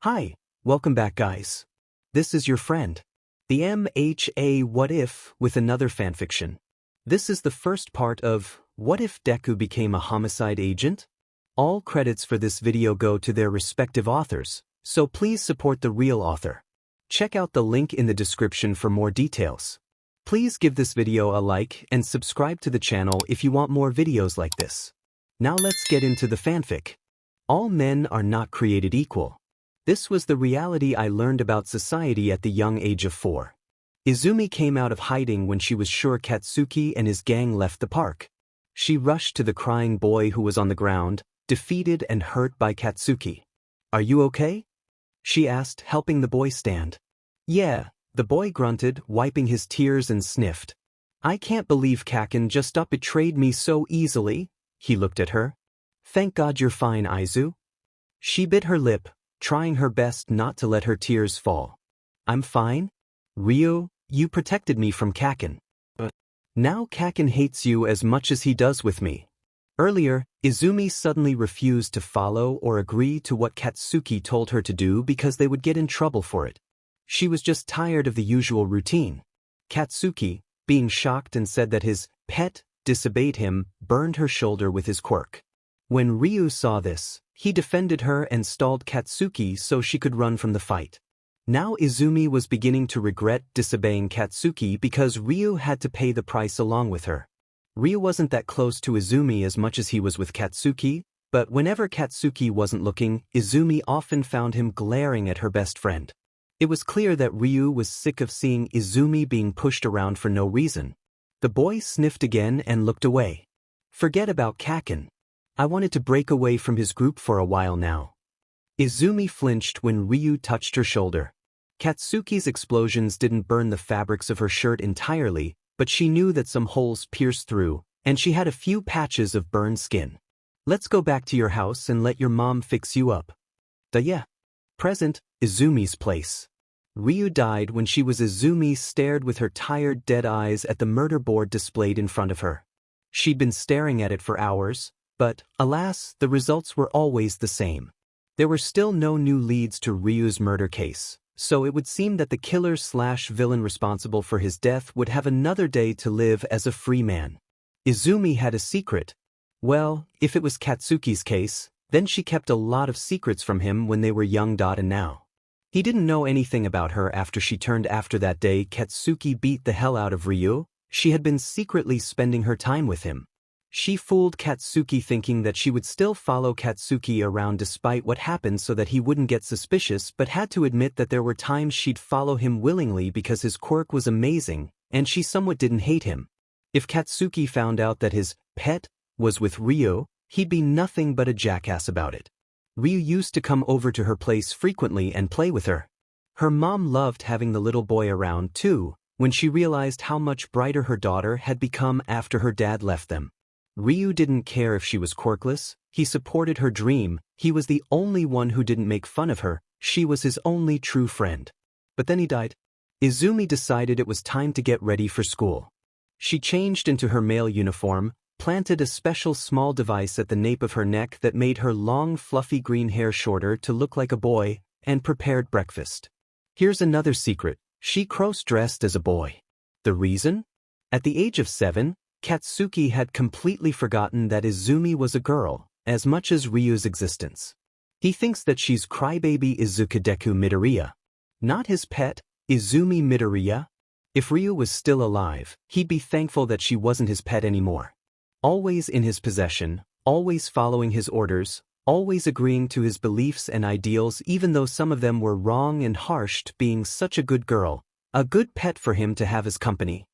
Hi, welcome back guys. This is your friend, the MHA What If with another fanfiction. This is the first part of What If Deku Became a Homicide Agent? All credits for this video go to their respective authors, so please support the real author. Check out the link in the description for more details. Please give this video a like and subscribe to the channel if you want more videos like this. Now let's get into the fanfic. All men are not created equal. This was the reality I learned about society at the young age of 4. Izumi came out of hiding when she was sure Katsuki and his gang left the park. She rushed to the crying boy who was on the ground, defeated and hurt by Katsuki. "Are you okay?" she asked, helping the boy stand. "Yeah," the boy grunted, wiping his tears and sniffed. "I can't believe Kaken just betrayed me so easily." He looked at her. "Thank God you're fine, Aizu." She bit her lip, trying her best not to let her tears fall. "I'm fine? Ryo, you protected me from Kaken. But now Kaken hates you as much as he does with me." Earlier, Izumi suddenly refused to follow or agree to what Katsuki told her to do because they would get in trouble for it. She was just tired of the usual routine. Katsuki, being shocked and said that his pet disobeyed him, burned her shoulder with his quirk. When Ryu saw this, he defended her and stalled Katsuki so she could run from the fight. Now Izumi was beginning to regret disobeying Katsuki because Ryu had to pay the price along with her. Ryu wasn't that close to Izumi as much as he was with Katsuki, but whenever Katsuki wasn't looking, Izumi often found him glaring at her best friend. It was clear that Ryu was sick of seeing Izumi being pushed around for no reason. The boy sniffed again and looked away. "Forget about Kaken. I wanted to break away from his group for a while now." Izumi flinched when Ryu touched her shoulder. Katsuki's explosions didn't burn the fabrics of her shirt entirely, but she knew that some holes pierced through, and she had a few patches of burned skin. "Let's go back to your house and let your mom fix you up." Yeah. Present, Izumi's place. Ryu died when Izumi stared with her tired dead eyes at the murder board displayed in front of her. She'd been staring at it for hours, but, alas, the results were always the same. There were still no new leads to Ryu's murder case, so it would seem that the killer/villain responsible for his death would have another day to live as a free man. Izumi had a secret. Well, if it was Katsuki's case, then she kept a lot of secrets from him when they were young. And now he didn't know anything about her after she turned. After that day Katsuki beat the hell out of Ryu, she had been secretly spending her time with him. She fooled Katsuki thinking that she would still follow Katsuki around despite what happened so that he wouldn't get suspicious, but had to admit that there were times she'd follow him willingly because his quirk was amazing, and she somewhat didn't hate him. If Katsuki found out that his pet was with Ryu, he'd be nothing but a jackass about it. Ryu used to come over to her place frequently and play with her. Her mom loved having the little boy around too, when she realized how much brighter her daughter had become after her dad left them. Ryu didn't care if she was quirkless, he supported her dream, he was the only one who didn't make fun of her, she was his only true friend. But then he died. Izumi decided it was time to get ready for school. She changed into her male uniform, planted a special small device at the nape of her neck that made her long fluffy green hair shorter to look like a boy, and prepared breakfast. Here's another secret, she cross-dressed as a boy. The reason? At the age of 7, Katsuki had completely forgotten that Izumi was a girl, as much as Ryu's existence. He thinks that she's crybaby Izuka Deku Midoriya. Not his pet, Izumi Midoriya. If Ryu was still alive, he'd be thankful that she wasn't his pet anymore. Always in his possession, always following his orders, always agreeing to his beliefs and ideals even though some of them were wrong and harsh, being such a good girl, a good pet for him to have as company.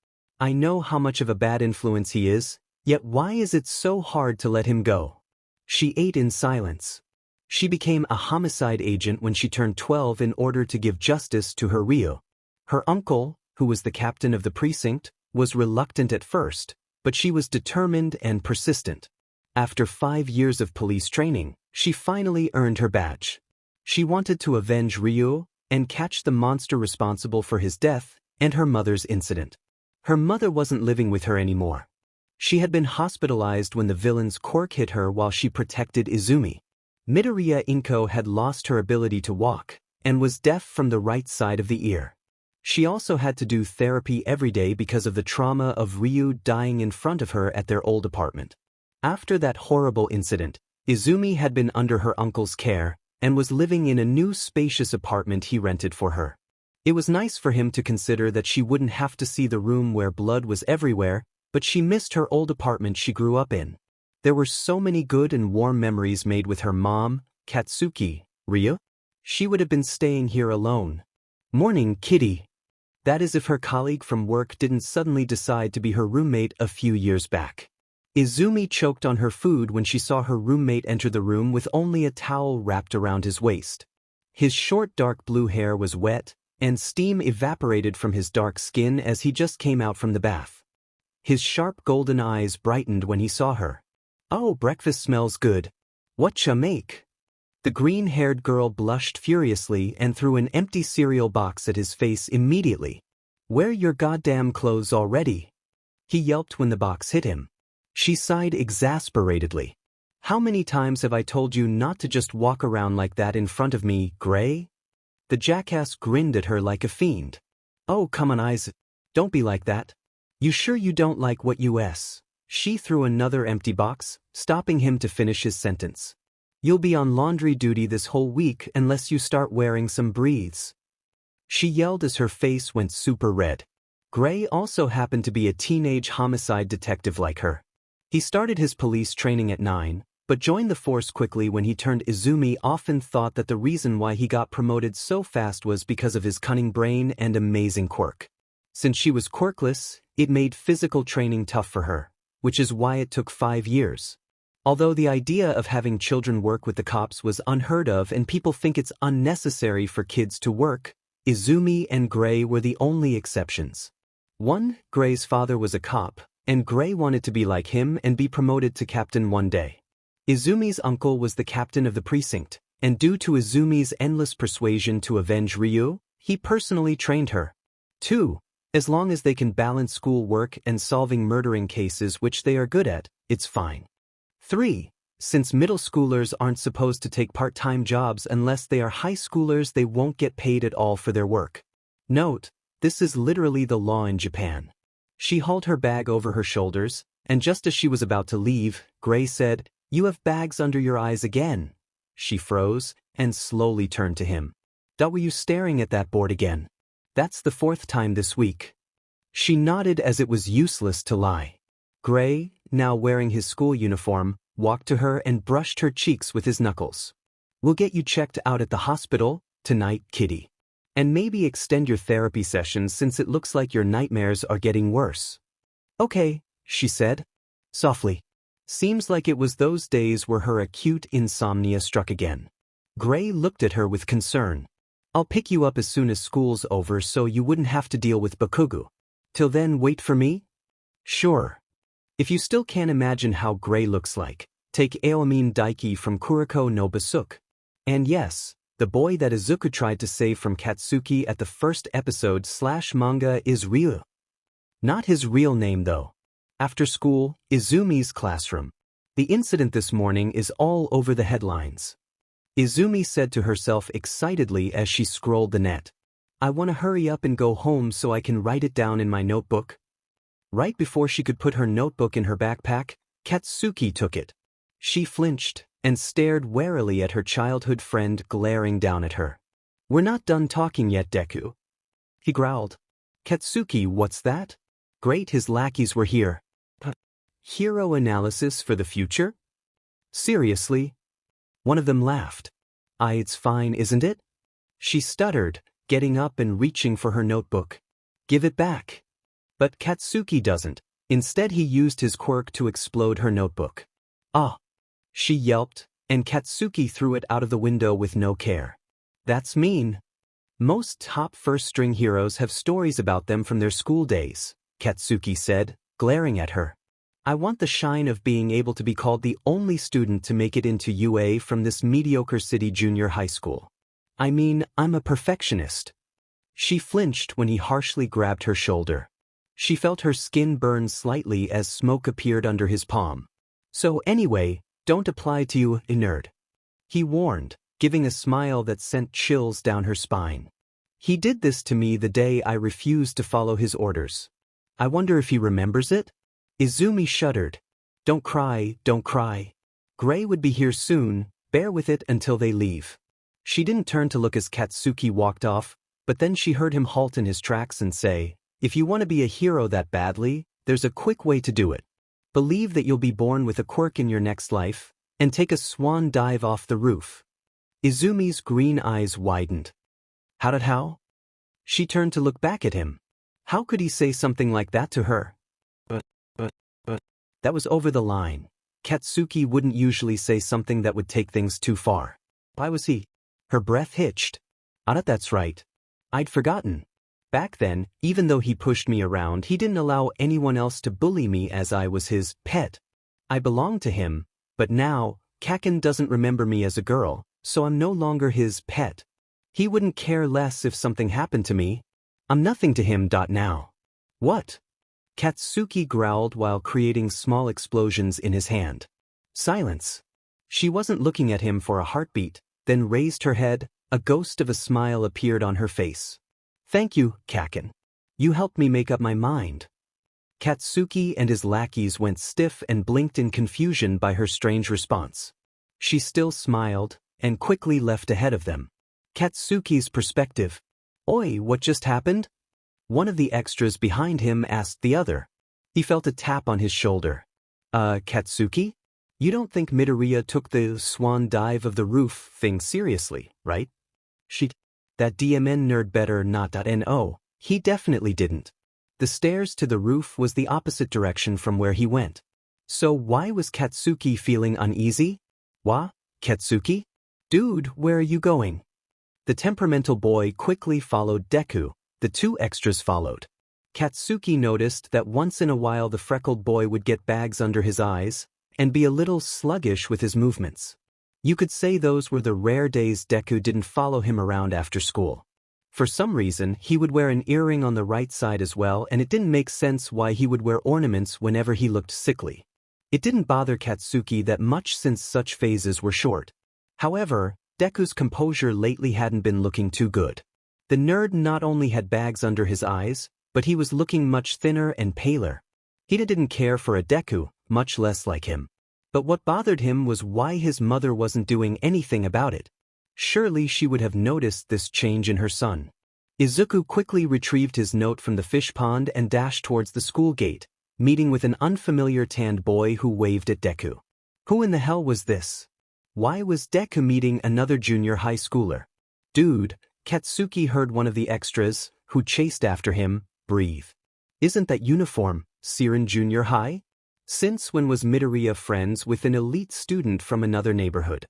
I know how much of a bad influence he is, yet why is it so hard to let him go? She ate in silence. She became a homicide agent when she turned 12 in order to give justice to her Ryu. Her uncle, who was the captain of the precinct, was reluctant at first, but she was determined and persistent. After 5 years of police training, she finally earned her badge. She wanted to avenge Ryu and catch the monster responsible for his death and her mother's incident. Her mother wasn't living with her anymore. She had been hospitalized when the villain's quirk hit her while she protected Izumi. Midoriya Inko had lost her ability to walk, and was deaf from the right side of the ear. She also had to do therapy every day because of the trauma of Ryu dying in front of her at their old apartment. After that horrible incident, Izumi had been under her uncle's care, and was living in a new spacious apartment he rented for her. It was nice for him to consider that she wouldn't have to see the room where blood was everywhere, but she missed her old apartment she grew up in. There were so many good and warm memories made with her mom, Katsuki, Ryu. She would have been staying here alone. Morning, Kitty. That is if her colleague from work didn't suddenly decide to be her roommate a few years back. Izumi choked on her food when she saw her roommate enter the room with only a towel wrapped around his waist. His short dark blue hair was wet, and steam evaporated from his dark skin as he just came out from the bath. His sharp golden eyes brightened when he saw her. "Oh, breakfast smells good. Whatcha make?" The green-haired girl blushed furiously and threw an empty cereal box at his face immediately. "Wear your goddamn clothes already," he yelped when the box hit him. She sighed exasperatedly. "How many times have I told you not to just walk around like that in front of me, Gray?" The jackass grinned at her like a fiend. "Oh, come on, eyes. Don't be like that. You sure you don't like what you?" She threw another empty box, stopping him to finish his sentence. "You'll be on laundry duty this whole week unless you start wearing some breathes," she yelled as her face went super red. Gray also happened to be a teenage homicide detective like her. He started his police training at 9, but joined the force quickly when he turned. Izumi often thought that the reason why he got promoted so fast was because of his cunning brain and amazing quirk. Since she was quirkless, it made physical training tough for her, which is why it took 5 years. Although the idea of having children work with the cops was unheard of and people think it's unnecessary for kids to work, Izumi and Gray were the only exceptions. Gray's father was a cop, and Gray wanted to be like him and be promoted to captain one day. Izumi's uncle was the captain of the precinct, and due to Izumi's endless persuasion to avenge Ryu, he personally trained her. 2. As long as they can balance school work and solving murdering cases, which they are good at, it's fine. 3. Since middle schoolers aren't supposed to take part-time jobs unless they are high schoolers, they won't get paid at all for their work. Note, this is literally the law in Japan. She hauled her bag over her shoulders, and just as she was about to leave, Gray said, "You have bags under your eyes again." She froze, and slowly turned to him. "Were you staring at that board again?" "That's the 4th time this week." She nodded as it was useless to lie. Gray, now wearing his school uniform, walked to her and brushed her cheeks with his knuckles. "We'll get you checked out at the hospital tonight, Kitty. And maybe extend your therapy sessions since it looks like your nightmares are getting worse." "Okay," she said, softly. Seems like it was those days where her acute insomnia struck again. Gray looked at her with concern. "I'll pick you up as soon as school's over so you wouldn't have to deal with Bakugo. Till then, wait for me?" "Sure." If you still can't imagine how Gray looks like, take Aomine Daiki from Kuroko no Basuke. And yes, the boy that Izuku tried to save from Katsuki at the first episode /manga is Ryu. Not his real name though. After school, Izumi's classroom. The incident this morning is all over the headlines. Izumi said to herself excitedly as she scrolled the net. "I want to hurry up and go home so I can write it down in my notebook." Right before she could put her notebook in her backpack, Katsuki took it. She flinched and stared warily at her childhood friend glaring down at her. "We're not done talking yet, Deku," he growled. "Katsuki, what's that?" "Great, his lackeys were here." "Hero analysis for the future? Seriously?" One of them laughed. It's fine, isn't it?" She stuttered, getting up and reaching for her notebook. "Give it back." But Katsuki doesn't. Instead, he used his quirk to explode her notebook. "Ah!" she yelped, and Katsuki threw it out of the window with no care. "That's mean." "Most top first-string heroes have stories about them from their school days," Katsuki said, glaring at her. "I want the shine of being able to be called the only student to make it into UA from this mediocre city junior high school. I mean, I'm a perfectionist." She flinched when he harshly grabbed her shoulder. She felt her skin burn slightly as smoke appeared under his palm. "So anyway, don't apply to you, nerd." he warned, giving a smile that sent chills down her spine. He did this to me the day I refused to follow his orders. I wonder if he remembers it? Izumi shuddered. Don't cry, don't cry. Gray would be here soon, bear with it until they leave. She didn't turn to look as Katsuki walked off, but then she heard him halt in his tracks and say, if you want to be a hero that badly, there's a quick way to do it. Believe that you'll be born with a quirk in your next life, and take a swan dive off the roof. Izumi's green eyes widened. How? She turned to look back at him. How could he say something like that to her? But. That was over the line. Katsuki wouldn't usually say something that would take things too far. Why was he? Her breath hitched. That's right. I'd forgotten. Back then, even though he pushed me around, he didn't allow anyone else to bully me as I was his pet. I belonged to him, but now, Kaken doesn't remember me as a girl, so I'm no longer his pet. He wouldn't care less if something happened to me. I'm nothing to him. Now. What? Katsuki growled while creating small explosions in his hand. Silence. She wasn't looking at him for a heartbeat, then raised her head, a ghost of a smile appeared on her face. Thank you, Kaken. You helped me make up my mind. Katsuki and his lackeys went stiff and blinked in confusion by her strange response. She still smiled, and quickly left ahead of them. Katsuki's perspective. Oi, what just happened? One of the extras behind him asked the other. He felt a tap on his shoulder. Katsuki? You don't think Midoriya took the swan dive of the roof thing seriously, right? That DMN nerd better not. No, he definitely didn't. The stairs to the roof was the opposite direction from where he went. So why was Katsuki feeling uneasy? Wha? Katsuki? Dude, where are you going? The temperamental boy quickly followed Deku. The two extras followed. Katsuki noticed that once in a while the freckled boy would get bags under his eyes and be a little sluggish with his movements. You could say those were the rare days Deku didn't follow him around after school. For some reason, he would wear an earring on the right side as well, and it didn't make sense why he would wear ornaments whenever he looked sickly. It didn't bother Katsuki that much since such phases were short. However, Deku's composure lately hadn't been looking too good. The nerd not only had bags under his eyes, but he was looking much thinner and paler. He didn't care for a Deku, much less like him. But what bothered him was why his mother wasn't doing anything about it. Surely she would have noticed this change in her son. Izuku quickly retrieved his note from the fish pond and dashed towards the school gate, meeting with an unfamiliar tanned boy who waved at Deku. Who in the hell was this? Why was Deku meeting another junior high schooler? Dude, Katsuki heard one of the extras, who chased after him, breathe. Isn't that uniform, Siren Junior High? Since when was Midoriya friends with an elite student from another neighborhood?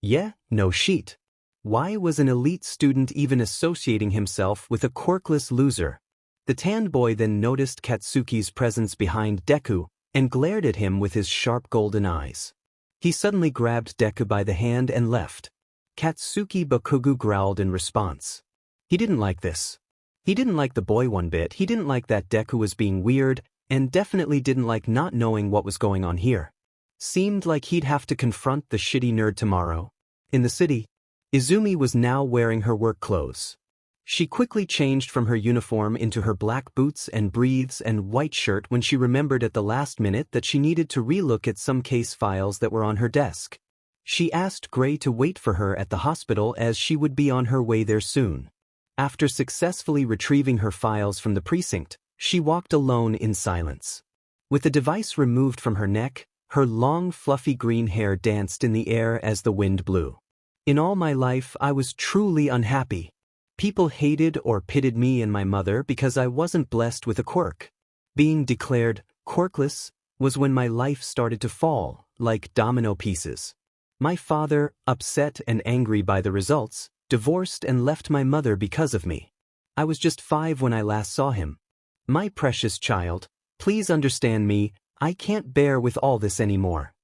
Yeah, no sheet. Why was an elite student even associating himself with a quirkless loser? The tanned boy then noticed Katsuki's presence behind Deku and glared at him with his sharp golden eyes. He suddenly grabbed Deku by the hand and left. Katsuki Bakugu growled in response. He didn't like this. He didn't like the boy one bit. He didn't like that Deku was being weird, and definitely didn't like not knowing what was going on here. Seemed like he'd have to confront the shitty nerd tomorrow. In the city, Izumi was now wearing her work clothes. She quickly changed from her uniform into her black boots and breathes and white shirt when she remembered at the last minute that she needed to relook at some case files that were on her desk. She asked Gray to wait for her at the hospital as she would be on her way there soon. After successfully retrieving her files from the precinct, she walked alone in silence. With the device removed from her neck, her long fluffy green hair danced in the air as the wind blew. In all my life I was truly unhappy. People hated or pitied me and my mother because I wasn't blessed with a quirk. Being declared quirkless was when my life started to fall, like domino pieces. My father, upset and angry by the results, divorced and left my mother because of me. I was just 5 when I last saw him. My precious child, please understand me, I can't bear with all this anymore.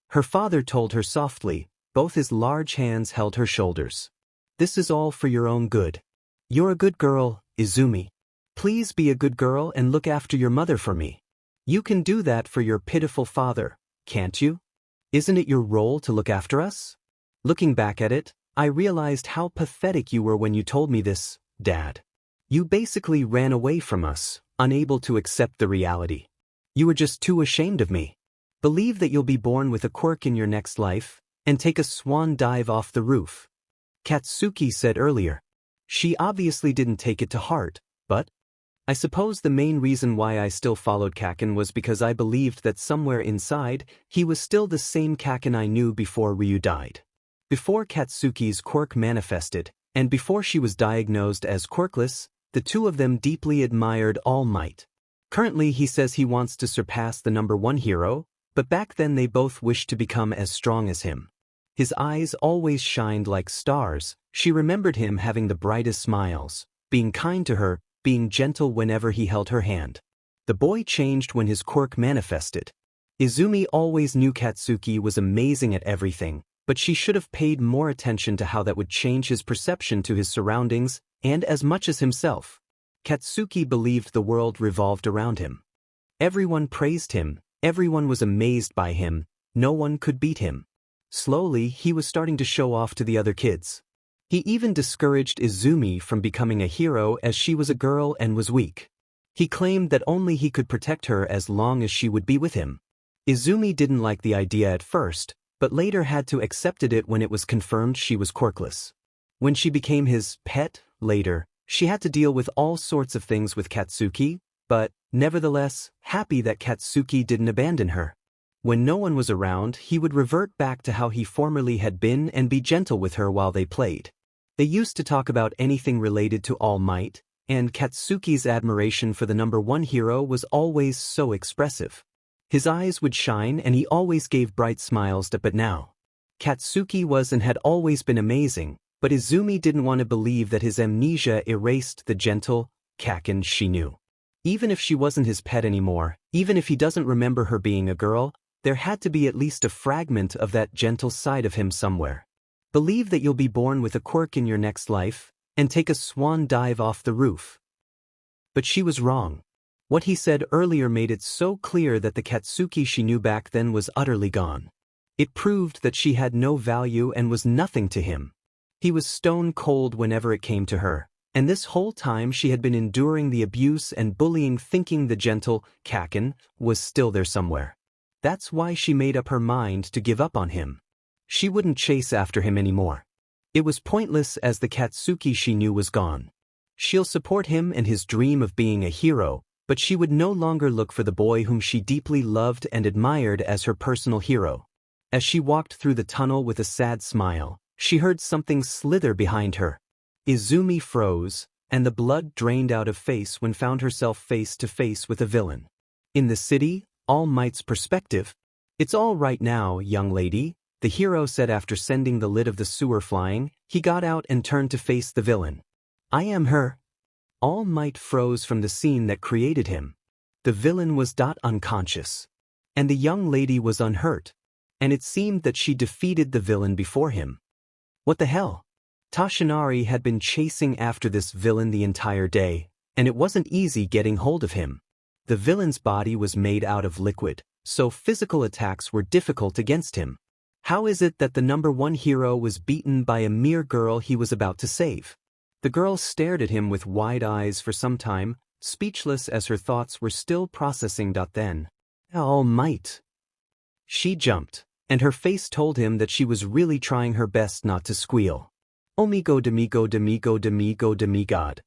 Her father told her softly, both his large hands held her shoulders. This is all for your own good. You're a good girl, Izumi. Please be a good girl and look after your mother for me. You can do that for your pitiful father, can't you? Isn't it your role to look after us? Looking back at it, I realized how pathetic you were when you told me this, Dad. You basically ran away from us, unable to accept the reality. You were just too ashamed of me. Believe that you'll be born with a quirk in your next life, and take a swan dive off the roof. Katsuki said earlier. She obviously didn't take it to heart, but I suppose the main reason why I still followed Kaken was because I believed that somewhere inside, he was still the same Kaken I knew before Ryu died. Before Katsuki's quirk manifested, and before she was diagnosed as quirkless, the two of them deeply admired All Might. Currently he says he wants to surpass the #1 hero, but back then they both wished to become as strong as him. His eyes always shined like stars. She remembered him having the brightest smiles, being kind to her, being gentle whenever he held her hand. The boy changed when his quirk manifested. Izumi always knew Katsuki was amazing at everything, but she should have paid more attention to how that would change his perception to his surroundings, and as much as himself. Katsuki believed the world revolved around him. Everyone praised him, everyone was amazed by him, no one could beat him. Slowly, he was starting to show off to the other kids. He even discouraged Izumi from becoming a hero as she was a girl and was weak. He claimed that only he could protect her as long as she would be with him. Izumi didn't like the idea at first, but later had to accept it when it was confirmed she was quirkless. When she became his pet, later, she had to deal with all sorts of things with Katsuki, but, nevertheless, happy that Katsuki didn't abandon her. When no one was around, he would revert back to how he formerly had been and be gentle with her while they played. They used to talk about anything related to All Might, and Katsuki's admiration for the #1 hero was always so expressive. His eyes would shine and he always gave bright smiles but now. Katsuki was and had always been amazing, but Izumi didn't want to believe that his amnesia erased the gentle Kaken she knew. Even if she wasn't his pet anymore, even if he doesn't remember her being a girl, there had to be at least a fragment of that gentle side of him somewhere. Believe that you'll be born with a quirk in your next life, and take a swan dive off the roof. But she was wrong. What he said earlier made it so clear that the Katsuki she knew back then was utterly gone. It proved that she had no value and was nothing to him. He was stone cold whenever it came to her, and this whole time she had been enduring the abuse and bullying thinking the gentle Kaken was still there somewhere. That's why she made up her mind to give up on him. She wouldn't chase after him anymore. It was pointless as the Katsuki she knew was gone. She'll support him and his dream of being a hero, but she would no longer look for the boy whom she deeply loved and admired as her personal hero. As she walked through the tunnel with a sad smile, she heard something slither behind her. Izumi froze, and the blood drained out of face when found herself face to face with a villain. In the city, All Might's perspective. "It's all right now, young lady," the hero said after sending the lid of the sewer flying. He got out and turned to face the villain. "I am her." All Might froze from the scene that created him. The villain was unconscious. And the young lady was unhurt. And it seemed that she defeated the villain before him. What the hell? Tashinari had been chasing after this villain the entire day, and it wasn't easy getting hold of him. The villain's body was made out of liquid, so physical attacks were difficult against him. How is it that the #1 hero was beaten by a mere girl he was about to save? The girl stared at him with wide eyes for some time, speechless as her thoughts were still processing. Then, All Might. She jumped, and her face told him that she was really trying her best not to squeal. Omigo demigo demigo demigo demigod.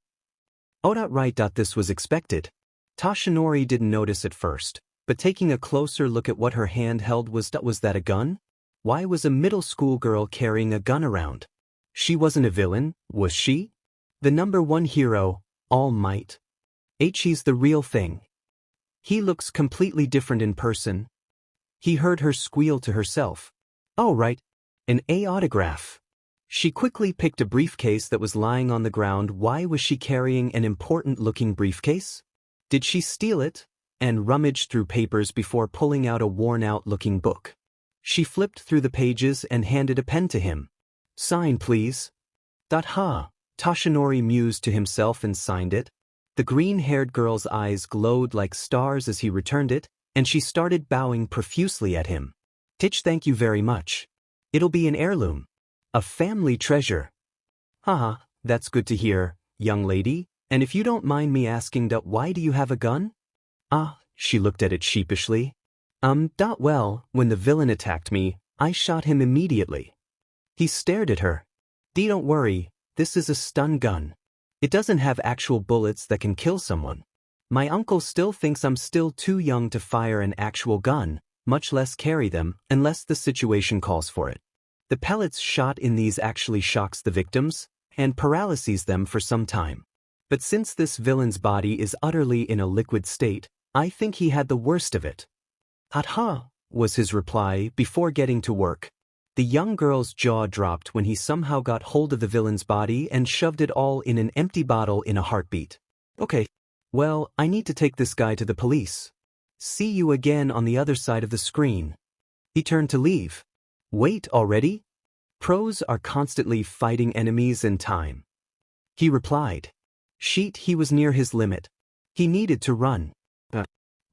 Oh, right. This was expected. Tashinori didn't notice at first, but taking a closer look at what her hand held was that a gun? Why was a middle school girl carrying a gun around? She wasn't a villain, was she? The #1 hero, All Might. He's the real thing. He looks completely different in person. He heard her squeal to herself. Oh right, an A autograph. She quickly picked a briefcase that was lying on the ground. Why was she carrying an important-looking briefcase? Did she steal it and rummage through papers before pulling out a worn-out-looking book? She flipped through the pages and handed a pen to him. Sign, please. Tashinori mused to himself and signed it. The green-haired girl's eyes glowed like stars as he returned it, and she started bowing profusely at him. Thank you very much. It'll be an heirloom. A family treasure. Haha, that's good to hear, young lady, and if you don't mind me asking, why do you have a gun? She looked at it sheepishly. Well, when the villain attacked me, I shot him immediately. He stared at her. Don't worry, this is a stun gun. It doesn't have actual bullets that can kill someone. My uncle still thinks I'm still too young to fire an actual gun, much less carry them, unless the situation calls for it. The pellets shot in these actually shocks the victims, and paralyses them for some time. But since this villain's body is utterly in a liquid state, I think he had the worst of it. Ha, was his reply before getting to work. The young girl's jaw dropped when he somehow got hold of the villain's body and shoved it all in an empty bottle in a heartbeat. Okay. Well, I need to take this guy to the police. See you again on the other side of the screen. He turned to leave. Wait already? Pros are constantly fighting enemies in time. He replied. He was near his limit. He needed to run.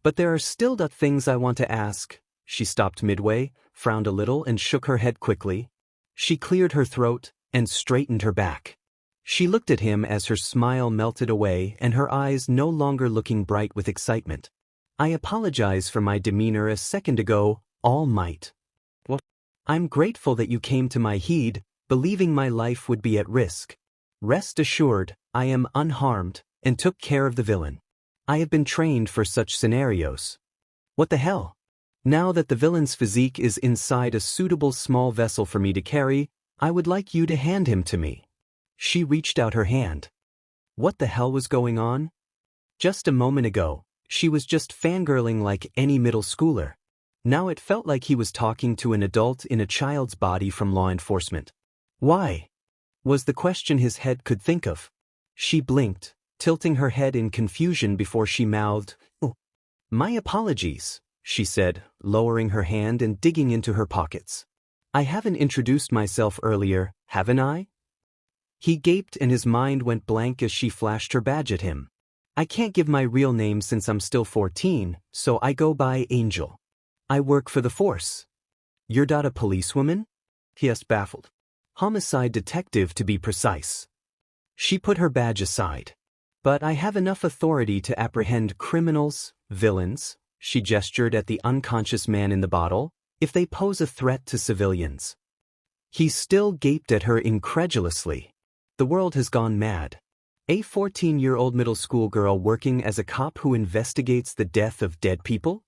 But there are still things I want to ask. She stopped midway, frowned a little and shook her head quickly. She cleared her throat and straightened her back. She looked at him as her smile melted away and her eyes no longer looking bright with excitement. I apologize for my demeanor a second ago, All Might. What? I'm grateful that you came to my heed, believing my life would be at risk. Rest assured, I am unharmed, and took care of the villain. I have been trained for such scenarios. What the hell? Now that the villain's physique is inside a suitable small vessel for me to carry, I would like you to hand him to me. She reached out her hand. What the hell was going on? Just a moment ago, she was just fangirling like any middle schooler. Now it felt like he was talking to an adult in a child's body from law enforcement. Why? Was the question his head could think of. She blinked, tilting her head in confusion before she mouthed, "Oh, my apologies," she said, lowering her hand and digging into her pockets. I haven't introduced myself earlier, haven't I? He gaped and his mind went blank as she flashed her badge at him. I can't give my real name since I'm still 14, so I go by Angel. I work for the force. You're not a policewoman? He asked, baffled. Homicide detective, to be precise. She put her badge aside. But I have enough authority to apprehend criminals, villains, she gestured at the unconscious man in the bottle, if they pose a threat to civilians. He still gaped at her incredulously. The world has gone mad. A 14-year-old middle school girl working as a cop who investigates the death of dead people?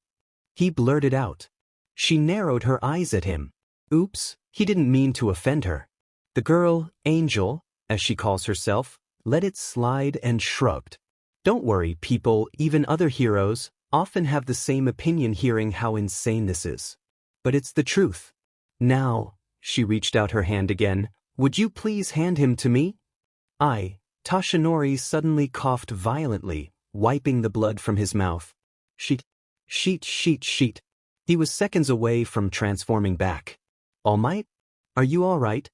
He blurted out. She narrowed her eyes at him. Oops, he didn't mean to offend her. The girl, Angel, as she calls herself, let it slide and shrugged. Don't worry, people, even other heroes, often have the same opinion hearing how insane this is. But it's the truth. Now, she reached out her hand again, would you please hand him to me? Toshinori suddenly coughed violently, wiping the blood from his mouth. Sheet. He was seconds away from transforming back. All Might? Are you all right?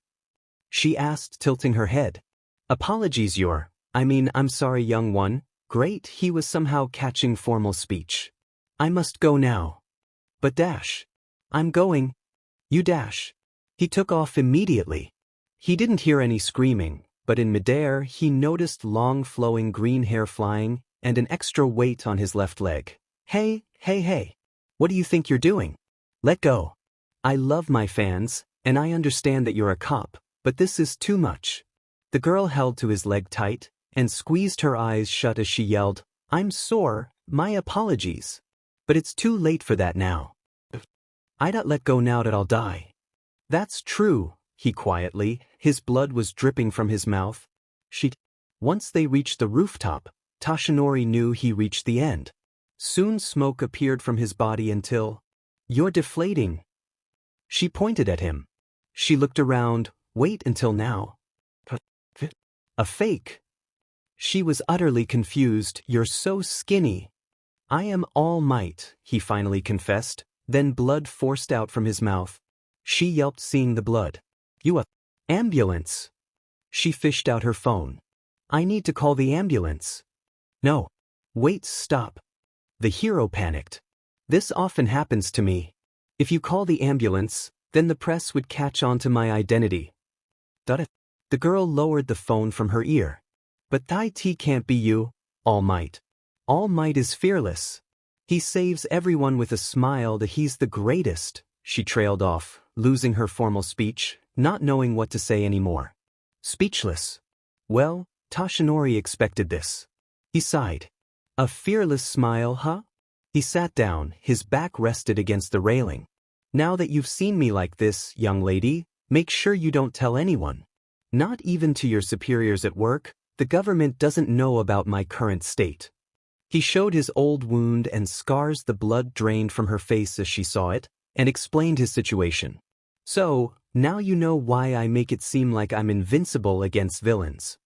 She asked, tilting her head. Apologies, I'm sorry, young one. Great, he was somehow catching formal speech. I must go now. But dash. I'm going. You dash. He took off immediately. He didn't hear any screaming, but in midair he noticed long flowing green hair flying and an extra weight on his left leg. Hey. What do you think you're doing? Let go. I love my fans, and I understand that you're a cop, but this is too much. The girl held to his leg tight and squeezed her eyes shut as she yelled, I'm sore, my apologies. But it's too late for that now. I'd let go now that I'll die. That's true, he quietly, his blood was dripping from his mouth. Once they reached the rooftop, Toshinori knew he reached the end. Soon smoke appeared from his body until, You're deflating. She pointed at him. She looked around, wait until now. A fake. She was utterly confused. You're so skinny. I am All Might, he finally confessed, then blood forced out from his mouth. She yelped, seeing the blood. You ambulance. She fished out her phone. I need to call the ambulance. No. Wait, stop. The hero panicked. This often happens to me. If you call the ambulance, then the press would catch on to my identity. The girl lowered the phone from her ear. But Tai T can't be you, All Might. All Might is fearless. He saves everyone with a smile that he's the greatest. She trailed off, losing her formal speech, not knowing what to say anymore. Speechless. Well, Toshinori expected this. He sighed. A fearless smile, huh? He sat down, his back rested against the railing. Now that you've seen me like this, young lady, make sure you don't tell anyone. Not even to your superiors at work. The government doesn't know about my current state. He showed his old wound and scars, the blood drained from her face as she saw it, and explained his situation. So, now you know why I make it seem like I'm invincible against villains.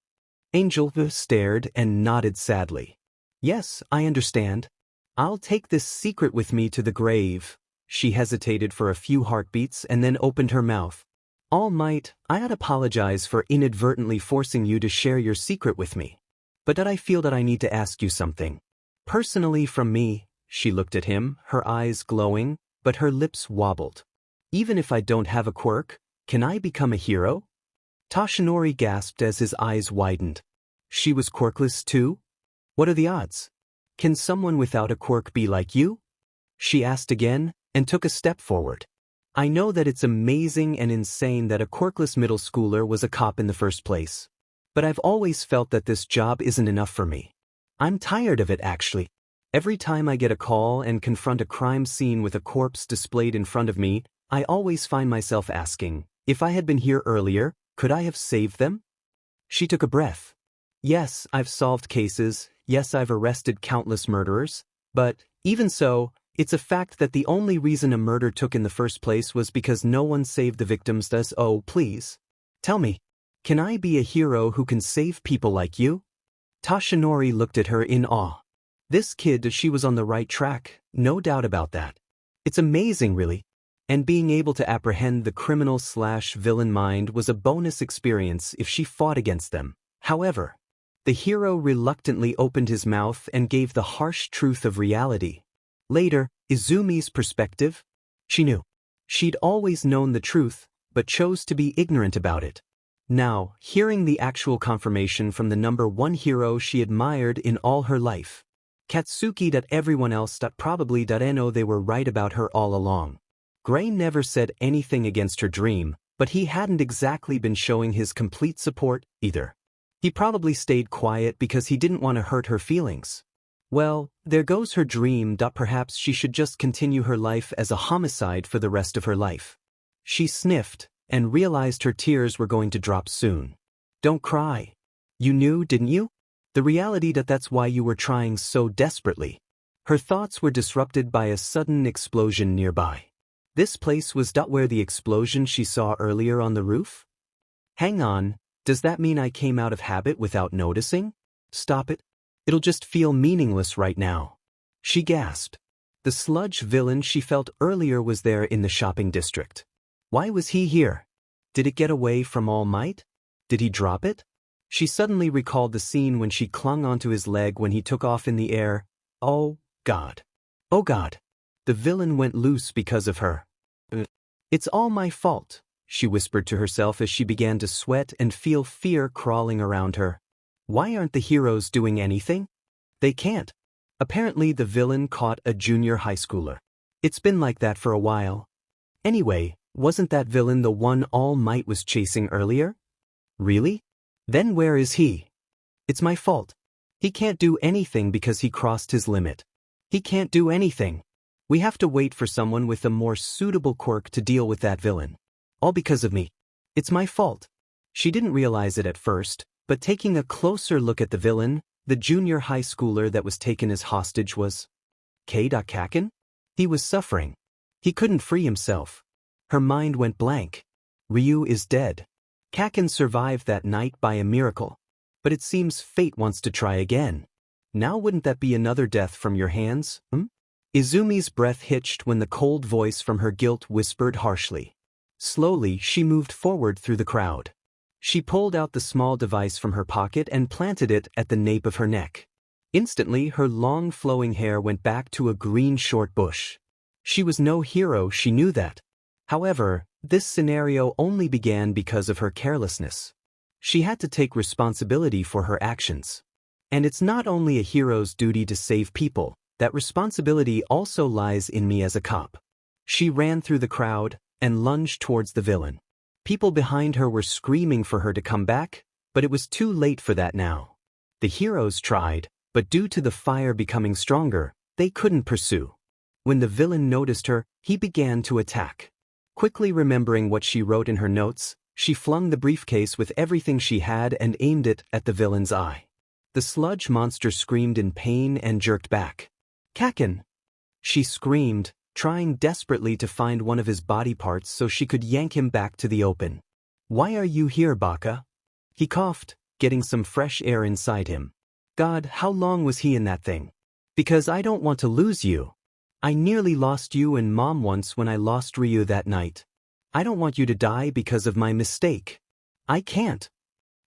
Angel stared and nodded sadly. Yes, I understand. I'll take this secret with me to the grave. She hesitated for a few heartbeats and then opened her mouth. All Might, I'd apologize for inadvertently forcing you to share your secret with me. But I feel that I need to ask you something. Personally from me, she looked at him, her eyes glowing, but her lips wobbled. Even if I don't have a quirk, can I become a hero? Toshinori gasped as his eyes widened. She was quirkless too? What are the odds? Can someone without a quirk be like you? She asked again, and took a step forward. I know that it's amazing and insane that a quirkless middle schooler was a cop in the first place. But I've always felt that this job isn't enough for me. I'm tired of it, actually. Every time I get a call and confront a crime scene with a corpse displayed in front of me, I always find myself asking, if I had been here earlier, could I have saved them? She took a breath. Yes, I've solved cases, yes, I've arrested countless murderers, but, even so, it's a fact that the only reason a murder took in the first place was because no one saved the victims. Thus, oh, please. Tell me, can I be a hero who can save people like you? Toshinori looked at her in awe. This kid, she was on the right track, no doubt about that. It's amazing, really. And being able to apprehend the criminal/villain mind was a bonus experience if she fought against them. However, the hero reluctantly opened his mouth and gave the harsh truth of reality. Later, Izumi's perspective? She knew. She'd always known the truth, but chose to be ignorant about it. Now, hearing the actual confirmation from the #1 hero she admired in all her life. Katsuki. Everyone else probably know they were right about her all along. Gray never said anything against her dream, but he hadn't exactly been showing his complete support, either. He probably stayed quiet because he didn't want to hurt her feelings. Well, there goes her dream. Perhaps she should just continue her life as a homicide for the rest of her life. She sniffed, and realized her tears were going to drop soon. Don't cry. You knew, didn't you? The reality that's why you were trying so desperately. Her thoughts were disrupted by a sudden explosion nearby. This place was where the explosion she saw earlier on the roof? Hang on, does that mean I came out of habit without noticing? Stop it. It'll just feel meaningless right now. She gasped. The sludge villain she felt earlier was there in the shopping district. Why was he here? Did it get away from All Might? Did he drop it? She suddenly recalled the scene when she clung onto his leg when he took off in the air. Oh, God. Oh, God. The villain went loose because of her. It's all my fault, she whispered to herself as she began to sweat and feel fear crawling around her. Why aren't the heroes doing anything? They can't. Apparently the villain caught a junior high schooler. It's been like that for a while. Anyway, wasn't that villain the one All Might was chasing earlier? Really? Then where is he? It's my fault. He can't do anything because he crossed his limit. He can't do anything. We have to wait for someone with a more suitable quirk to deal with that villain. All because of me. It's my fault. She didn't realize it at first, but taking a closer look at the villain, the junior high schooler that was taken as hostage was Kaken? He was suffering. He couldn't free himself. Her mind went blank. Ryu is dead. Kaken survived that night by a miracle. But it seems fate wants to try again. Now wouldn't that be another death from your hands, Izumi's breath hitched when the cold voice from her guilt whispered harshly. Slowly, she moved forward through the crowd. She pulled out the small device from her pocket and planted it at the nape of her neck. Instantly, her long flowing hair went back to a green short bush. She was no hero, she knew that. However, This scenario only began because of her carelessness. She had to take responsibility for her actions. And it's not only a hero's duty to save people, that responsibility also lies in me as a cop. She ran through the crowd and lunged towards the villain. People behind her were screaming for her to come back, but it was too late for that now. The heroes tried, but due to the fire becoming stronger, they couldn't pursue. When the villain noticed her, he began to attack. Quickly remembering what she wrote in her notes, she flung the briefcase with everything she had and aimed it at the villain's eye. The sludge monster screamed in pain and jerked back. "Kaken!" She screamed, trying desperately to find one of his body parts so she could yank him back to the open. "Why are you here, Baka?" He coughed, getting some fresh air inside him. "God, how long was he in that thing? Because I don't want to lose you. I nearly lost you and Mom once when I lost Ryu that night. I don't want you to die because of my mistake. I can't."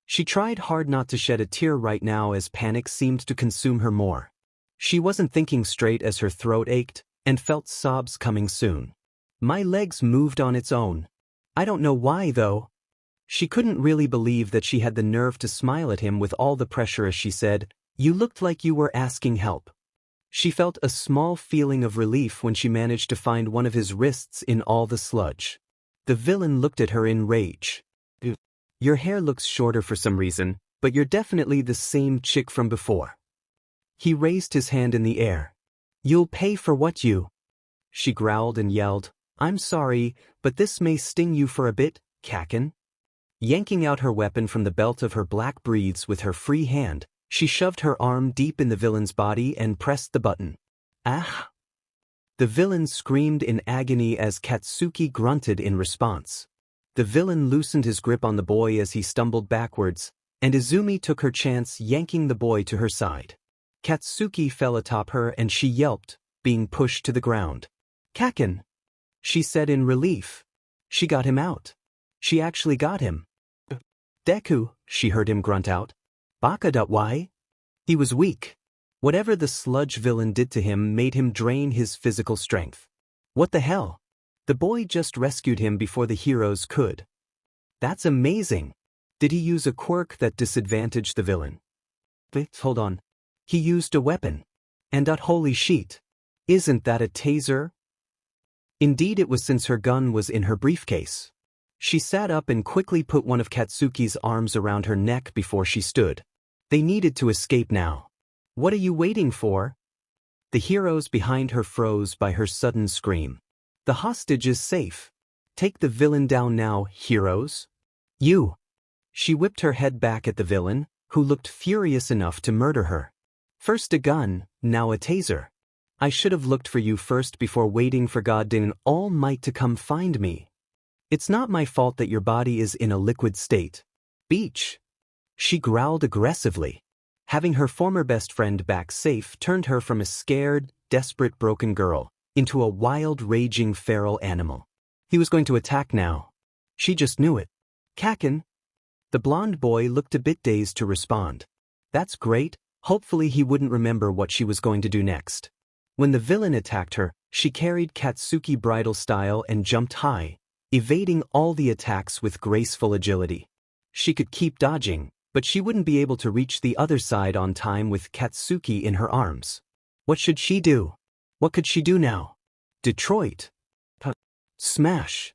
She tried hard not to shed a tear right now as panic seemed to consume her more. She wasn't thinking straight as her throat ached and felt sobs coming soon. "My legs moved on its own. I don't know why though." She couldn't really believe that she had the nerve to smile at him with all the pressure as she said, "You looked like you were asking help." She felt a small feeling of relief when she managed to find one of his wrists in all the sludge. The villain looked at her in rage. "Your hair looks shorter for some reason, but you're definitely the same chick from before." He raised his hand in the air. "You'll pay for what you—" She growled and yelled, "I'm sorry, but this may sting you for a bit, Kaken." Yanking out her weapon from the belt of her black breeds with her free hand, she shoved her arm deep in the villain's body and pressed the button. "Ah!" The villain screamed in agony as Katsuki grunted in response. The villain loosened his grip on the boy as he stumbled backwards, and Izumi took her chance yanking the boy to her side. Katsuki fell atop her and she yelped, being pushed to the ground. "Kaken!" she said in relief. She got him out. She actually got him. "Deku," she heard him grunt out. "Baka.why?" He was weak. Whatever the sludge villain did to him made him drain his physical strength. What the hell? The boy just rescued him before the heroes could. That's amazing. Did he use a quirk that disadvantaged the villain? Hold on. He used a weapon. And that holy shit. Isn't that a taser? Indeed it was, since her gun was in her briefcase. She sat up and quickly put one of Katsuki's arms around her neck before she stood. They needed to escape now. "What are you waiting for?" The heroes behind her froze by her sudden scream. "The hostage is safe. Take the villain down now, heroes." "You!" She whipped her head back at the villain, who looked furious enough to murder her. "First a gun, now a taser. I should have looked for you first before waiting for God All Might to come find me. It's not my fault that your body is in a liquid state. Beach." She growled aggressively. Having her former best friend back safe turned her from a scared, desperate broken girl into a wild, raging feral animal. He was going to attack now. She just knew it. "Kaken?" The blonde boy looked a bit dazed to respond. That's great. Hopefully he wouldn't remember what she was going to do next. When the villain attacked her, she carried Katsuki bridal style and jumped high, evading all the attacks with graceful agility. She could keep dodging, but she wouldn't be able to reach the other side on time with Katsuki in her arms. What should she do? What could she do now? Detroit. Smash.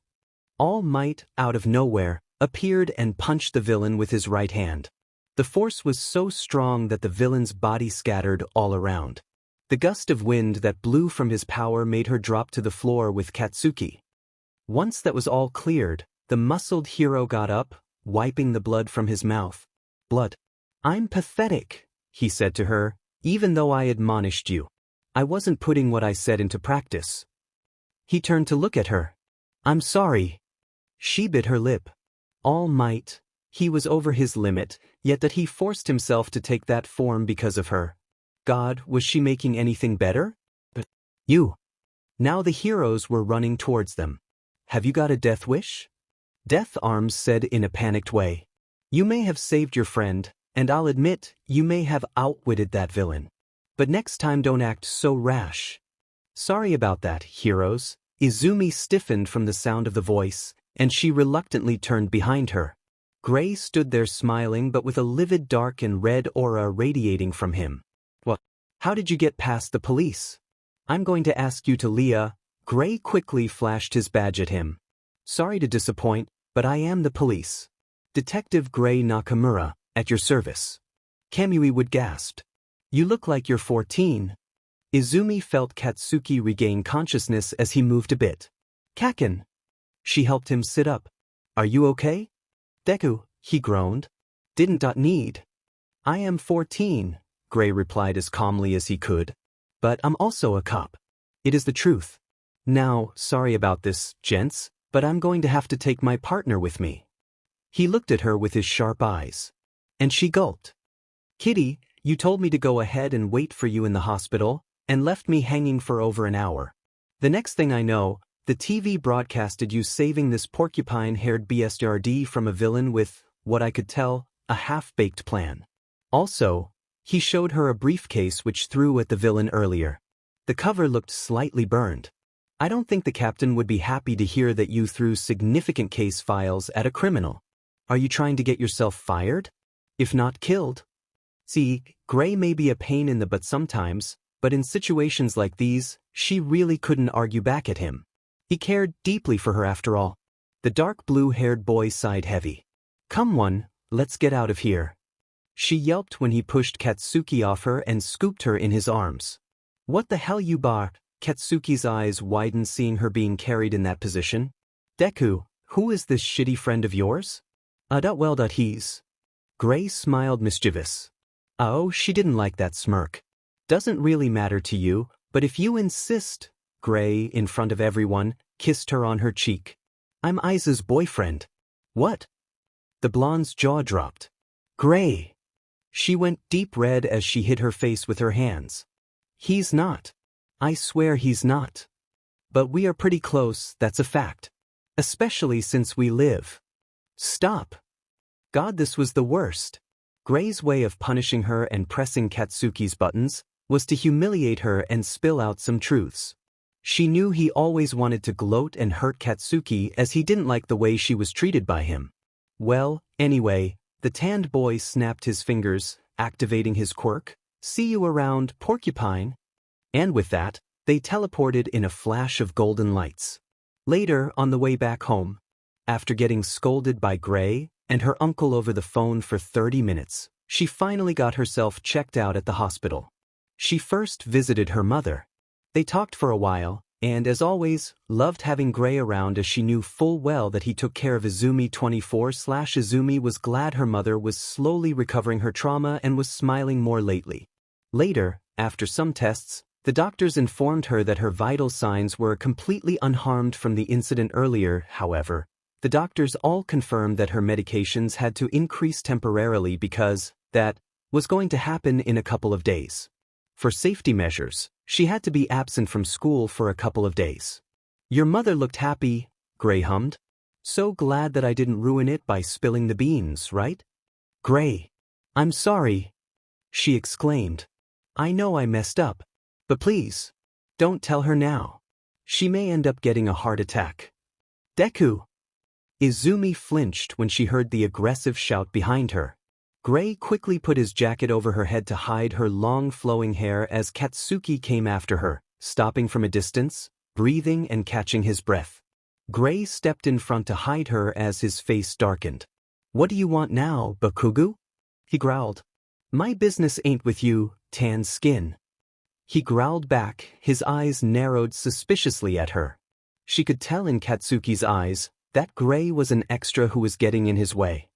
All Might, out of nowhere, appeared and punched the villain with his right hand. The force was so strong that the villain's body scattered all around. The gust of wind that blew from his power made her drop to the floor with Katsuki. Once that was all cleared, the muscled hero got up, wiping the blood from his mouth. "Blood. I'm pathetic," he said to her, "even though I admonished you. I wasn't putting what I said into practice." He turned to look at her. "I'm sorry." She bit her lip. All Might. He was over his limit, yet that he forced himself to take that form because of her. God, was she making anything better? "You." Now the heroes were running towards them. "Have you got a death wish?" Death Arms said in a panicked way. "You may have saved your friend, and I'll admit, you may have outwitted that villain. But next time don't act so rash." "Sorry about that, heroes." Izumi stiffened from the sound of the voice, and she reluctantly turned behind her. Gray stood there smiling but with a livid dark and red aura radiating from him. "What? How did you get past the police?" "I'm going to ask you to Leah." Gray quickly flashed his badge at him. "Sorry to disappoint, but I am the police. Detective Gray Nakamura, at your service." Kamui would gasped. "You look like you're 14. Izumi felt Katsuki regain consciousness as he moved a bit. "Kaken." She helped him sit up. "Are you okay?" "Deku," he groaned. "Didn't need." "I am 14, Gray replied as calmly as he could. "But I'm also a cop. It is the truth. Now, sorry about this, gents, but I'm going to have to take my partner with me." He looked at her with his sharp eyes. And she gulped. "Kitty, you told me to go ahead and wait for you in the hospital, and left me hanging for over an hour. The next thing I know, the TV broadcasted you saving this porcupine-haired BSRD from a villain with, what I could tell, a half-baked plan. Also, he showed her a briefcase which threw at the villain earlier. The cover looked slightly burned. I don't think the captain would be happy to hear that you threw significant case files at a criminal. Are you trying to get yourself fired? If not killed?" See, Gray may be a pain in the butt sometimes, but in situations like these, she really couldn't argue back at him. He cared deeply for her after all. The dark blue-haired boy sighed heavy. "Come on, let's get out of here." She yelped when he pushed Katsuki off her and scooped her in his arms. "What the hell you bar?" Katsuki's eyes widened seeing her being carried in that position. "Deku, who is this shitty friend of yours?" He's." Gray smiled mischievous. Oh, she didn't like that smirk. "Doesn't really matter to you, but if you insist." Gray, in front of everyone, kissed her on her cheek. "I'm Isa's boyfriend." "What?" The blonde's jaw dropped. "Gray." She went deep red as she hid her face with her hands. "He's not. I swear he's not. But we are pretty close, that's a fact. Especially since we live." "Stop." God, this was the worst. Gray's way of punishing her and pressing Katsuki's buttons was to humiliate her and spill out some truths. She knew he always wanted to gloat and hurt Katsuki as he didn't like the way she was treated by him. Well, anyway, the tanned boy snapped his fingers, activating his quirk. "See you around, Porcupine." And with that, they teleported in a flash of golden lights. Later, on the way back home, after getting scolded by Gray and her uncle over the phone for 30 minutes, she finally got herself checked out at the hospital. She first visited her mother. They talked for a while, and as always, loved having Gray around as she knew full well that he took care of Izumi 24/Izumi was glad her mother was slowly recovering her trauma and was smiling more lately. Later, after some tests, the doctors informed her that her vital signs were completely unharmed from the incident earlier. However, the doctors all confirmed that her medications had to increase temporarily because that was going to happen in a couple of days. For safety measures, she had to be absent from school for a couple of days. "Your mother looked happy," Gray hummed. "So glad that I didn't ruin it by spilling the beans, right?" "Gray, I'm sorry," she exclaimed. "I know I messed up. But please, don't tell her now. She may end up getting a heart attack." "Deku!" Izumi flinched when she heard the aggressive shout behind her. Gray quickly put his jacket over her head to hide her long flowing hair as Katsuki came after her, stopping from a distance, breathing and catching his breath. Gray stepped in front to hide her as his face darkened. "What do you want now, Bakugu?" he growled. "My business ain't with you, tan skin." He growled back, his eyes narrowed suspiciously at her. She could tell in Katsuki's eyes that Gray was an extra who was getting in his way.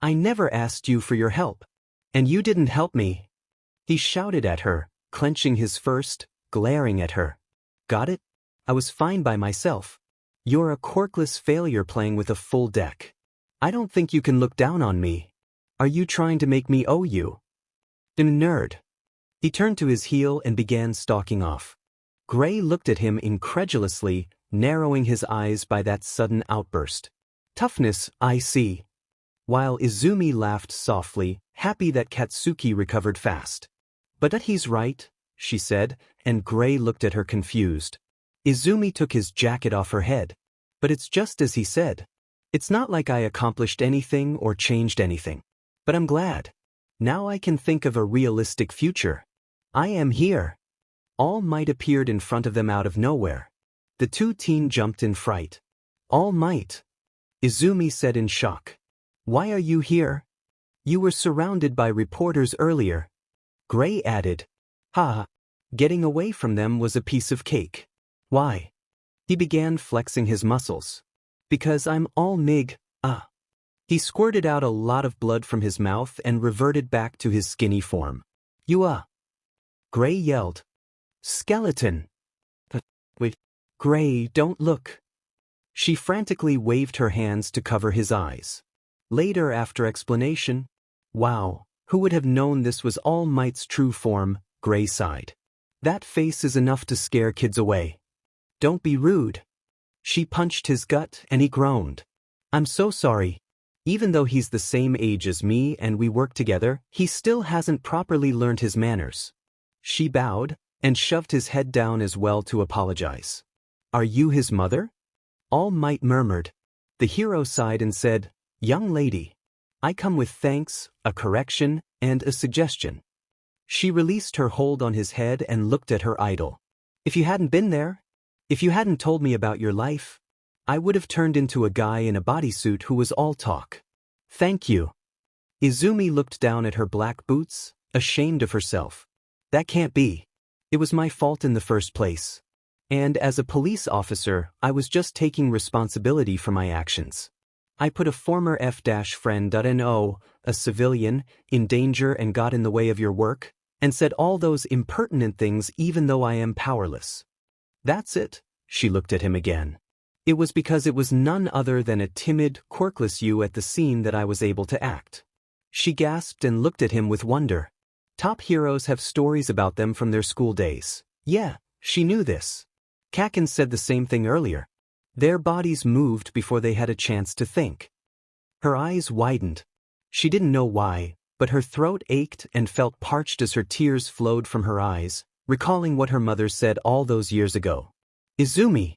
"I never asked you for your help. And you didn't help me." He shouted at her, clenching his fist, glaring at her. "Got it? I was fine by myself. You're a quirkless failure playing with a full deck. I don't think you can look down on me. Are you trying to make me owe you?" "Nerd." He turned to his heel and began stalking off. Gray looked at him incredulously, narrowing his eyes by that sudden outburst. "Toughness, I see." While Izumi laughed softly, happy that Katsuki recovered fast. "But that he's right," she said, and Gray looked at her confused. Izumi took his jacket off her head. "But it's just as he said. It's not like I accomplished anything or changed anything. But I'm glad. Now I can think of a realistic future. I am here. All Might appeared in front of them out of nowhere. The two teens jumped in fright. All Might, Izumi said in shock. Why are you here? You were surrounded by reporters earlier. Gray added. Ha. Getting away from them was a piece of cake. Why? He began flexing his muscles. Because I'm all Mig, He squirted out a lot of blood from his mouth and reverted back to his skinny form. You Gray yelled. Skeleton. Wait. Gray, don't look. She frantically waved her hands to cover his eyes. Later, after explanation, wow, who would have known this was All Might's true form, Gray sighed. That face is enough to scare kids away. Don't be rude. She punched his gut and he groaned. I'm so sorry. Even though he's the same age as me and we work together, he still hasn't properly learned his manners. She bowed and shoved his head down as well to apologize. Are you his mother? All Might murmured. The hero sighed and said, Young lady, I come with thanks, a correction, and a suggestion. She released her hold on his head and looked at her idol. If you hadn't been there, if you hadn't told me about your life, I would have turned into a guy in a bodysuit who was all talk. Thank you. Izumi looked down at her black boots, ashamed of herself. That can't be. It was my fault in the first place. And as a police officer, I was just taking responsibility for my actions. I put a former F-friend, a civilian, in danger and got in the way of your work, and said all those impertinent things even though I am powerless. That's it, she looked at him again. It was because it was none other than a timid, quirkless you at the scene that I was able to act. She gasped and looked at him with wonder. Top heroes have stories about them from their school days. Yeah, she knew this. Kaken said the same thing earlier. Their bodies moved before they had a chance to think. Her eyes widened. She didn't know why, but her throat ached and felt parched as her tears flowed from her eyes, recalling what her mother said all those years ago. Izumi!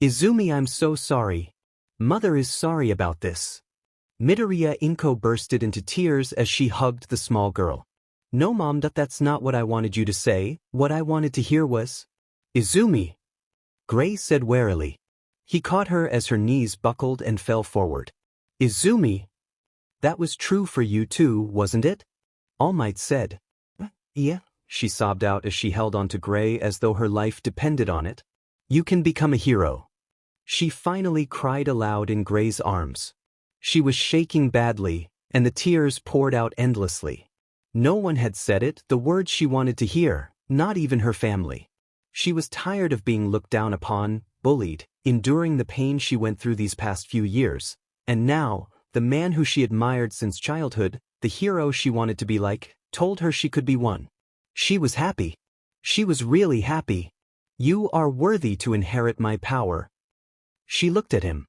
Izumi, I'm so sorry. Mother is sorry about this. Midoriya Inko bursted into tears as she hugged the small girl. No, Mom, that's not what I wanted you to say. What I wanted to hear was, Izumi. Gray said warily. He caught her as her knees buckled and fell forward. Izumi. That was true for you too, wasn't it? All Might said. Yeah, she sobbed out as she held on to Gray as though her life depended on it. You can become a hero. She finally cried aloud in Gray's arms. She was shaking badly, and the tears poured out endlessly. No one had said it, the words she wanted to hear, not even her family. She was tired of being looked down upon, bullied, enduring the pain she went through these past few years, and now, the man who she admired since childhood, the hero she wanted to be like, told her she could be one. She was happy. She was really happy. You are worthy to inherit my power. She looked at him.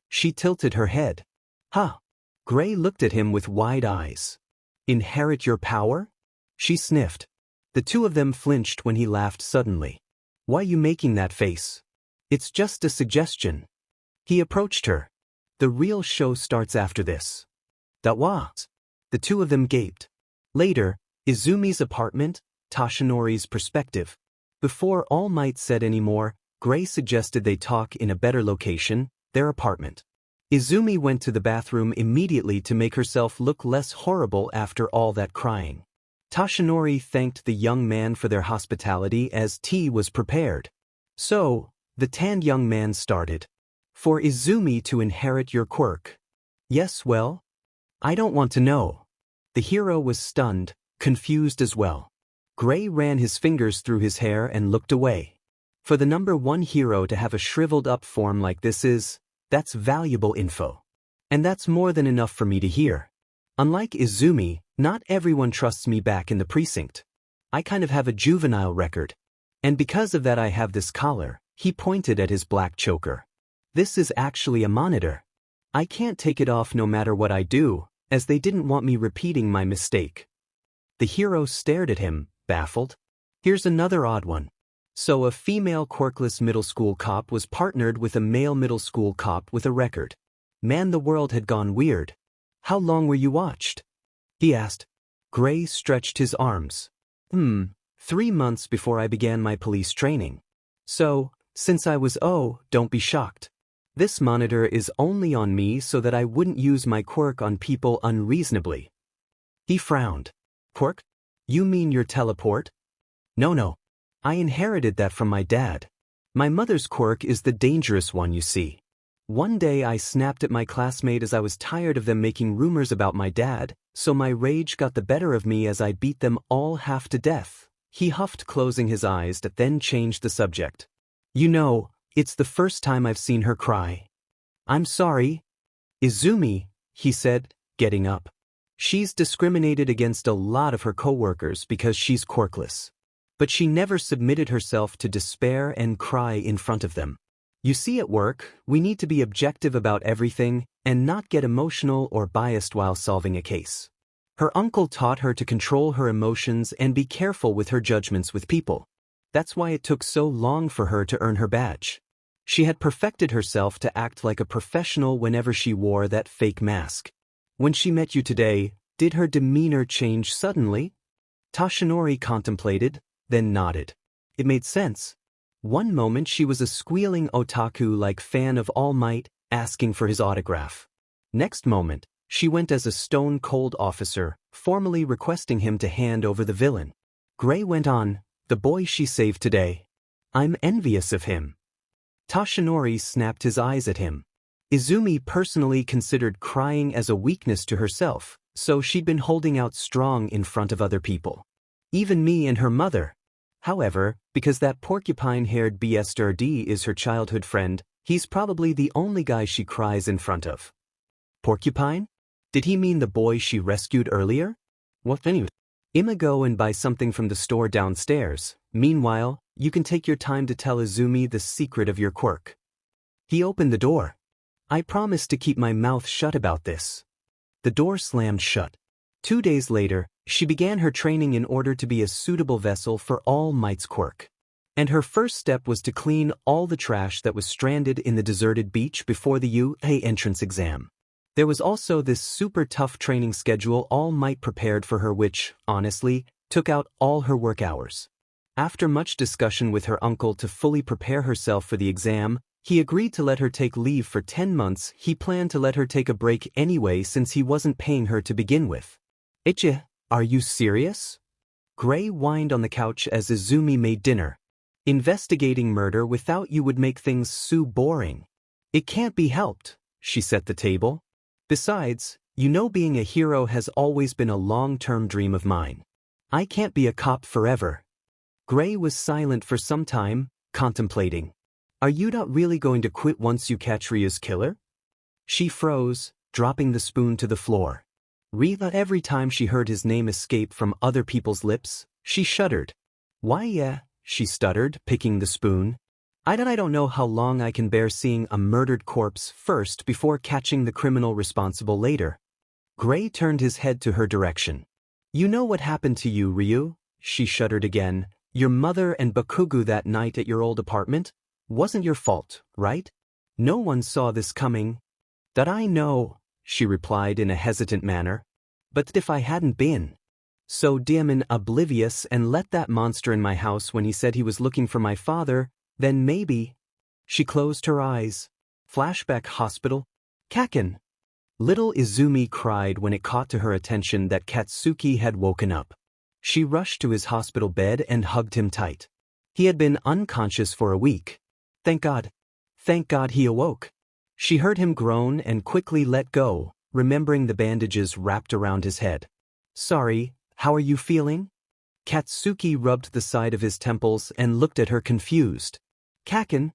She tilted her head. Huh. Gray looked at him with wide eyes. Inherit your power? She sniffed. The two of them flinched when he laughed suddenly. Why you making that face? It's just a suggestion. He approached her. The real show starts after this. That was. The two of them gaped. Later, Izumi's apartment, Toshinori's perspective. Before All Might said any more, Gray suggested they talk in a better location, their apartment. Izumi went to the bathroom immediately to make herself look less horrible after all that crying. Toshinori thanked the young man for their hospitality as tea was prepared. So, the tanned young man started. For Izumi to inherit your quirk. Yes, well? I don't want to know. The hero was stunned, confused as well. Gray ran his fingers through his hair and looked away. For the #1 hero to have a shriveled up form like this that's valuable info. And that's more than enough for me to hear. Unlike Izumi, not everyone trusts me back in the precinct. I kind of have a juvenile record. And because of that I have this collar, he pointed at his black choker. This is actually a monitor. I can't take it off no matter what I do, as they didn't want me repeating my mistake. The hero stared at him, baffled. Here's another odd one. So a female quirkless middle school cop was partnered with a male middle school cop with a record. Man, the world had gone weird. How long were you watched? He asked. Gray stretched his arms. 3 months before I began my police training. So, since I was don't be shocked. This monitor is only on me so that I wouldn't use my quirk on people unreasonably. He frowned. Quirk? You mean your teleport? No. I inherited that from my dad. My mother's quirk is the dangerous one, you see. One day I snapped at my classmate as I was tired of them making rumors about my dad, so my rage got the better of me as I beat them all half to death. He huffed, closing his eyes, then changed the subject. You know, it's the first time I've seen her cry. I'm sorry. Izumi, he said, getting up. She's discriminated against a lot of her coworkers because she's quirkless. But she never submitted herself to despair and cry in front of them. You see, at work, we need to be objective about everything and not get emotional or biased while solving a case. Her uncle taught her to control her emotions and be careful with her judgments with people. That's why it took so long for her to earn her badge. She had perfected herself to act like a professional whenever she wore that fake mask. When she met you today, did her demeanor change suddenly? Toshinori contemplated, then nodded. It made sense. One moment she was a squealing otaku-like fan of All Might, asking for his autograph. Next moment, she went as a stone-cold officer, formally requesting him to hand over the villain. Gray went on, the boy she saved today. I'm envious of him. Toshinori snapped his eyes at him. Izumi personally considered crying as a weakness to herself, so she'd been holding out strong in front of other people. Even me and her mother. However, because that porcupine-haired BSRD is her childhood friend, he's probably the only guy she cries in front of. Porcupine? Did he mean the boy she rescued earlier? What anyway? I'ma go and buy something from the store downstairs. Meanwhile, you can take your time to tell Izumi the secret of your quirk. He opened the door. I promised to keep my mouth shut about this. The door slammed shut. 2 days later, she began her training in order to be a suitable vessel for All Might's quirk. And her first step was to clean all the trash that was stranded in the deserted beach before the UA entrance exam. There was also this super tough training schedule All Might prepared for her which, honestly, took out all her work hours. After much discussion with her uncle to fully prepare herself for the exam, he agreed to let her take leave for 10 months. He planned to let her take a break anyway since he wasn't paying her to begin with. Ichi, are you serious? Gray whined on the couch as Izumi made dinner. Investigating murder without you would make things so boring. It can't be helped, she set the table. Besides, you know being a hero has always been a long-term dream of mine. I can't be a cop forever. Gray was silent for some time, contemplating. Are you not really going to quit once you catch Ryu's killer? She froze, dropping the spoon to the floor. Rita, every time she heard his name escape from other people's lips, she shuddered. Why yeah, she stuttered, picking the spoon. I don't know how long I can bear seeing a murdered corpse first before catching the criminal responsible later. Gray turned his head to her direction. You know what happened to you, Ryu? She shuddered again. Your mother and Bakugo that night at your old apartment? Wasn't your fault, right? No one saw this coming. That I know, she replied in a hesitant manner. But if I hadn't been so dim and oblivious and let that monster in my house when he said he was looking for my father, then maybe. She closed her eyes. Flashback hospital. Kaken. Little Izumi cried when it caught to her attention that Katsuki had woken up. She rushed to his hospital bed and hugged him tight. He had been unconscious for a week. Thank God. Thank God he awoke. She heard him groan and quickly let go, remembering the bandages wrapped around his head. Sorry, how are you feeling? Katsuki rubbed the side of his temples and looked at her confused. Kaken?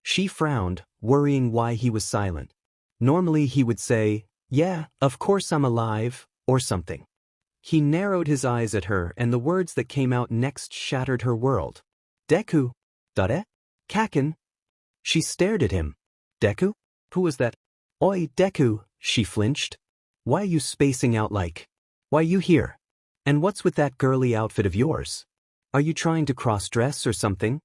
She frowned, worrying why he was silent. Normally he would say, yeah, of course I'm alive, or something. He narrowed his eyes at her and the words that came out next shattered her world. Deku? Dare? Kaken? She stared at him. Deku? Who was that? Oi, Deku, she flinched. Why are you spacing out like? Why you here? And what's with that girly outfit of yours? Are you trying to cross-dress or something?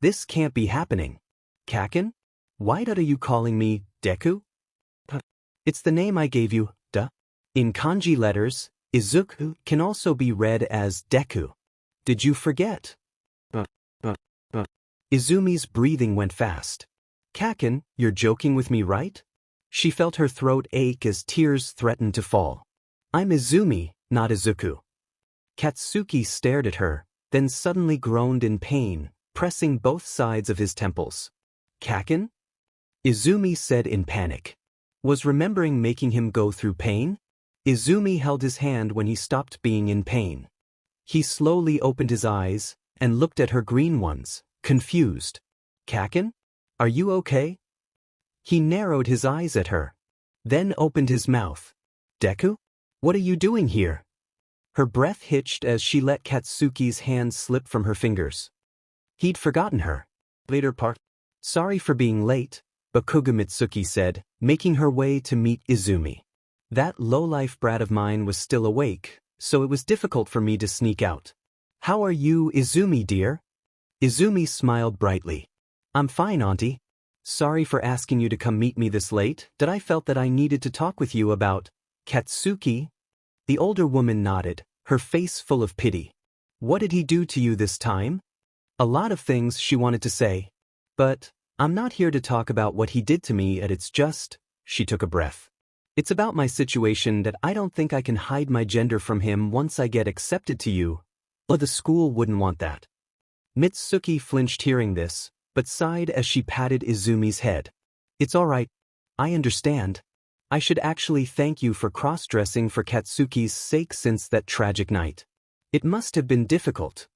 This can't be happening. Kaken? Why are you calling me Deku? It's the name I gave you, duh. In kanji letters, Izuku can also be read as Deku. Did you forget? Izumi's breathing went fast. Kaken, you're joking with me, right? She felt her throat ache as tears threatened to fall. I'm Izumi, not Izuku. Katsuki stared at her, then suddenly groaned in pain, pressing both sides of his temples. Kaken? Izumi said in panic. Was remembering making him go through pain? Izumi held his hand when he stopped being in pain. He slowly opened his eyes and looked at her green ones, confused. Kaken? Are you okay? He narrowed his eyes at her, then opened his mouth. Deku? What are you doing here? Her breath hitched as she let Katsuki's hand slip from her fingers. He'd forgotten her. Later part. Sorry for being late, Bakuga Mitsuki said, making her way to meet Izumi. That low-life brat of mine was still awake, so it was difficult for me to sneak out. How are you, Izumi dear? Izumi smiled brightly. I'm fine, auntie. Sorry for asking you to come meet me this late, but I felt that I needed to talk with you about Katsuki. The older woman nodded, her face full of pity. What did he do to you this time? A lot of things she wanted to say. But I'm not here to talk about what he did to me, and it's just, she took a breath. It's about my situation that I don't think I can hide my gender from him once I get accepted to you. Or the school wouldn't want that. Mitsuki flinched hearing this, but sighed as she patted Izumi's head. It's all right. I understand. I should actually thank you for cross-dressing for Katsuki's sake since that tragic night. It must have been difficult.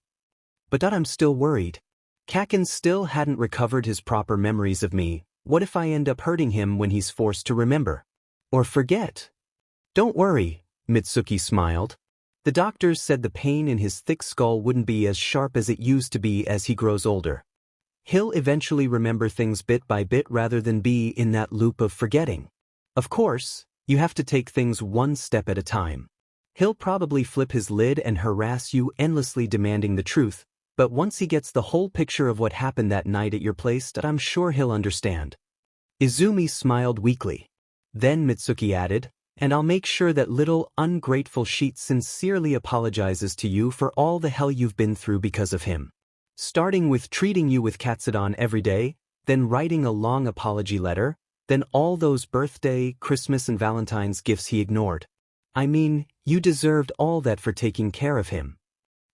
But I'm still worried. Kaken still hadn't recovered his proper memories of me. What if I end up hurting him when he's forced to remember? Or forget? Don't worry, Mitsuki smiled. The doctors said the pain in his thick skull wouldn't be as sharp as it used to be as he grows older. He'll eventually remember things bit by bit rather than be in that loop of forgetting. Of course, you have to take things one step at a time. He'll probably flip his lid and harass you endlessly demanding the truth, but once he gets the whole picture of what happened that night at your place, I'm sure he'll understand. Izumi smiled weakly. Then Mitsuki added, and I'll make sure that little ungrateful sheet sincerely apologizes to you for all the hell you've been through because of him. Starting with treating you with Katsudon every day, then writing a long apology letter, then all those birthday, Christmas and Valentine's gifts he ignored. I mean, you deserved all that for taking care of him.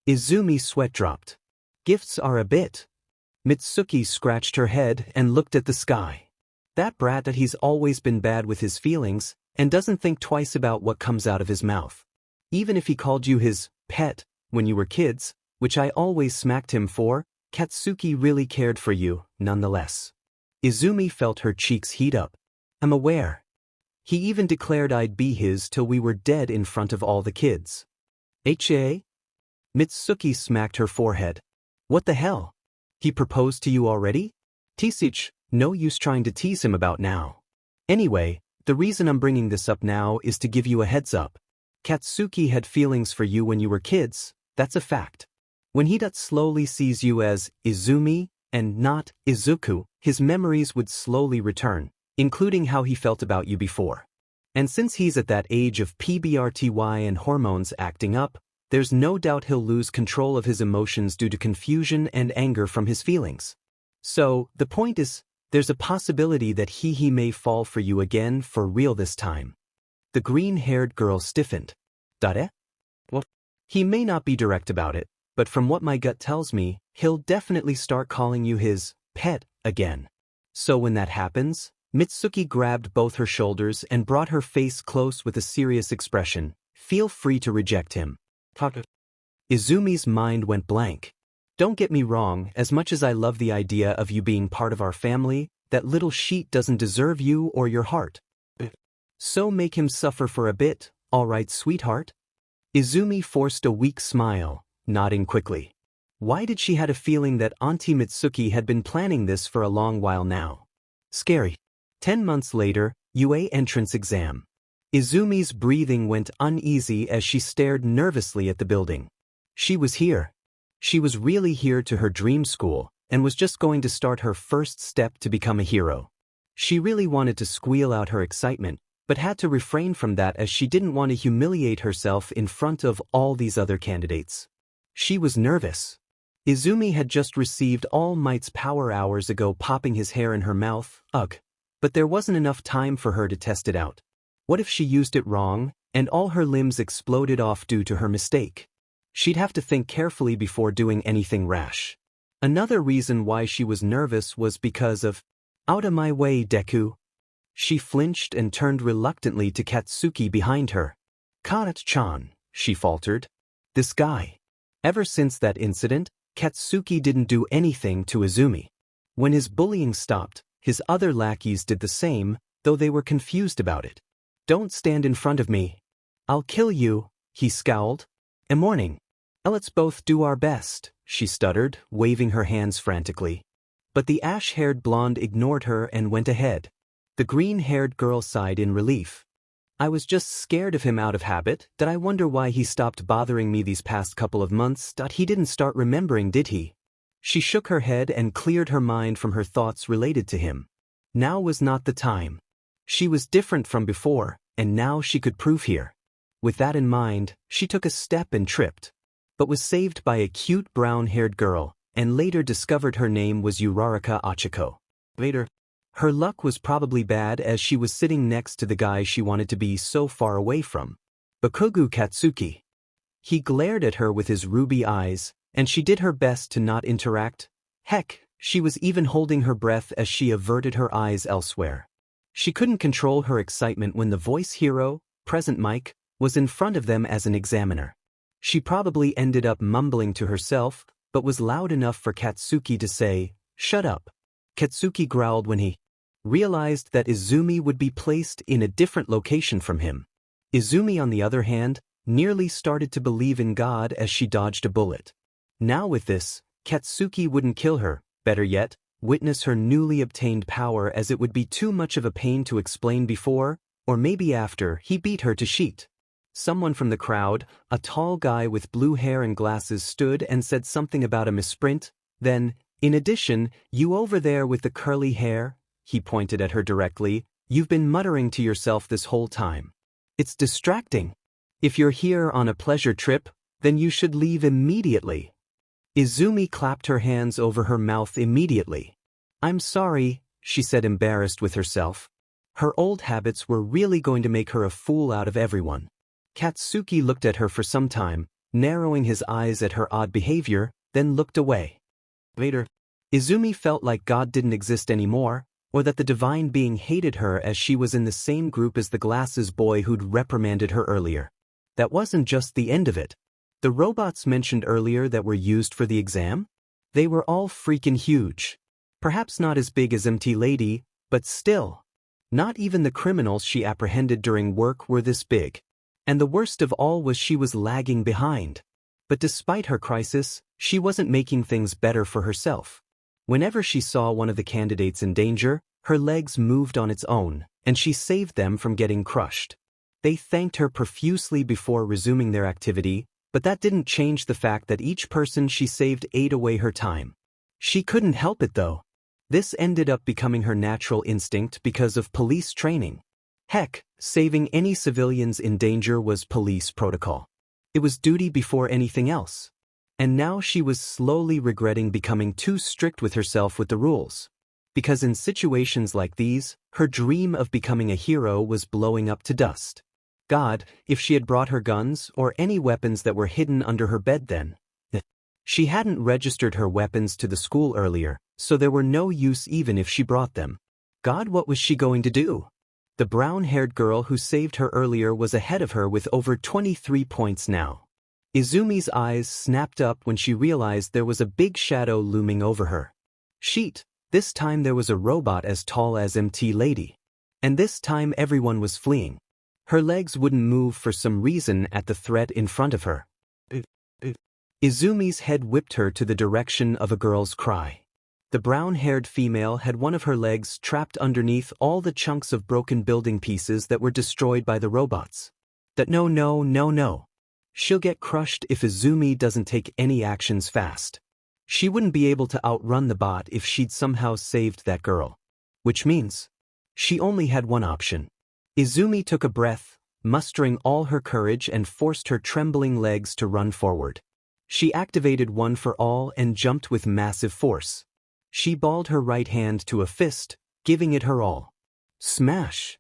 Izumi's sweat dropped. Gifts are a bit. Mitsuki scratched her head and looked at the sky. That brat that he's always been bad with his feelings and doesn't think twice about what comes out of his mouth. Even if he called you his pet when you were kids, which I always smacked him for, Katsuki really cared for you, nonetheless. Izumi felt her cheeks heat up. I'm aware. He even declared I'd be his till we were dead in front of all the kids. Ha? Mitsuki smacked her forehead. What the hell? He proposed to you already? Tisich, no use trying to tease him about now. Anyway, the reason I'm bringing this up now is to give you a heads up. Katsuki had feelings for you when you were kids, that's a fact. When he slowly sees you as Izumi and not Izuku, his memories would slowly return, including how he felt about you before. And since he's at that age of PBRTY and hormones acting up, there's no doubt he'll lose control of his emotions due to confusion and anger from his feelings. So, the point is, there's a possibility that he may fall for you again for real this time. The green-haired girl stiffened. Dare? What? He may not be direct about it, but from what my gut tells me, he'll definitely start calling you his pet again. So when that happens, Mitsuki grabbed both her shoulders and brought her face close with a serious expression. Feel free to reject him. Izumi's mind went blank. Don't get me wrong, as much as I love the idea of you being part of our family, that little sheet doesn't deserve you or your heart. So make him suffer for a bit, all right, sweetheart? Izumi forced a weak smile, nodding quickly. Why did she had a feeling that Auntie Mitsuki had been planning this for a long while now? Scary. 10 months later, UA entrance exam. Izumi's breathing went uneasy as she stared nervously at the building. She was here. She was really here to her dream school, and was just going to start her first step to become a hero. She really wanted to squeal out her excitement, but had to refrain from that as she didn't want to humiliate herself in front of all these other candidates. She was nervous. Izumi had just received All Might's power hours ago, popping his hair in her mouth, ugh. But there wasn't enough time for her to test it out. What if she used it wrong, and all her limbs exploded off due to her mistake? She'd have to think carefully before doing anything rash. Another reason why she was nervous was because of, "Out of my way, Deku." She flinched and turned reluctantly to Katsuki behind her. "Karat-chan," she faltered. "This guy." Ever since that incident, Katsuki didn't do anything to Izumi. When his bullying stopped, his other lackeys did the same, though they were confused about it. "Don't stand in front of me. I'll kill you," he scowled. "Morning. Let's both do our best," she stuttered, waving her hands frantically. But the ash-haired blonde ignored her and went ahead. The green-haired girl sighed in relief. "I was just scared of him out of habit. Did I wonder why he stopped bothering me these past couple of months? He didn't start remembering, did he?" She shook her head and cleared her mind from her thoughts related to him. Now was not the time. She was different from before, and now she could prove here. With that in mind, she took a step and tripped, but was saved by a cute brown-haired girl, and later discovered her name was Uraraka Achiko. Later, her luck was probably bad as she was sitting next to the guy she wanted to be so far away from. Bakugo Katsuki. He glared at her with his ruby eyes, and she did her best to not interact. Heck, she was even holding her breath as she averted her eyes elsewhere. She couldn't control her excitement when the voice hero, Present Mike, was in front of them as an examiner. She probably ended up mumbling to herself, but was loud enough for Katsuki to say, "Shut up." Katsuki growled when he realized that Izumi would be placed in a different location from him. Izumi, on the other hand, nearly started to believe in God as she dodged a bullet. Now with this, Katsuki wouldn't kill her, better yet, witness her newly obtained power, as it would be too much of a pain to explain before, or maybe after, he beat her to sheet. Someone from the crowd, a tall guy with blue hair and glasses, stood and said something about a misprint. Then, "In addition, you over there with the curly hair," he pointed at her directly, "you've been muttering to yourself this whole time. It's distracting. If you're here on a pleasure trip, then you should leave immediately." Izumi clapped her hands over her mouth immediately. "I'm sorry," she said, embarrassed with herself. Her old habits were really going to make her a fool out of everyone. Katsuki looked at her for some time, narrowing his eyes at her odd behavior, then looked away. Later, Izumi felt like God didn't exist anymore, or that the divine being hated her as she was in the same group as the glasses boy who'd reprimanded her earlier. That wasn't just the end of it. The robots mentioned earlier that were used for the exam? They were all freaking huge. Perhaps not as big as MT Lady, but still. Not even the criminals she apprehended during work were this big. And the worst of all was she was lagging behind. But despite her crisis, she wasn't making things better for herself. Whenever she saw one of the candidates in danger, her legs moved on its own, and she saved them from getting crushed. They thanked her profusely before resuming their activity, but that didn't change the fact that each person she saved ate away her time. She couldn't help it though. This ended up becoming her natural instinct because of police training. Heck, saving any civilians in danger was police protocol. It was duty before anything else. And now she was slowly regretting becoming too strict with herself with the rules. Because in situations like these, her dream of becoming a hero was blowing up to dust. God, if she had brought her guns or any weapons that were hidden under her bed then. She hadn't registered her weapons to the school earlier, so there were no use even if she brought them. God, what was she going to do? The brown-haired girl who saved her earlier was ahead of her with over 23 points now. Izumi's eyes snapped up when she realized there was a big shadow looming over her. Sheet, this time there was a robot as tall as MT Lady. And this time everyone was fleeing. Her legs wouldn't move for some reason at the threat in front of her. Izumi's head whipped her to the direction of a girl's cry. The brown-haired female had one of her legs trapped underneath all the chunks of broken building pieces that were destroyed by the robots. No. She'll get crushed if Izumi doesn't take any actions fast. She wouldn't be able to outrun the bot if she'd somehow saved that girl. Which means she only had one option. Izumi took a breath, mustering all her courage and forced her trembling legs to run forward. She activated One for All and jumped with massive force. She balled her right hand to a fist, giving it her all. Smash!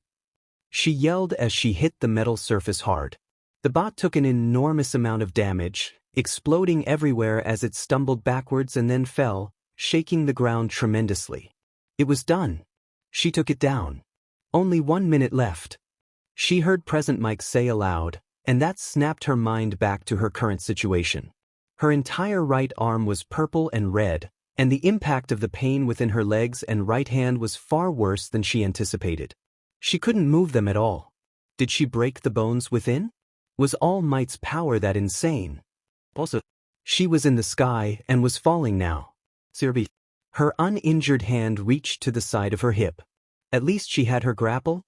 She yelled as she hit the metal surface hard. The bot took an enormous amount of damage, exploding everywhere as it stumbled backwards and then fell, shaking the ground tremendously. It was done. She took it down. Only 1 minute left. She heard Present Mike say aloud, and that snapped her mind back to her current situation. Her entire right arm was purple and red, and the impact of the pain within her legs and right hand was far worse than she anticipated. She couldn't move them at all. Did she break the bones within? Was All Might's power that insane? Also, she was in the sky and was falling now. Sirbi. Her uninjured hand reached to the side of her hip. At least she had her grapple.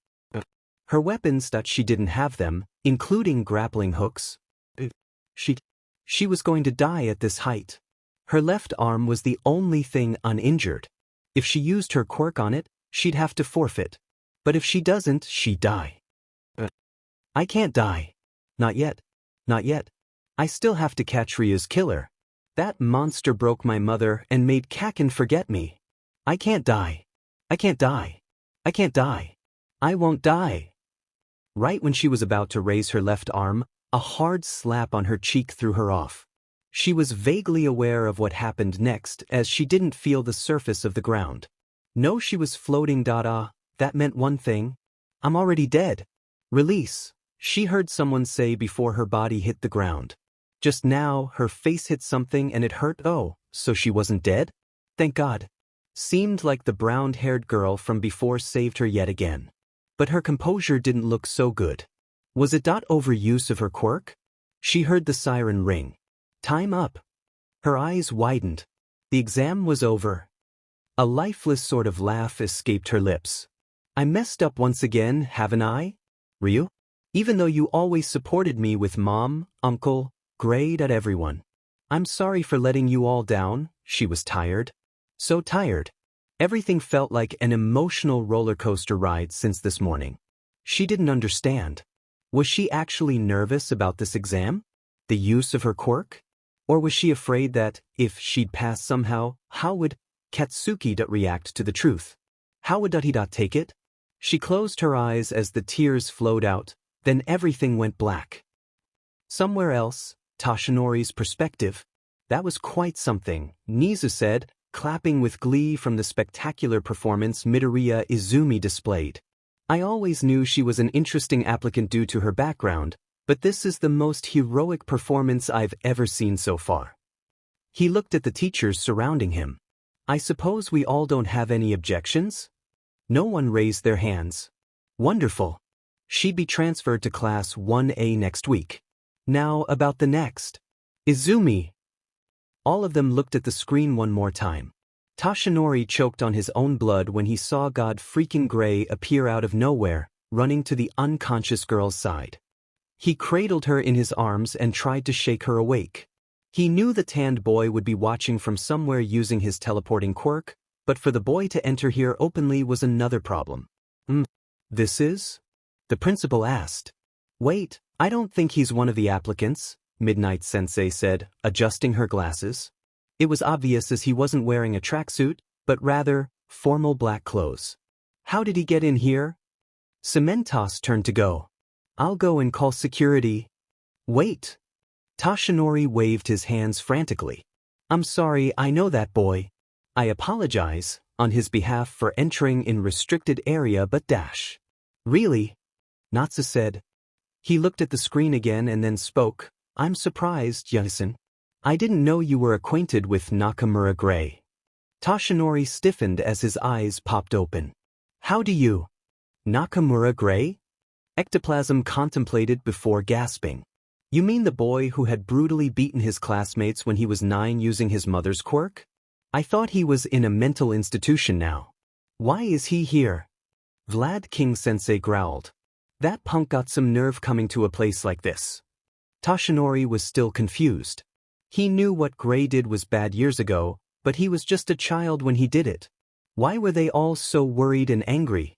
Her weapons that she didn't have them, including grappling hooks. She was going to die at this height. Her left arm was the only thing uninjured. If she used her quirk on it, she'd have to forfeit. But if she doesn't, she'd die. I can't die. Not yet. Not yet. I still have to catch Ryu's killer. That monster broke my mother and made Kakin forget me. I can't die. I can't die. I can't die. I won't die. Right when she was about to raise her left arm, a hard slap on her cheek threw her off. She was vaguely aware of what happened next as she didn't feel the surface of the ground. No, she was floating. That meant one thing. I'm already dead. Release, she heard someone say before her body hit the ground. Just now, her face hit something and it hurt. Oh, so she wasn't dead? Thank God. Seemed like the brown-haired girl from before saved her yet again. But her composure didn't look so good. Was it overuse of her quirk? She heard the siren ring. Time up. Her eyes widened. The exam was over. A lifeless sort of laugh escaped her lips. I messed up once again, haven't I? Ryu? Even though you always supported me with Mom, Uncle, Grade at everyone. I'm sorry for letting you all down. She was tired. So tired. Everything felt like an emotional roller coaster ride since this morning. She didn't understand. Was she actually nervous about this exam? The use of her quirk? Or was she afraid that, if she'd pass somehow, how would Katsuki react to the truth? How would he take it? She closed her eyes as the tears flowed out, then everything went black. Somewhere else, Toshinori's perspective. That was quite something, Nizu said, clapping with glee from the spectacular performance Midoriya Izumi displayed. I always knew she was an interesting applicant due to her background, but this is the most heroic performance I've ever seen so far. He looked at the teachers surrounding him. I suppose we all don't have any objections? No one raised their hands. Wonderful. She'd be transferred to Class 1A next week. Now about the next. Izumi. All of them looked at the screen one more time. Toshinori choked on his own blood when he saw God freaking Gray appear out of nowhere, running to the unconscious girl's side. He cradled her in his arms and tried to shake her awake. He knew the tanned boy would be watching from somewhere using his teleporting quirk, but for the boy to enter here openly was another problem. This is? The principal asked. Wait, I don't think he's one of the applicants, Midnight Sensei said, adjusting her glasses. It was obvious as he wasn't wearing a tracksuit, but rather, formal black clothes. How did he get in here? Cementos turned to go. I'll go and call security. Wait. Toshinori waved his hands frantically. I'm sorry, I know that boy. I apologize, on his behalf for entering in restricted area but dash. Really? Natsu said. He looked at the screen again and then spoke. I'm surprised, Yunison. I didn't know you were acquainted with Nakamura Gray. Toshinori stiffened as his eyes popped open. How do you? Nakamura Gray? Ectoplasm contemplated before gasping. You mean the boy who had brutally beaten his classmates when he was 9 using his mother's quirk? I thought he was in a mental institution now. Why is he here? Vlad King-sensei growled. That punk got some nerve coming to a place like this. Toshinori was still confused. He knew what Gray did was bad years ago, but he was just a child when he did it. Why were they all so worried and angry?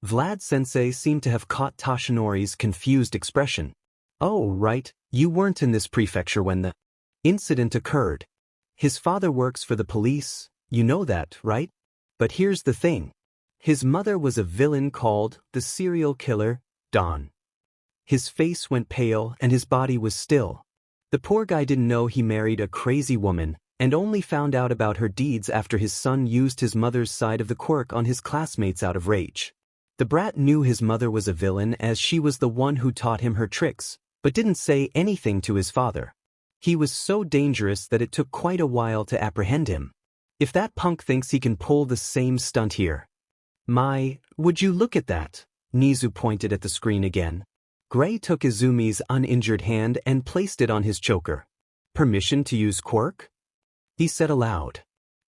Vlad-sensei seemed to have caught Toshinori's confused expression. Oh, right, you weren't in this prefecture when the incident occurred. His father works for the police, you know that, right? But here's the thing. His mother was a villain called the serial killer, Don. His face went pale and his body was still. The poor guy didn't know he married a crazy woman, and only found out about her deeds after his son used his mother's side of the quirk on his classmates out of rage. The brat knew his mother was a villain as she was the one who taught him her tricks, but didn't say anything to his father. He was so dangerous that it took quite a while to apprehend him. If that punk thinks he can pull the same stunt here. Would you look at that? Nizu pointed at the screen again. Gray took Izumi's uninjured hand and placed it on his choker. Permission to use quirk? He said aloud.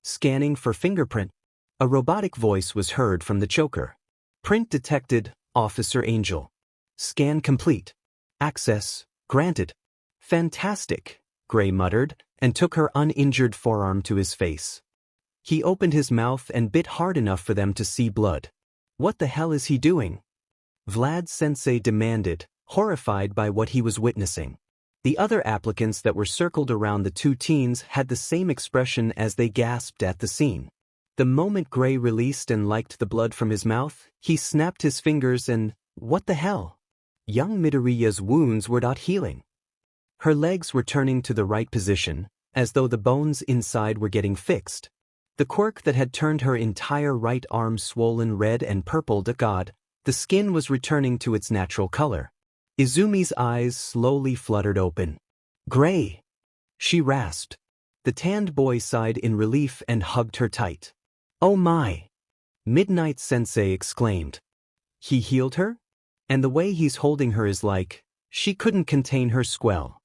Scanning for fingerprint. A robotic voice was heard from the choker. Print detected, Officer Angel. Scan complete. Access granted. Fantastic, Gray muttered, and took her uninjured forearm to his face. He opened his mouth and bit hard enough for them to see blood. What the hell is he doing? Vlad-sensei demanded, horrified by what he was witnessing. The other applicants that were circled around the two teens had the same expression as they gasped at the scene. The moment Gray released and liked the blood from his mouth, he snapped his fingers and, what the hell? Young Midoriya's wounds were not healing. Her legs were turning to the right position, as though the bones inside were getting fixed. The quirk that had turned her entire right arm swollen red and purple to God, the skin was returning to its natural color. Izumi's eyes slowly fluttered open. Gray! She rasped. The tanned boy sighed in relief and hugged her tight. Oh my! Midnight Sensei exclaimed. He healed her? And the way he's holding her is like, she couldn't contain her squeal.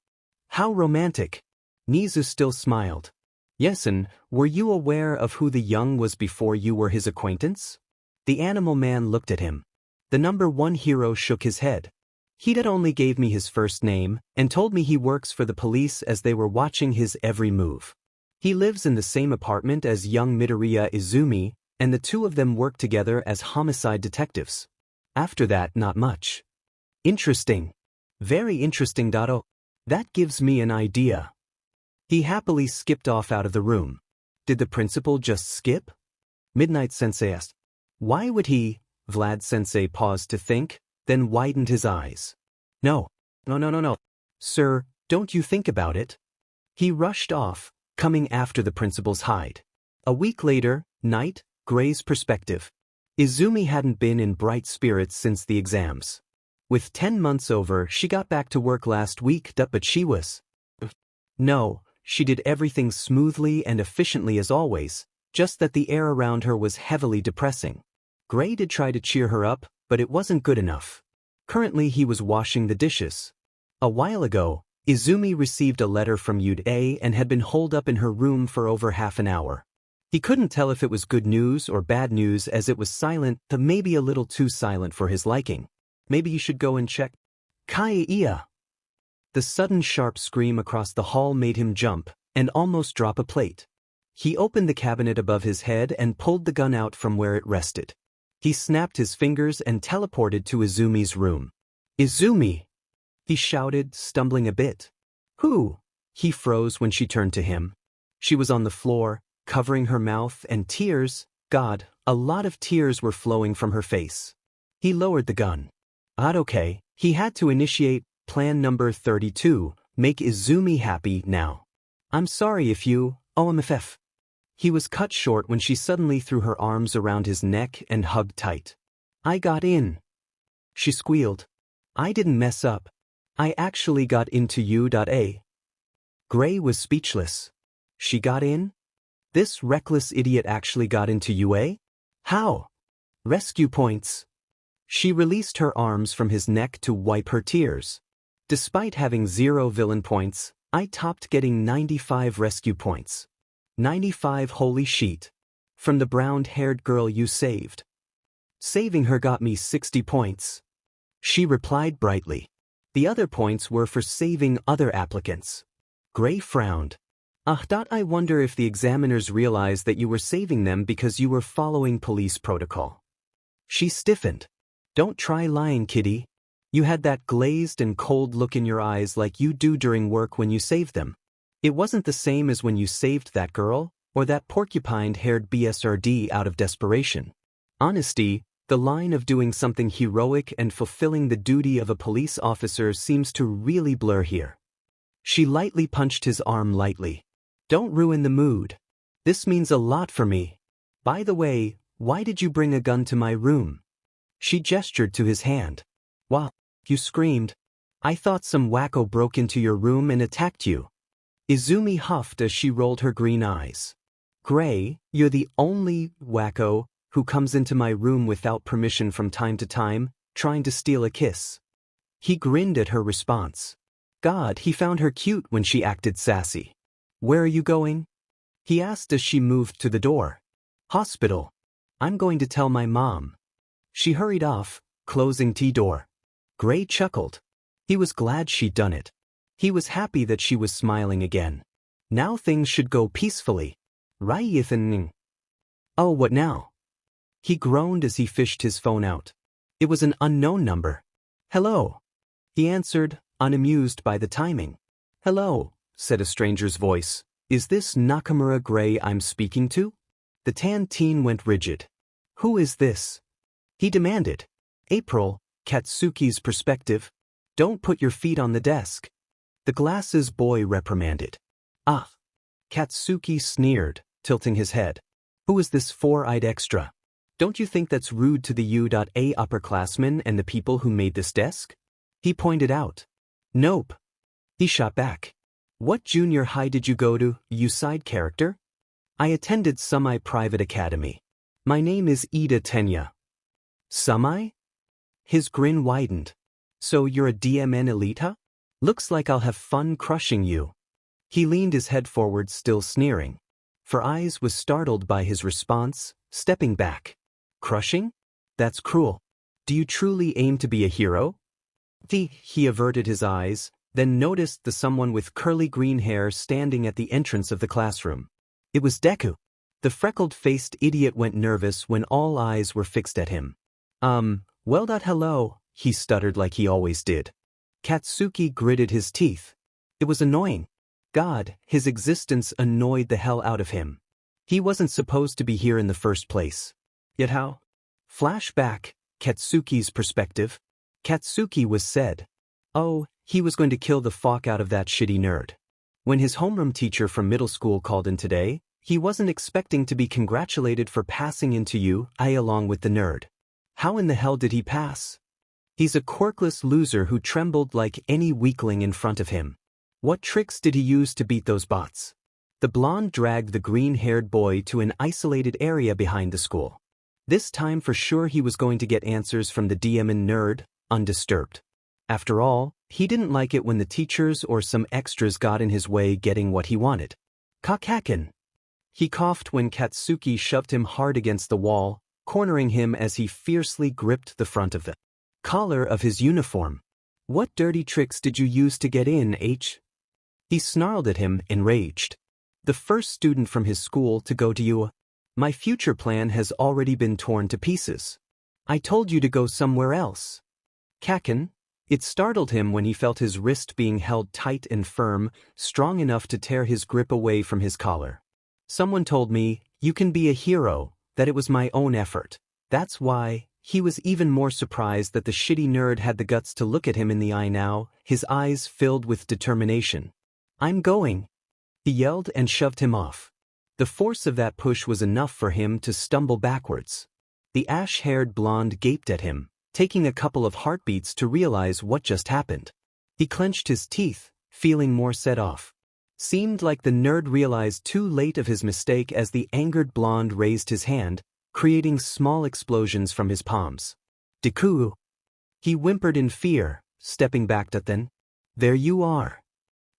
How romantic! Nizu still smiled. Yes, and were you aware of who the young was before you were his acquaintance? The animal man looked at him. The number one hero shook his head. He'd only gave me his first name and told me he works for the police as they were watching his every move. He lives in the same apartment as young Midoriya Izumi, and the two of them work together as homicide detectives. After that, not much. Interesting. Very interesting. That gives me an idea. He happily skipped off out of the room. Did the principal just skip? Midnight Sensei asked. Why would he? Vlad Sensei paused to think, then widened his eyes. No. Sir, don't you think about it? He rushed off, coming after the principal's hide. A week later, night, Gray's perspective. Izumi hadn't been in bright spirits since the exams. With 10 months over, she got back to work last week, but she was. No, she did everything smoothly and efficiently as always, just that the air around her was heavily depressing. Gray did try to cheer her up, but it wasn't good enough. Currently he was washing the dishes. A while ago, Izumi received a letter from Yude and had been holed up in her room for over half an hour. He couldn't tell if it was good news or bad news as it was silent, but maybe a little too silent for his liking. Maybe you should go and check. Kai-iya! The sudden sharp scream across the hall made him jump and almost drop a plate. He opened the cabinet above his head and pulled the gun out from where it rested. He snapped his fingers and teleported to Izumi's room. Izumi! He shouted, stumbling a bit. Who? He froze when she turned to him. She was on the floor, covering her mouth, and tears, God, a lot of tears were flowing from her face. He lowered the gun. Okay, he had to initiate plan number 32, make Izumi happy now. I'm sorry if you, OMFF. He was cut short when she suddenly threw her arms around his neck and hugged tight. I got in. She squealed. I didn't mess up. I actually got into you. Gray was speechless. She got in? This reckless idiot actually got into UA? How? Rescue points. She released her arms from his neck to wipe her tears. Despite having 0 villain points, I topped getting 95 rescue points. 95 holy shit. From the brown-haired girl you saved. Saving her got me 60 points. She replied brightly. The other points were for saving other applicants. Gray frowned. I wonder if the examiners realized that you were saving them because you were following police protocol. She stiffened. Don't try lying, kitty. You had that glazed and cold look in your eyes like you do during work when you save them. It wasn't the same as when you saved that girl, or that porcupine-haired BSRD out of desperation. Honesty, the line of doing something heroic and fulfilling the duty of a police officer seems to really blur here. She lightly punched his arm lightly. Don't ruin the mood. This means a lot for me. By the way, why did you bring a gun to my room? She gestured to his hand. Wow, you screamed. I thought some wacko broke into your room and attacked you. Izumi huffed as she rolled her green eyes. Gray, you're the only wacko who comes into my room without permission from time to time, trying to steal a kiss. He grinned at her response. God, he found her cute when she acted sassy. Where are you going? He asked as she moved to the door. Hospital. I'm going to tell my mom. She hurried off, closing the door. Gray chuckled. He was glad she'd done it. He was happy that she was smiling again. Now things should go peacefully. Right, Ethan? Oh, what now? He groaned as he fished his phone out. It was an unknown number. Hello. He answered, unamused by the timing. Hello, said a stranger's voice. Is this Nakamura Gray I'm speaking to? The tan teen went rigid. Who is this? He demanded. April, Katsuki's perspective. Don't put your feet on the desk. The glasses boy reprimanded. Ah. Katsuki sneered, tilting his head. Who is this four-eyed extra? Don't you think that's rude to the U.A upperclassmen and the people who made this desk? He pointed out. Nope. He shot back. What junior high did you go to, you side character? I attended semi-private academy. My name is Ida Tenya. Semi? His grin widened. So you're a DMN elite, huh? Looks like I'll have fun crushing you. He leaned his head forward, still sneering. For Eyes was startled by his response, stepping back. Crushing? That's cruel. Do you truly aim to be a hero? He averted his eyes, then noticed the someone with curly green hair standing at the entrance of the classroom. It was Deku. The freckled-faced idiot went nervous when all eyes were fixed at him. Well, hello, he stuttered like he always did. Katsuki gritted his teeth. It was annoying. God, his existence annoyed the hell out of him. He wasn't supposed to be here in the first place. Yet how? Flashback, Katsuki's perspective. Katsuki was said. Oh, he was going to kill the fuck out of that shitty nerd. When his homeroom teacher from middle school called in today, he wasn't expecting to be congratulated for passing into U.I along with the nerd. How in the hell did he pass? He's a quirkless loser who trembled like any weakling in front of him. What tricks did he use to beat those bots? The blonde dragged the green-haired boy to an isolated area behind the school. This time for sure he was going to get answers from the DMN nerd, undisturbed. After all, he didn't like it when the teachers or some extras got in his way getting what he wanted. Kakakin. He coughed when Katsuki shoved him hard against the wall, cornering him as he fiercely gripped the front of the collar of his uniform. What dirty tricks did you use to get in, H? He snarled at him, enraged. The first student from his school to go to you. My future plan has already been torn to pieces. I told you to go somewhere else. Kakin. It startled him when he felt his wrist being held tight and firm, strong enough to tear his grip away from his collar. Someone told me, you can be a hero, that it was my own effort. That's why. He was even more surprised that the shitty nerd had the guts to look at him in the eye now, his eyes filled with determination. I'm going. He yelled and shoved him off. The force of that push was enough for him to stumble backwards. The ash-haired blonde gaped at him, taking a couple of heartbeats to realize what just happened. He clenched his teeth, feeling more set off. Seemed like the nerd realized too late of his mistake as the angered blonde raised his hand, creating small explosions from his palms. Deku. He whimpered in fear, stepping back to then. There you are.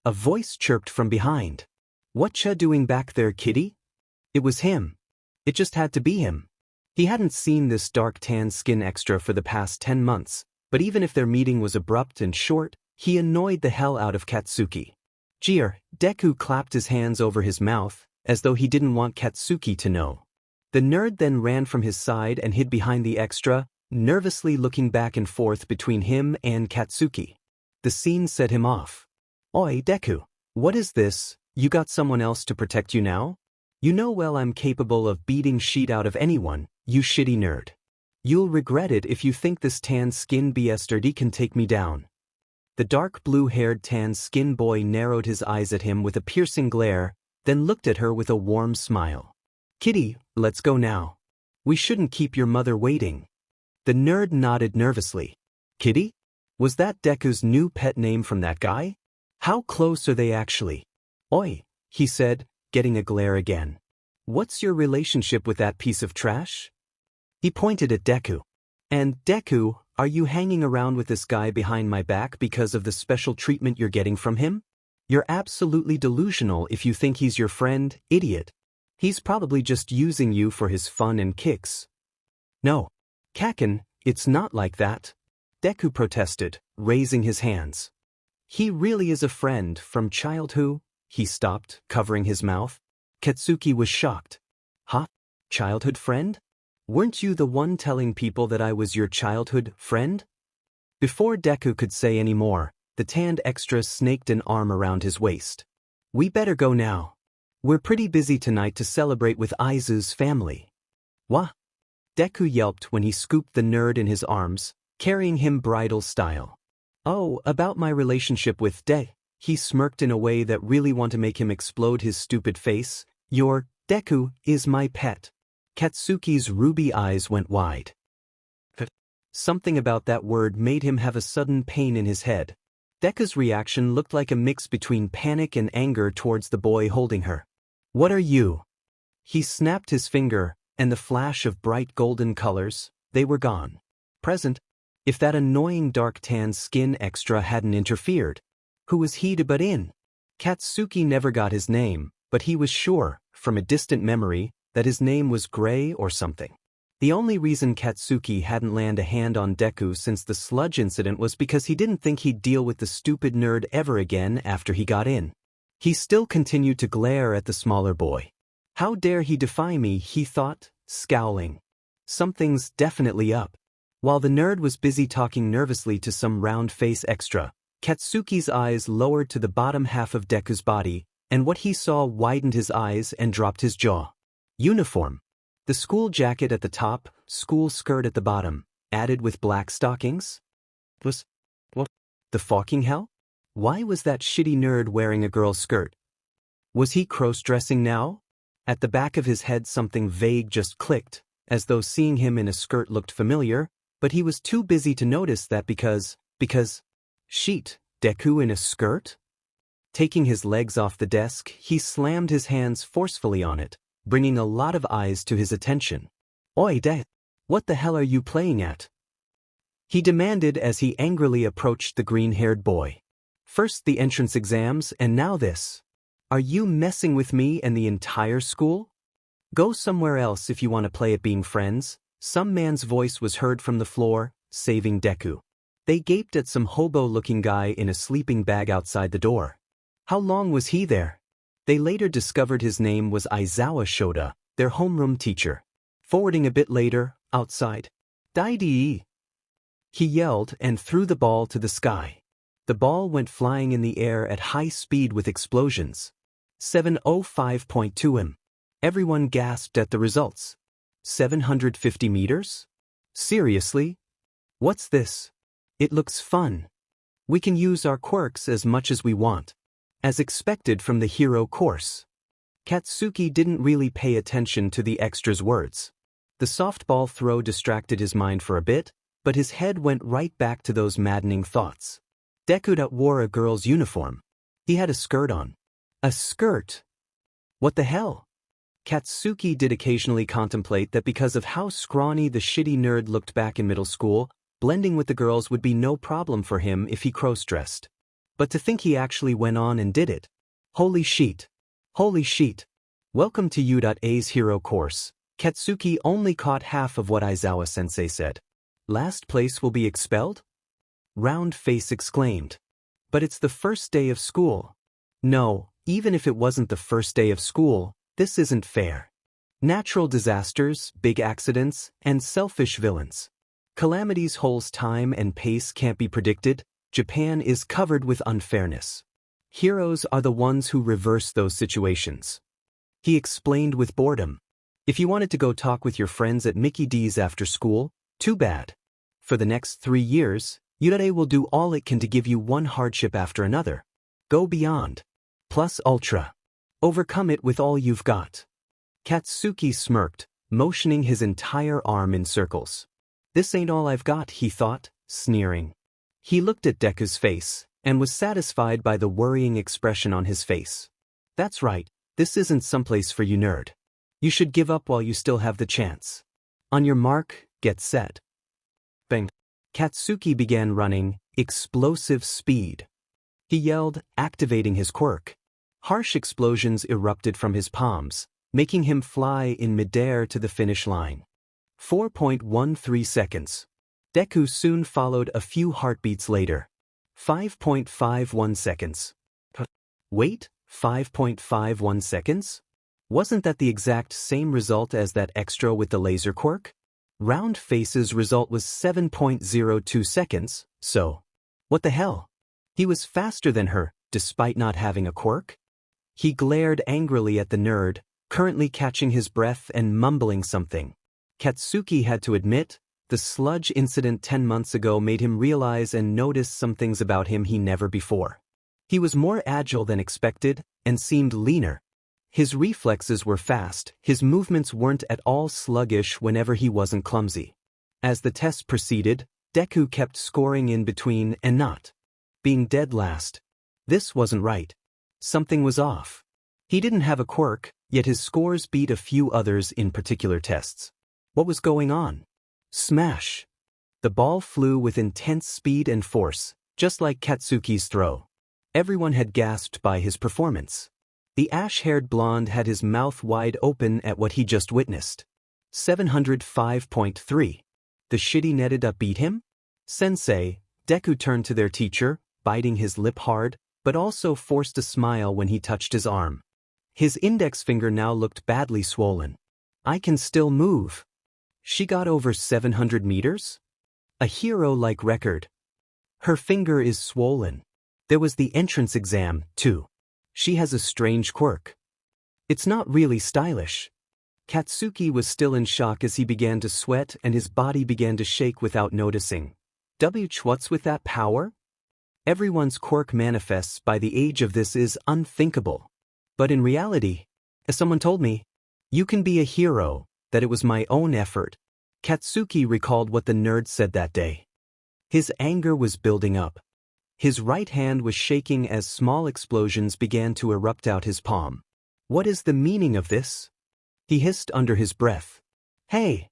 A voice chirped from behind. Whatcha doing back there, kitty? It was him. It just had to be him. He hadn't seen this dark tan skin extra for the past 10 months, but even if their meeting was abrupt and short, he annoyed the hell out of Katsuki. Jeer, Deku clapped his hands over his mouth, as though he didn't want Katsuki to know. The nerd then ran from his side and hid behind the extra, nervously looking back and forth between him and Katsuki. The scene set him off. Oi, Deku. What is this? You got someone else to protect you now? You know well I'm capable of beating shit out of anyone, you shitty nerd. You'll regret it if you think this tan-skinned bastard can take me down. The dark blue-haired tan-skinned boy narrowed his eyes at him with a piercing glare, then looked at her with a warm smile. Kitty, let's go now. We shouldn't keep your mother waiting. The nerd nodded nervously. Kitty? Was that Deku's new pet name from that guy? How close are they actually? Oi, he said, getting a glare again. What's your relationship with that piece of trash? He pointed at Deku. And, Deku, are you hanging around with this guy behind my back because of the special treatment you're getting from him? You're absolutely delusional if you think he's your friend, idiot. He's probably just using you for his fun and kicks. No. Kaken, it's not like that. Deku protested, raising his hands. He really is a friend from childhood. He stopped, covering his mouth. Katsuki was shocked. Huh? Childhood friend? Weren't you the one telling people that I was your childhood friend? Before Deku could say any more, the tanned extra snaked an arm around his waist. We better go now. We're pretty busy tonight to celebrate with Aizu's family. Wah? Deku yelped when he scooped the nerd in his arms, carrying him bridal style. Oh, about my relationship with he smirked in a way that really wanted to make him explode his stupid face. Your Deku is my pet. Katsuki's ruby eyes went wide. Something about that word made him have a sudden pain in his head. Deku's reaction looked like a mix between panic and anger towards the boy holding her. What are you? He snapped his finger, and the flash of bright golden colors, they were gone. Present. If that annoying dark tan skin extra hadn't interfered. Who was he to butt in? Katsuki never got his name, but he was sure, from a distant memory, that his name was Gray or something. The only reason Katsuki hadn't landed a hand on Deku since the sludge incident was because he didn't think he'd deal with the stupid nerd ever again after he got in. He still continued to glare at the smaller boy. How dare he defy me, he thought, scowling. Something's definitely up. While the nerd was busy talking nervously to some round-face extra, Katsuki's eyes lowered to the bottom half of Deku's body, and what he saw widened his eyes and dropped his jaw. Uniform. The school jacket at the top, school skirt at the bottom, added with black stockings? What? The fucking hell? Why was that shitty nerd wearing a girl's skirt? Was he cross-dressing now? At the back of his head something vague just clicked, as though seeing him in a skirt looked familiar, but he was too busy to notice that because... Sheet, Deku in a skirt? Taking his legs off the desk, he slammed his hands forcefully on it, bringing a lot of eyes to his attention. Oi, what the hell are you playing at? He demanded as he angrily approached the green-haired boy. First the entrance exams and now this. Are you messing with me and the entire school? Go somewhere else if you want to play at being friends. Some man's voice was heard from the floor, saving Deku. They gaped at some hobo-looking guy in a sleeping bag outside the door. How long was he there? They later discovered his name was Aizawa Shoda, their homeroom teacher. Forwarding a bit later, outside. Dai-dee! He yelled and threw the ball to the sky. The ball went flying in the air at high speed with explosions. 705.2 m. Everyone gasped at the results. 750 meters? Seriously? What's this? It looks fun. We can use our quirks as much as we want. As expected from the hero course. Katsuki didn't really pay attention to the extra's words. The softball throw distracted his mind for a bit, but his head went right back to those maddening thoughts. Deku wore a girl's uniform. He had a skirt on. A skirt? What the hell? Katsuki did occasionally contemplate that because of how scrawny the shitty nerd looked back in middle school, blending with the girls would be no problem for him if he cross-dressed. But to think he actually went on and did it. Holy shit. Holy shit. Welcome to U.A's hero course. Katsuki only caught half of what Aizawa-sensei said. Last place will be expelled? Round Face exclaimed. But it's the first day of school. No, even if it wasn't the first day of school, this isn't fair. Natural disasters, big accidents, and selfish villains. Calamity's whole time and pace can't be predicted. Japan is covered with unfairness. Heroes are the ones who reverse those situations. He explained with boredom. If you wanted to go talk with your friends at Mickey D's after school, too bad. For the next 3 years, Yurare will do all it can to give you one hardship after another. Go beyond. Plus ultra. Overcome it with all you've got. Katsuki smirked, motioning his entire arm in circles. This ain't all I've got, he thought, sneering. He looked at Deku's face, and was satisfied by the worrying expression on his face. That's right, this isn't someplace for you, nerd. You should give up while you still have the chance. On your mark, get set. Bang. Katsuki began running, explosive speed. He yelled, activating his quirk. Harsh explosions erupted from his palms, making him fly in midair to the finish line. 4.13 seconds. Deku soon followed a few heartbeats later. 5.51 seconds. Wait, 5.51 seconds? Wasn't that the exact same result as that extra with the laser quirk? Round Face's result was 7.02 seconds, so what the hell? He was faster than her, despite not having a quirk? He glared angrily at the nerd, currently catching his breath and mumbling something. Katsuki had to admit, the sludge incident 10 months ago made him realize and notice some things about him he never before. He was more agile than expected, and seemed leaner. His reflexes were fast, his movements weren't at all sluggish whenever he wasn't clumsy. As the test proceeded, Deku kept scoring in between and not being dead last. This wasn't right. Something was off. He didn't have a quirk, yet his scores beat a few others in particular tests. What was going on? Smash! The ball flew with intense speed and force, just like Katsuki's throw. Everyone had gasped by his performance. The ash-haired blonde had his mouth wide open at what he just witnessed. 705.3. The shitty netted up beat him? Sensei, Deku turned to their teacher, biting his lip hard, but also forced a smile when he touched his arm. His index finger now looked badly swollen. I can still move. She got over 700 meters? A hero-like record. Her finger is swollen. There was the entrance exam, too. She has a strange quirk. It's not really stylish. Katsuki was still in shock as he began to sweat and his body began to shake without noticing. What's with that power? Everyone's quirk manifests by the age of this is unthinkable. But in reality, as someone told me, you can be a hero, that it was my own effort. Katsuki recalled what the nerd said that day. His anger was building up. His right hand was shaking as small explosions began to erupt out his palm. What is the meaning of this? He hissed under his breath. Hey!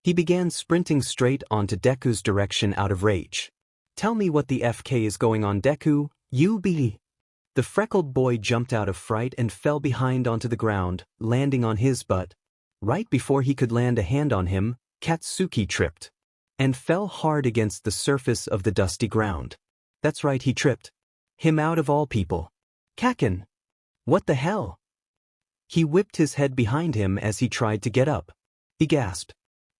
He began sprinting straight onto Deku's direction out of rage. Tell me what the FK is going on, Deku, you be. The freckled boy jumped out of fright and fell behind onto the ground, landing on his butt. Right before he could land a hand on him, Katsuki tripped and fell hard against the surface of the dusty ground. That's right, he tripped. Him out of all people. Kaken! What the hell? He whipped his head behind him as he tried to get up. He gasped.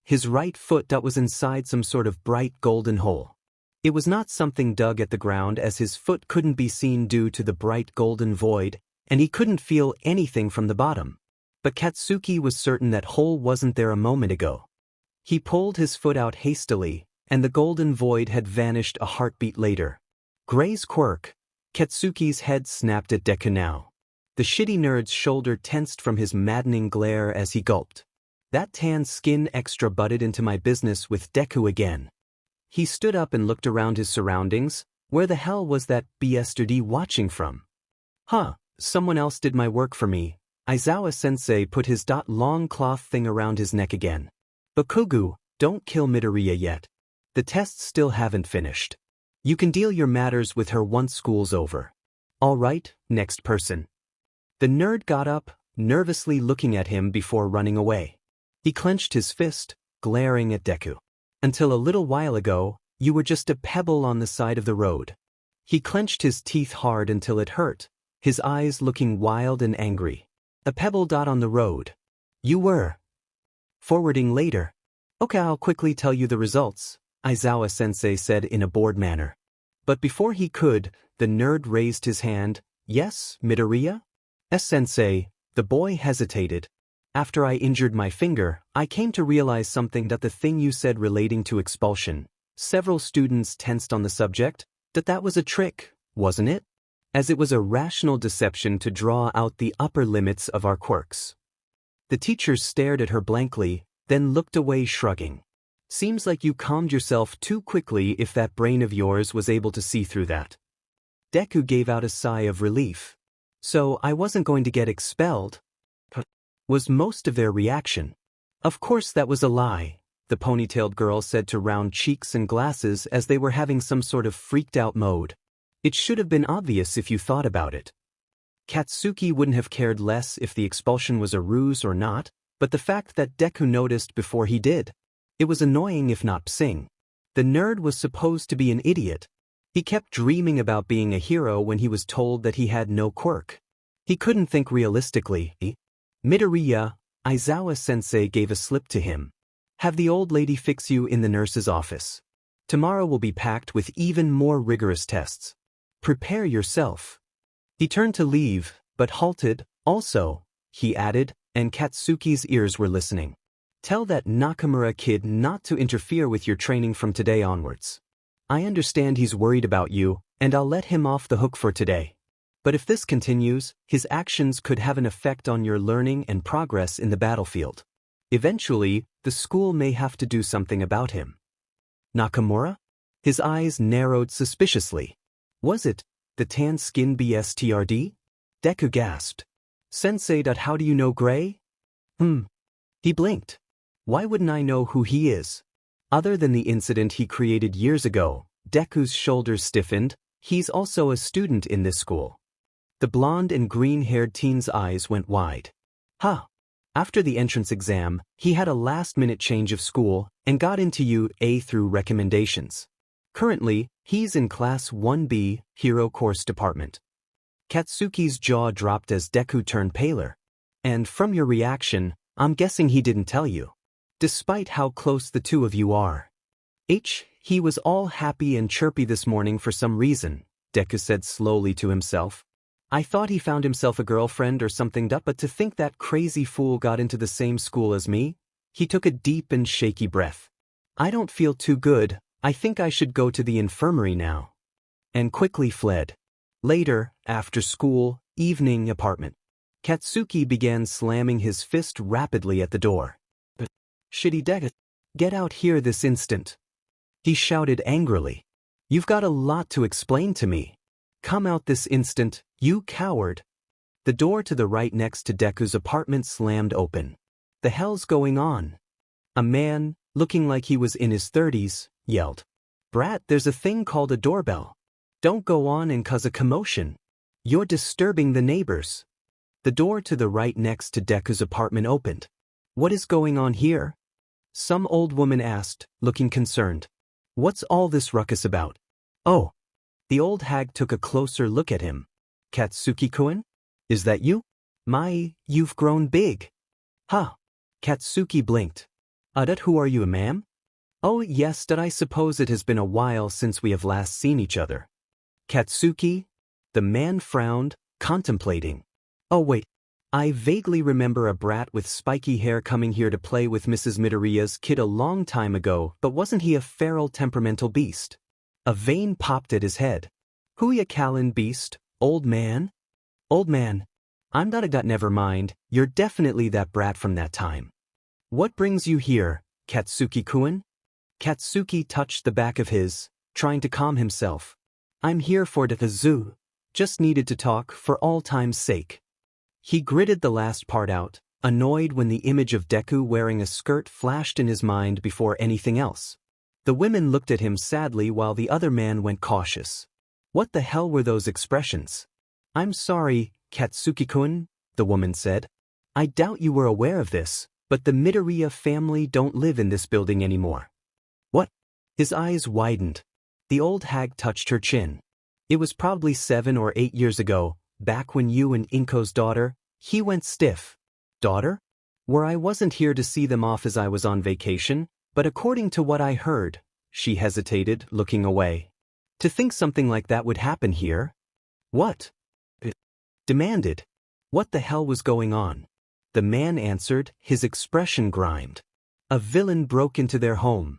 His right foot was inside some sort of bright golden hole. It was not something dug at the ground as his foot couldn't be seen due to the bright golden void, and he couldn't feel anything from the bottom. But Katsuki was certain that hole wasn't there a moment ago. He pulled his foot out hastily, and the golden void had vanished a heartbeat later. Gray's quirk. Katsuki's head snapped at Deku now. The shitty nerd's shoulder tensed from his maddening glare as he gulped. That tan skin extra butted into my business with Deku again. He stood up and looked around his surroundings. Where the hell was that yesterday watching from? Huh, someone else did my work for me. Aizawa-sensei put his long cloth thing around his neck again. Bakugu, don't kill Midoriya yet. The tests still haven't finished. You can deal your matters with her once school's over. All right, next person. The nerd got up, nervously looking at him before running away. He clenched his fist, glaring at Deku. Until a little while ago, you were just a pebble on the side of the road. He clenched his teeth hard until it hurt, his eyes looking wild and angry. A pebble on the road. You were. Forwarding later. Okay, I'll quickly tell you the results. Aizawa-sensei said in a bored manner. But before he could, the nerd raised his hand. Yes, Midoriya? Sensei, the boy hesitated. After I injured my finger, I came to realize something that the thing you said relating to expulsion. Several students tensed on the subject, that was a trick, wasn't it? As it was a rational deception to draw out the upper limits of our quirks. The teacher stared at her blankly, then looked away shrugging. Seems like you calmed yourself too quickly if that brain of yours was able to see through that. Deku gave out a sigh of relief. So I wasn't going to get expelled? Was most of their reaction. Of course that was a lie, the ponytailed girl said to round cheeks and glasses as they were having some sort of freaked out mode. It should have been obvious if you thought about it. Katsuki wouldn't have cared less if the expulsion was a ruse or not, but the fact that Deku noticed before he did. It was annoying if not psing. The nerd was supposed to be an idiot. He kept dreaming about being a hero when he was told that he had no quirk. He couldn't think realistically. Midoriya, Aizawa-sensei gave a slip to him. Have the old lady fix you in the nurse's office. Tomorrow will be packed with even more rigorous tests. Prepare yourself. He turned to leave, but halted. Also, he added, and Katsuki's ears were listening. Tell that Nakamura kid not to interfere with your training from today onwards. I understand he's worried about you, and I'll let him off the hook for today. But if this continues, his actions could have an effect on your learning and progress in the battlefield. Eventually, the school may have to do something about him. Nakamura? His eyes narrowed suspiciously. Was it the tan-skinned BSTRD? Deku gasped. Sensei. How do you know Gray? He blinked. Why wouldn't I know who he is? Other than the incident he created years ago, Deku's shoulders stiffened. He's also a student in this school. The blonde and green-haired teen's eyes went wide. After the entrance exam, he had a last-minute change of school and got into UA through recommendations. Currently, he's in Class 1B, Hero Course Department. Katsuki's jaw dropped as Deku turned paler. And from your reaction, I'm guessing he didn't tell you. Despite how close the two of you are. He was all happy and chirpy this morning for some reason, Deku said slowly to himself. I thought he found himself a girlfriend or something, but to think that crazy fool got into the same school as me? He took a deep and shaky breath. I don't feel too good, I think I should go to the infirmary now. And quickly fled. Later, after school, evening apartment. Katsuki began slamming his fist rapidly at the door. Shitty Deku, get out here this instant. He shouted angrily. You've got a lot to explain to me. Come out this instant, you coward. The door to the right next to Deku's apartment slammed open. The hell's going on? A man, looking like he was in his 30s, yelled. Brat, there's a thing called a doorbell. Don't go on and cause a commotion. You're disturbing the neighbors. The door to the right next to Deku's apartment opened. What is going on here? Some old woman asked, looking concerned. What's all this ruckus about? Oh. The old hag took a closer look at him. Katsuki-kun? Is that you? You've grown big. Katsuki blinked. Who are you, ma'am? Oh yes, I suppose it has been a while since we have last seen each other. Katsuki? The man frowned, contemplating. Oh wait, I vaguely remember a brat with spiky hair coming here to play with Mrs. Midoriya's kid a long time ago, but wasn't he a feral temperamental beast? A vein popped at his head. Huya Kalin beast, old man? Old man. I'm not a never mind, you're definitely that brat from that time. What brings you here, Katsuki-kun? Katsuki touched the back of his, trying to calm himself. I'm here for the zoo. Just needed to talk for all time's sake. He gritted the last part out, annoyed when the image of Deku wearing a skirt flashed in his mind before anything else. The women looked at him sadly while the other man went cautious. What the hell were those expressions? I'm sorry, Katsuki-kun, the woman said. I doubt you were aware of this, but the Midoriya family don't live in this building anymore. What? His eyes widened. The old hag touched her chin. It was probably 7 or 8 years ago, back when you and Inko's daughter, he went stiff. Daughter? Where I wasn't here to see them off as I was on vacation, but according to what I heard, She hesitated, looking away. To think something like that would happen here? What? It demanded. What the hell was going on? The man answered, his expression grimed. A villain broke into their home.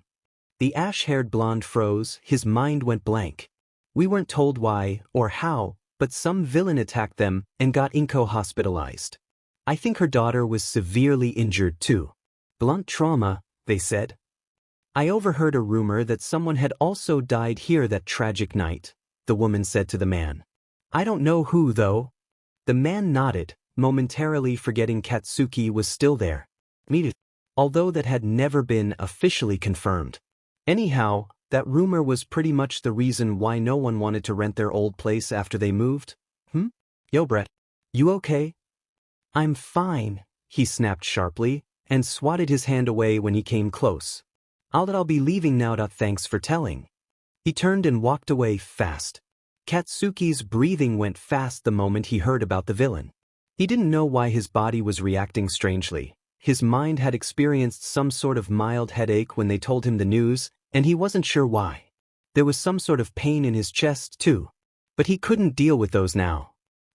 The ash-haired blonde froze, his mind went blank. We weren't told why or how, but some villain attacked them and got Inko hospitalized. I think her daughter was severely injured too. Blunt trauma, they said. I overheard a rumor that someone had also died here that tragic night, the woman said to the man. I don't know who though. The man nodded, momentarily forgetting Katsuki was still there. Although that had never been officially confirmed. Anyhow, that rumor was pretty much the reason why no one wanted to rent their old place after they moved. Yo Brett, you okay? I'm fine, he snapped sharply, and swatted his hand away when he came close. I'll be leaving now. Thanks for telling. He turned and walked away fast. Katsuki's breathing went fast the moment he heard about the villain. He didn't know why his body was reacting strangely. His mind had experienced some sort of mild headache when they told him the news, and he wasn't sure why. There was some sort of pain in his chest too. But he couldn't deal with those now.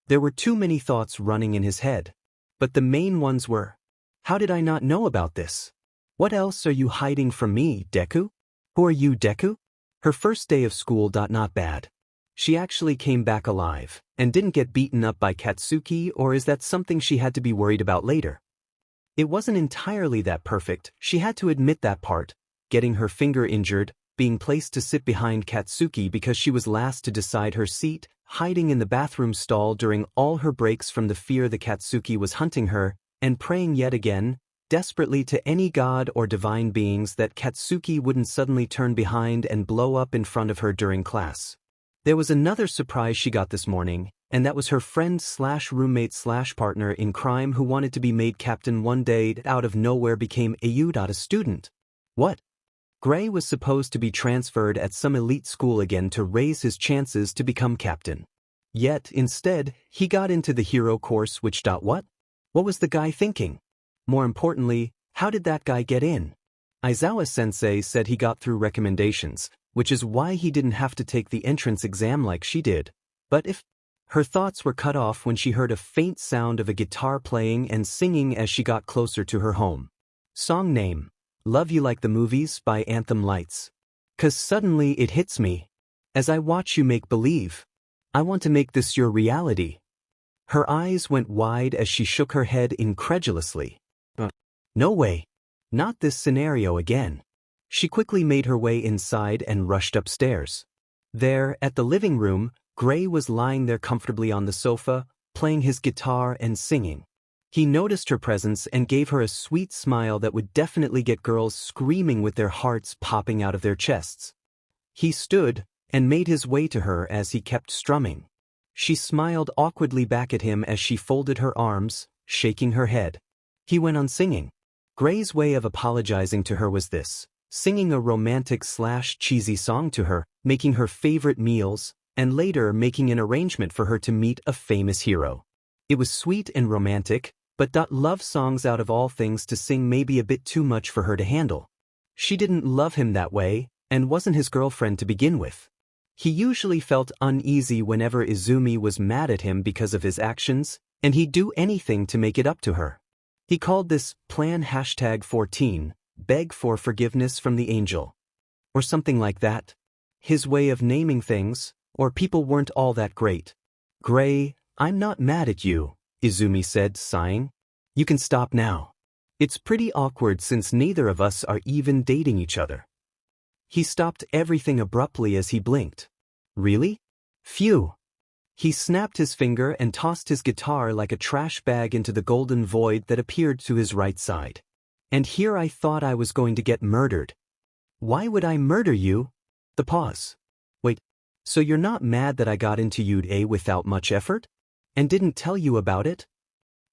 There were too many thoughts running in his head. But the main ones were, how did I not know about this? What else are you hiding from me, Deku? Who are you, Deku? Her first day of school. Not bad. She actually came back alive, and didn't get beaten up by Katsuki, or is that something she had to be worried about later? It wasn't entirely that perfect, she had to admit that part, getting her finger injured, being placed to sit behind Katsuki because she was last to decide her seat, hiding in the bathroom stall during all her breaks from the fear the Katsuki was hunting her, and praying yet again, desperately to any god or divine beings that Katsuki wouldn't suddenly turn behind and blow up in front of her during class. There was another surprise she got this morning, and that was her friend/roommate/partner in crime who wanted to be made captain one day out of nowhere became a student. What? Gray was supposed to be transferred at some elite school again to raise his chances to become captain. Yet, instead, he got into the hero course which. What? What was the guy thinking? More importantly, how did that guy get in? Aizawa-sensei said he got through recommendations, which is why he didn't have to take the entrance exam like she did. But if... Her thoughts were cut off when she heard a faint sound of a guitar playing and singing as she got closer to her home. Song name: Love You Like the Movies by Anthem Lights. 'Cause suddenly it hits me. As I watch you make believe. I want to make this your reality. Her eyes went wide as she shook her head incredulously. No way. Not this scenario again. She quickly made her way inside and rushed upstairs. There, at the living room, Gray was lying there comfortably on the sofa, playing his guitar and singing. He noticed her presence and gave her a sweet smile that would definitely get girls screaming with their hearts popping out of their chests. He stood and made his way to her as he kept strumming. She smiled awkwardly back at him as she folded her arms, shaking her head. He went on singing. Gray's way of apologizing to her was this: singing a romantic/cheesy song to her, making her favorite meals, and later making an arrangement for her to meet a famous hero. It was sweet and romantic, but love songs out of all things to sing may be a bit too much for her to handle. She didn't love him that way, and wasn't his girlfriend to begin with. He usually felt uneasy whenever Izumi was mad at him because of his actions, and he'd do anything to make it up to her. He called this plan #14, beg for forgiveness from the angel. Or something like that. His way of naming things, or people weren't all that great. Gray, I'm not mad at you, Izumi said, sighing. You can stop now. It's pretty awkward since neither of us are even dating each other. He stopped everything abruptly as he blinked. Really? Phew. He snapped his finger and tossed his guitar like a trash bag into the golden void that appeared to his right side. And here I thought I was going to get murdered. Why would I murder you? The pause. Wait, so you're not mad that I got into you without much effort? And didn't tell you about it?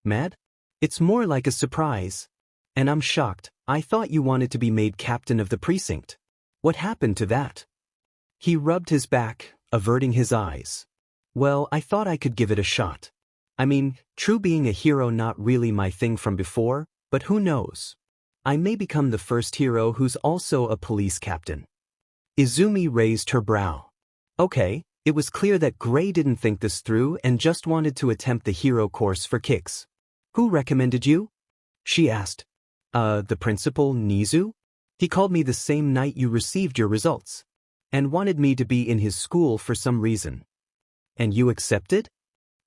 Mad? It's more like a surprise. And I'm shocked. I thought you wanted to be made captain of the precinct. What happened to that? He rubbed his back, averting his eyes. Well, I thought I could give it a shot. I mean, true, being a hero not really my thing from before, but who knows? I may become the first hero who's also a police captain. Izumi raised her brow. Okay, it was clear that Gray didn't think this through and just wanted to attempt the hero course for kicks. Who recommended you? She asked. The principal, Nizu? He called me the same night you received your results. And wanted me to be in his school for some reason. And you accepted?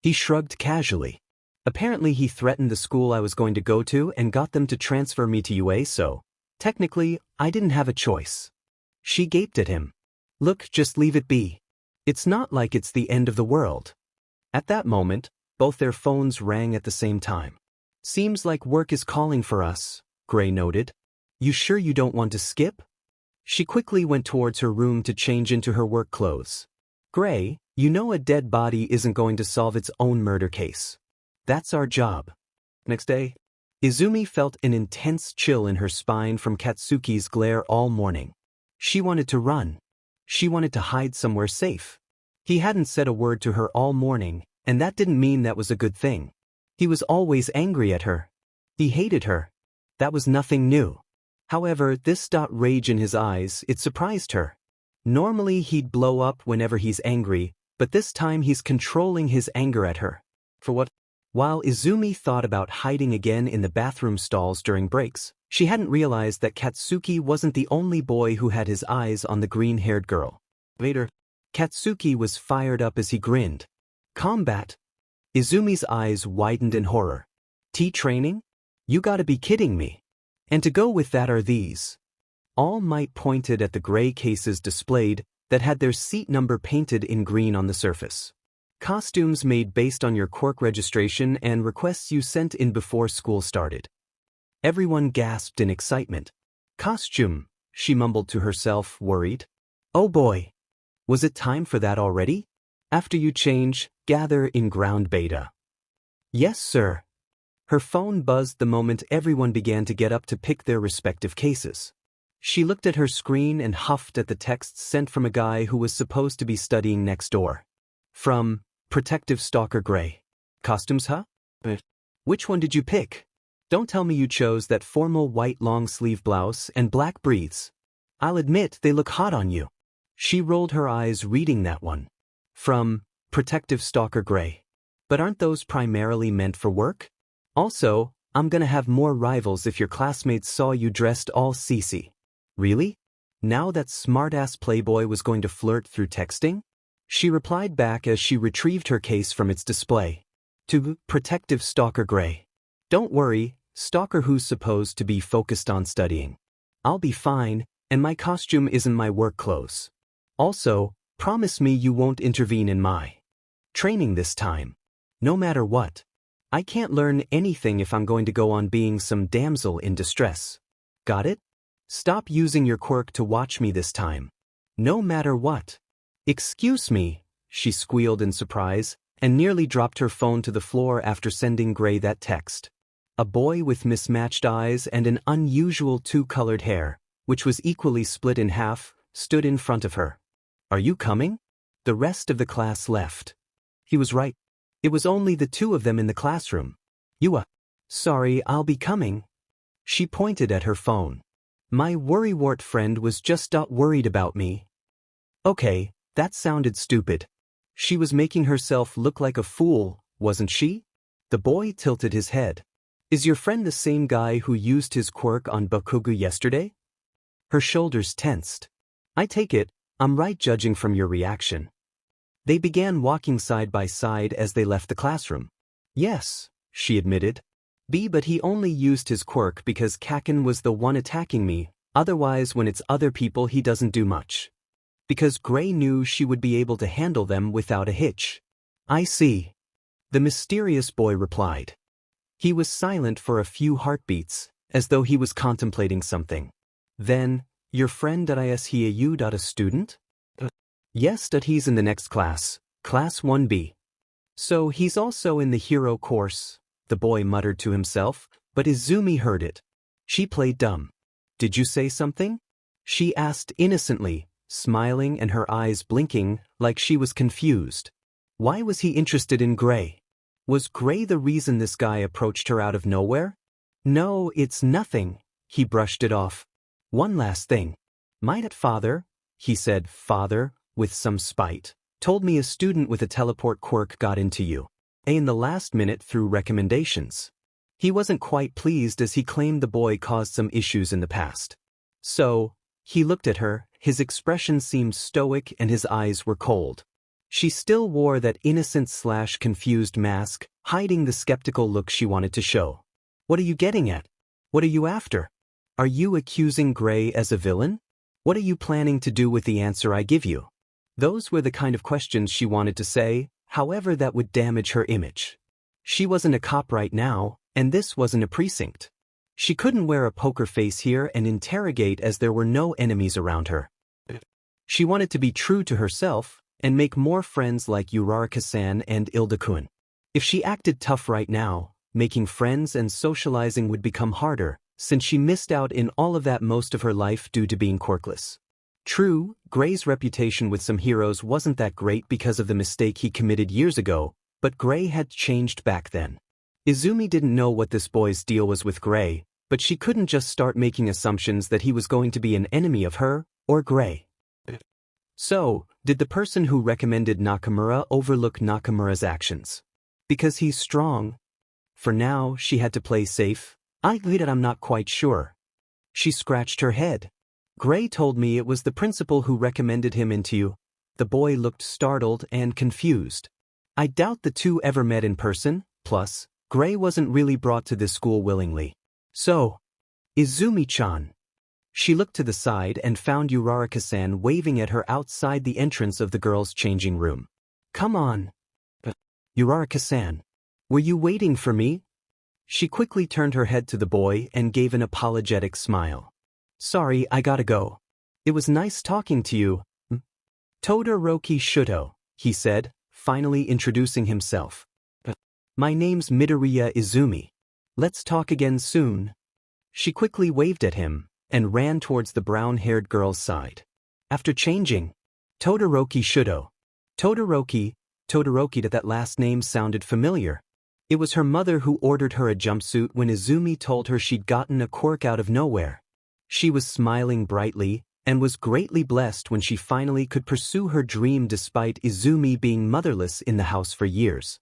He shrugged casually. Apparently he threatened the school I was going to go to and got them to transfer me to UA, so technically, I didn't have a choice. She gaped at him. Look, just leave it be. It's not like it's the end of the world. At that moment, both their phones rang at the same time. Seems like work is calling for us, Gray noted. You sure you don't want to skip? She quickly went towards her room to change into her work clothes. Gray, you know a dead body isn't going to solve its own murder case. That's our job. Next day, Izumi felt an intense chill in her spine from Katsuki's glare all morning. She wanted to run. She wanted to hide somewhere safe. He hadn't said a word to her all morning, and that didn't mean that was a good thing. He was always angry at her. He hated her. That was nothing new. However, this rage in his eyes, it surprised her. Normally he'd blow up whenever he's angry, but this time he's controlling his anger at her. For what? While Izumi thought about hiding again in the bathroom stalls during breaks, she hadn't realized that Katsuki wasn't the only boy who had his eyes on the green-haired girl. Later, Katsuki was fired up as he grinned. Combat? Izumi's eyes widened in horror. Training? You gotta be kidding me. And to go with that are these. All Might pointed at the gray cases displayed that had their seat number painted in green on the surface. Costumes made based on your quirk registration and requests you sent in before school started. Everyone gasped in excitement. Costume, she mumbled to herself, worried. Oh boy. Was it time for that already? After you change, gather in ground beta. Yes, sir. Her phone buzzed the moment everyone began to get up to pick their respective cases. She looked at her screen and huffed at the texts sent from a guy who was supposed to be studying next door. From Protective Stalker Gray. Costumes, huh? Which one did you pick? Don't tell me you chose that formal white long-sleeve blouse and black briefs. I'll admit they look hot on you. She rolled her eyes reading that one. From Protective Stalker Gray. But aren't those primarily meant for work? Also, I'm gonna have more rivals if your classmates saw you dressed all CC. Really? Now that smart-ass playboy was going to flirt through texting? She replied back as she retrieved her case from its display. To Protective Stalker Gray. Don't worry, Stalker who's supposed to be focused on studying. I'll be fine, and my costume isn't my work clothes. Also, promise me you won't intervene in my training this time. No matter what. I can't learn anything if I'm going to go on being some damsel in distress. Got it? Stop using your quirk to watch me this time. No matter what. Excuse me, she squealed in surprise, and nearly dropped her phone to the floor after sending Gray that text. A boy with mismatched eyes and an unusual two-colored hair, which was equally split in half, stood in front of her. Are you coming? The rest of the class left. He was right. It was only the two of them in the classroom. Sorry, I'll be coming. She pointed at her phone. My worrywart friend was just worried about me. Okay, that sounded stupid. She was making herself look like a fool, wasn't she? The boy tilted his head. Is your friend the same guy who used his quirk on Bakugu yesterday? Her shoulders tensed. I take it, I'm right judging from your reaction. They began walking side by side as they left the classroom. Yes, she admitted. But he only used his quirk because Kaken was the one attacking me, otherwise when it's other people he doesn't do much. Because Gray knew she would be able to handle them without a hitch. I see. The mysterious boy replied. He was silent for a few heartbeats, as though he was contemplating something. Then, your friend is he a student? Yes, he's in the next class, Class 1B. So he's also in the hero course, the boy muttered to himself, but Izumi heard it. She played dumb. Did you say something? She asked innocently, smiling and her eyes blinking like she was confused. Why was he interested in Gray? Was Gray the reason this guy approached her out of nowhere? No, it's nothing, he brushed it off. One last thing. My father, he said. Father, with some spite, told me a student with a teleport quirk got into you. In the last minute through recommendations. He wasn't quite pleased as he claimed the boy caused some issues in the past. So, he looked at her, his expression seemed stoic and his eyes were cold. She still wore that innocent/confused mask, hiding the skeptical look she wanted to show. What are you getting at? What are you after? Are you accusing Gray as a villain? What are you planning to do with the answer I give you? Those were the kind of questions she wanted to say, however that would damage her image. She wasn't a cop right now, and this wasn't a precinct. She couldn't wear a poker face here and interrogate as there were no enemies around her. She wanted to be true to herself and make more friends like Uraraka-san and Ilda-kun. If she acted tough right now, making friends and socializing would become harder, since she missed out in all of that most of her life due to being quirkless. True, Gray's reputation with some heroes wasn't that great because of the mistake he committed years ago, but Gray had changed back then. Izumi didn't know what this boy's deal was with Gray, but she couldn't just start making assumptions that he was going to be an enemy of her or Gray. So, did the person who recommended Nakamura overlook Nakamura's actions? Because he's strong? For now, she had to play safe. I'm not quite sure. She scratched her head. Gray told me it was the principal who recommended him into you. The boy looked startled and confused. I doubt the two ever met in person, plus, Gray wasn't really brought to this school willingly. So, Izumi-chan. She looked to the side and found Uraraka-san waving at her outside the entrance of the girls' changing room. Come on. Uraraka-san. Were you waiting for me? She quickly turned her head to the boy and gave an apologetic smile. Sorry, I gotta go. It was nice talking to you. Todoroki Shuto, he said, finally introducing himself. My name's Midoriya Izumi. Let's talk again soon. She quickly waved at him and ran towards the brown-haired girl's side. After changing, Todoroki Shuto. Todoroki, that last name sounded familiar. It was her mother who ordered her a jumpsuit when Izumi told her she'd gotten a quirk out of nowhere. She was smiling brightly and was greatly blessed when she finally could pursue her dream despite Izumi being motherless in the house for years.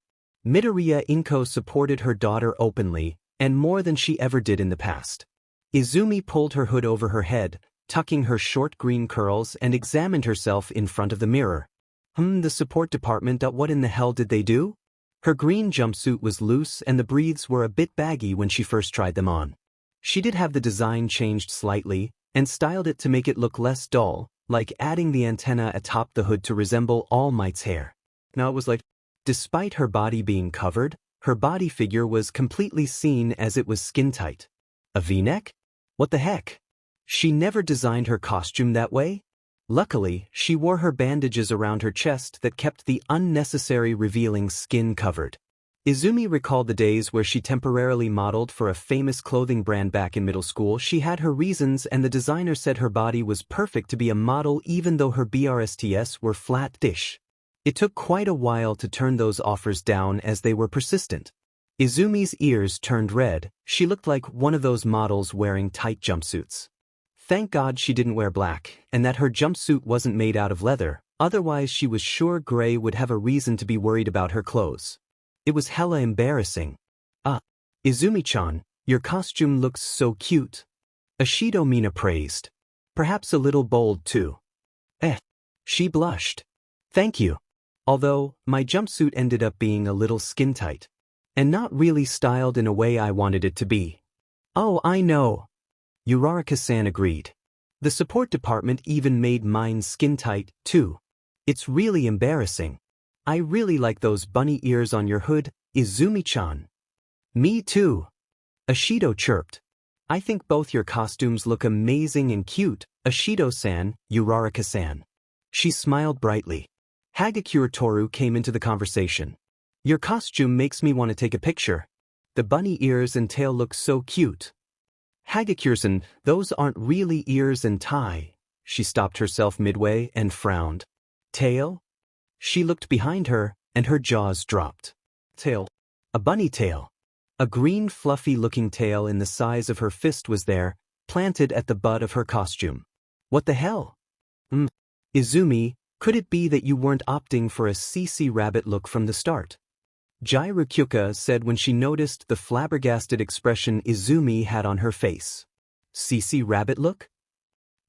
Midoriya Inko supported her daughter openly, and more than she ever did in the past. Izumi pulled her hood over her head, tucking her short green curls and examined herself in front of the mirror. The support department, what in the hell did they do? Her green jumpsuit was loose and the breathes were a bit baggy when she first tried them on. She did have the design changed slightly, and styled it to make it look less dull, like adding the antenna atop the hood to resemble All Might's hair. Now it was like, despite her body being covered, her body figure was completely seen as it was skin-tight. A V-neck? What the heck? She never designed her costume that way. Luckily, she wore her bandages around her chest that kept the unnecessary revealing skin covered. Izumi recalled the days where she temporarily modeled for a famous clothing brand back in middle school. She had her reasons and the designer said her body was perfect to be a model even though her BRSTS were flat-ish. It took quite a while to turn those offers down as they were persistent. Izumi's ears turned red. She looked like one of those models wearing tight jumpsuits. Thank God she didn't wear black, and that her jumpsuit wasn't made out of leather, otherwise she was sure Gray would have a reason to be worried about her clothes. It was hella embarrassing. Izumi-chan, your costume looks so cute. Ashido Mina praised. Perhaps a little bold too. She blushed. Thank you. Although, my jumpsuit ended up being a little skin-tight. And not really styled in a way I wanted it to be. Oh, I know. Uraraka-san agreed. The support department even made mine skin-tight, too. It's really embarrassing. I really like those bunny ears on your hood, Izumi-chan. Me too. Ashido chirped. I think both your costumes look amazing and cute, Ashido-san, Uraraka-san. She smiled brightly. Hagakure Toru came into the conversation. Your costume makes me want to take a picture. The bunny ears and tail look so cute. Hagakure-san, those aren't really ears and tie. She stopped herself midway and frowned. Tail? She looked behind her, and her jaws dropped. Tail. A bunny tail. A green fluffy-looking tail in the size of her fist was there, planted at the butt of her costume. What the hell? Izumi, could it be that you weren't opting for a CC rabbit look from the start? Jirukyuka said when she noticed the flabbergasted expression Izumi had on her face. CC rabbit look?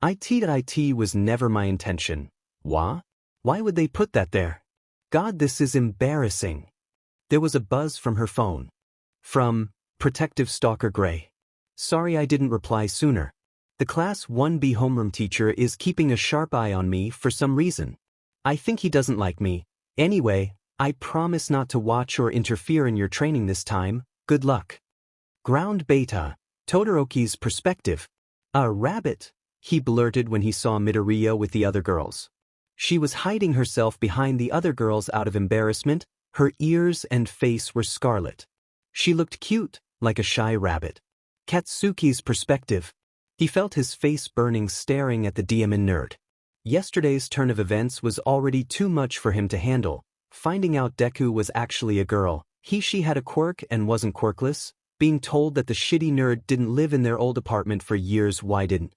It was never my intention. Why? Why would they put that there? God, this is embarrassing. There was a buzz from her phone. From Protective Stalker Gray. Sorry I didn't reply sooner. The Class 1B homeroom teacher is keeping a sharp eye on me for some reason. I think he doesn't like me. Anyway, I promise not to watch or interfere in your training this time. Good luck. Ground Beta. Todoroki's perspective. A rabbit, he blurted when he saw Midoriya with the other girls. She was hiding herself behind the other girls out of embarrassment. Her ears and face were scarlet. She looked cute, like a shy rabbit. Katsuki's perspective. He felt his face burning staring at the demon nerd. Yesterday's turn of events was already too much for him to handle. Finding out Deku was actually a girl, she had a quirk and wasn't quirkless, being told that the shitty nerd didn't live in their old apartment for years. Why didn't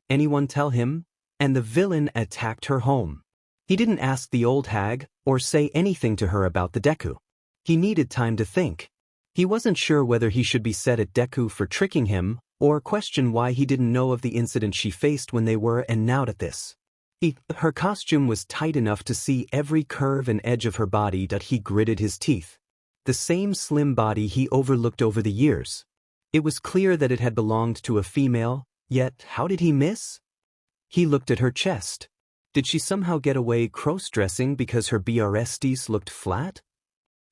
anyone tell him? And the villain attacked her home. He didn't ask the old hag or say anything to her about the Deku. He needed time to think. He wasn't sure whether he should be set at Deku for tricking him or question why he didn't know of the incident she faced when they were and now at this. Her costume was tight enough to see every curve and edge of her body that he gritted his teeth. The same slim body he overlooked over the years. It was clear that it had belonged to a female, yet how did he miss? He looked at her chest. Did she somehow get away cross-dressing because her BRSTs looked flat?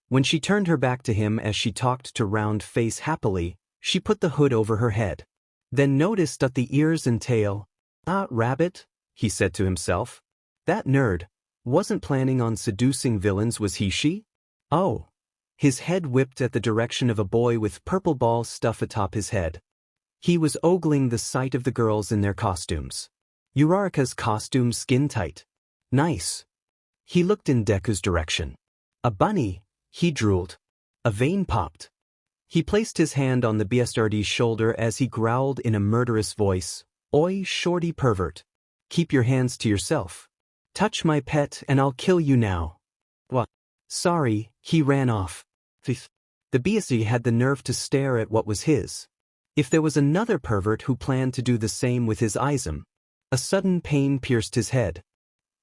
When she turned her back to him as she talked to Round Face happily, she put the hood over her head. Then noticed that the ears and tail. Rabbit, he said to himself. That nerd wasn't planning on seducing villains, was she? Oh. His head whipped at the direction of a boy with purple ball stuff atop his head. He was ogling the sight of the girls in their costumes. Uraraka's costume skin tight. Nice. He looked in Deku's direction. A bunny, he drooled. A vein popped. He placed his hand on the BSRD's shoulder as he growled in a murderous voice, Oi, shorty pervert. Keep your hands to yourself. Touch my pet and I'll kill you now. What? Sorry, he ran off. The BSD had the nerve to stare at what was his. If there was another pervert who planned to do the same with his Izum. A sudden pain pierced his head.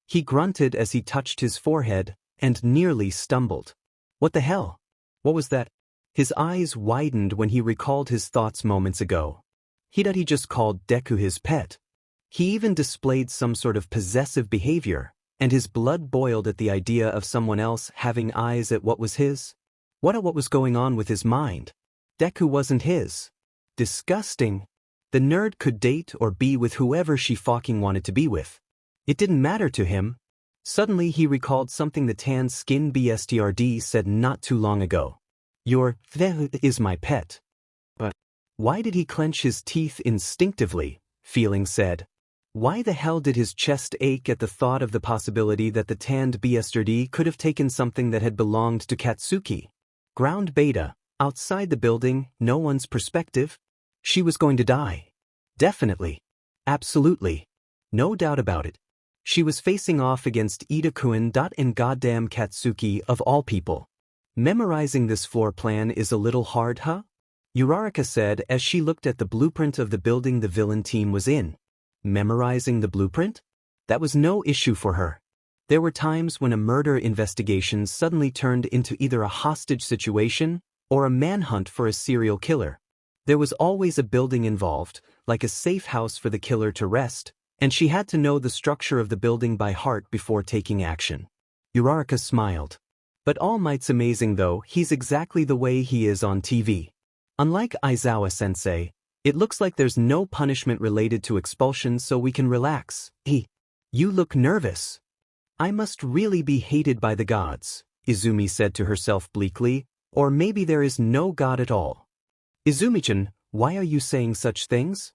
He grunted as he touched his forehead and nearly stumbled. What the hell? What was that? His eyes widened when he recalled his thoughts moments ago. He just called Deku his pet. He even displayed some sort of possessive behavior, and his blood boiled at the idea of someone else having eyes at what was his. What was going on with his mind? Deku wasn't his. Disgusting. The nerd could date or be with whoever she fucking wanted to be with. It didn't matter to him. Suddenly he recalled something the tan-skinned BSTRD said not too long ago. Your is my pet. But why did he clench his teeth instinctively? Feeling said. Why the hell did his chest ache at the thought of the possibility that the tanned BSTRD could have taken something that had belonged to Katsuki? Ground Beta, outside the building, no one's perspective. She was going to die. Definitely. Absolutely. No doubt about it. She was facing off against Ida-kun and goddamn Katsuki of all people. Memorizing this floor plan is a little hard, huh? Uraraka said as she looked at the blueprint of the building the villain team was in. Memorizing the blueprint? That was no issue for her. There were times when a murder investigation suddenly turned into either a hostage situation or a manhunt for a serial killer. There was always a building involved, like a safe house for the killer to rest, and she had to know the structure of the building by heart before taking action. Uraraka smiled. But All Might's amazing though, he's exactly the way he is on TV. Unlike Aizawa-sensei, it looks like there's no punishment related to expulsion so we can relax. You look nervous. I must really be hated by the gods, Izumi said to herself bleakly, or maybe there is no god at all. Izumi-chan, why are you saying such things?